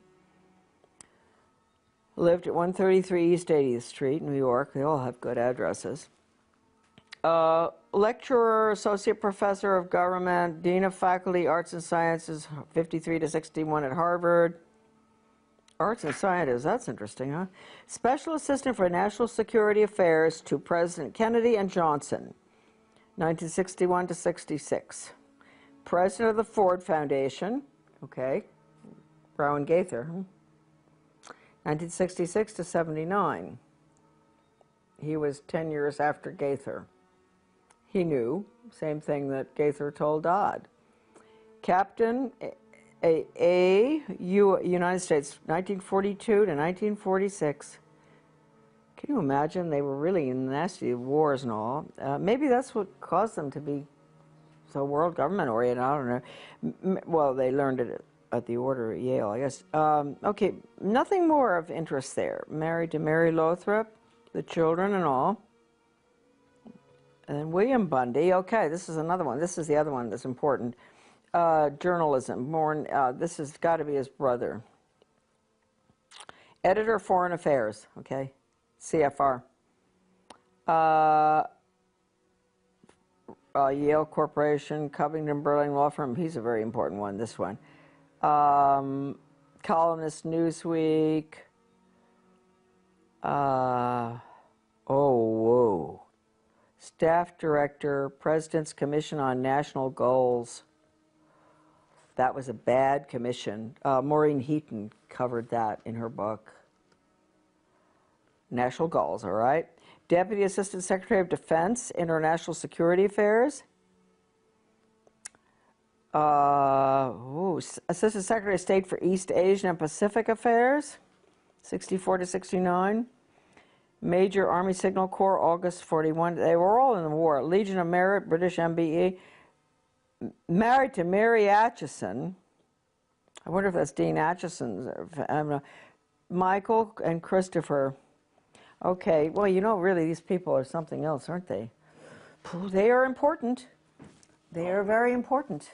Lived at 133 East 80th Street, New York. They all have good addresses. Lecturer, associate professor of government, dean of faculty, arts and sciences, 53 to 61 at Harvard. Arts and sciences, that's interesting, huh? Special assistant for national security affairs to President Kennedy and Johnson, 1961 to 66. President of the Ford Foundation, okay, Rowan Gaither, 1966 to 79. He was 10 years after Gaither. He knew, same thing that Gaither told Dodd. Captain United States, 1942 to 1946. Can you imagine? They were really in nasty wars and all. Maybe that's what caused them to be so world government oriented. I don't know. Well, they learned it at the order at Yale, I guess. Okay, nothing more of interest there. Married to Mary Lothrop, the children and all. And then William Bundy. Okay, this is another one. This is the other one that's important. Journalism. Born. This has got to be his brother. Editor of Foreign Affairs. Okay. CFR. Yale Corporation, Covington Burling Law Firm. He's a very important one, this one. Columnist, Newsweek. Oh, whoa. Staff Director, President's Commission on National Goals. That was a bad commission. Maureen Heaton covered that in her book. National Goals, all right. Deputy Assistant Secretary of Defense, International Security Affairs. Assistant Secretary of State for East Asian and Pacific Affairs, 64 to 69. Major Army Signal Corps, August 41. They were all in the war. Legion of Merit, British MBE. Married to Mary Atchison. I wonder if that's Dean Atchison's. Michael and Christopher. Okay, well, you know, really, these people are something else, aren't they? They are important. They are very important.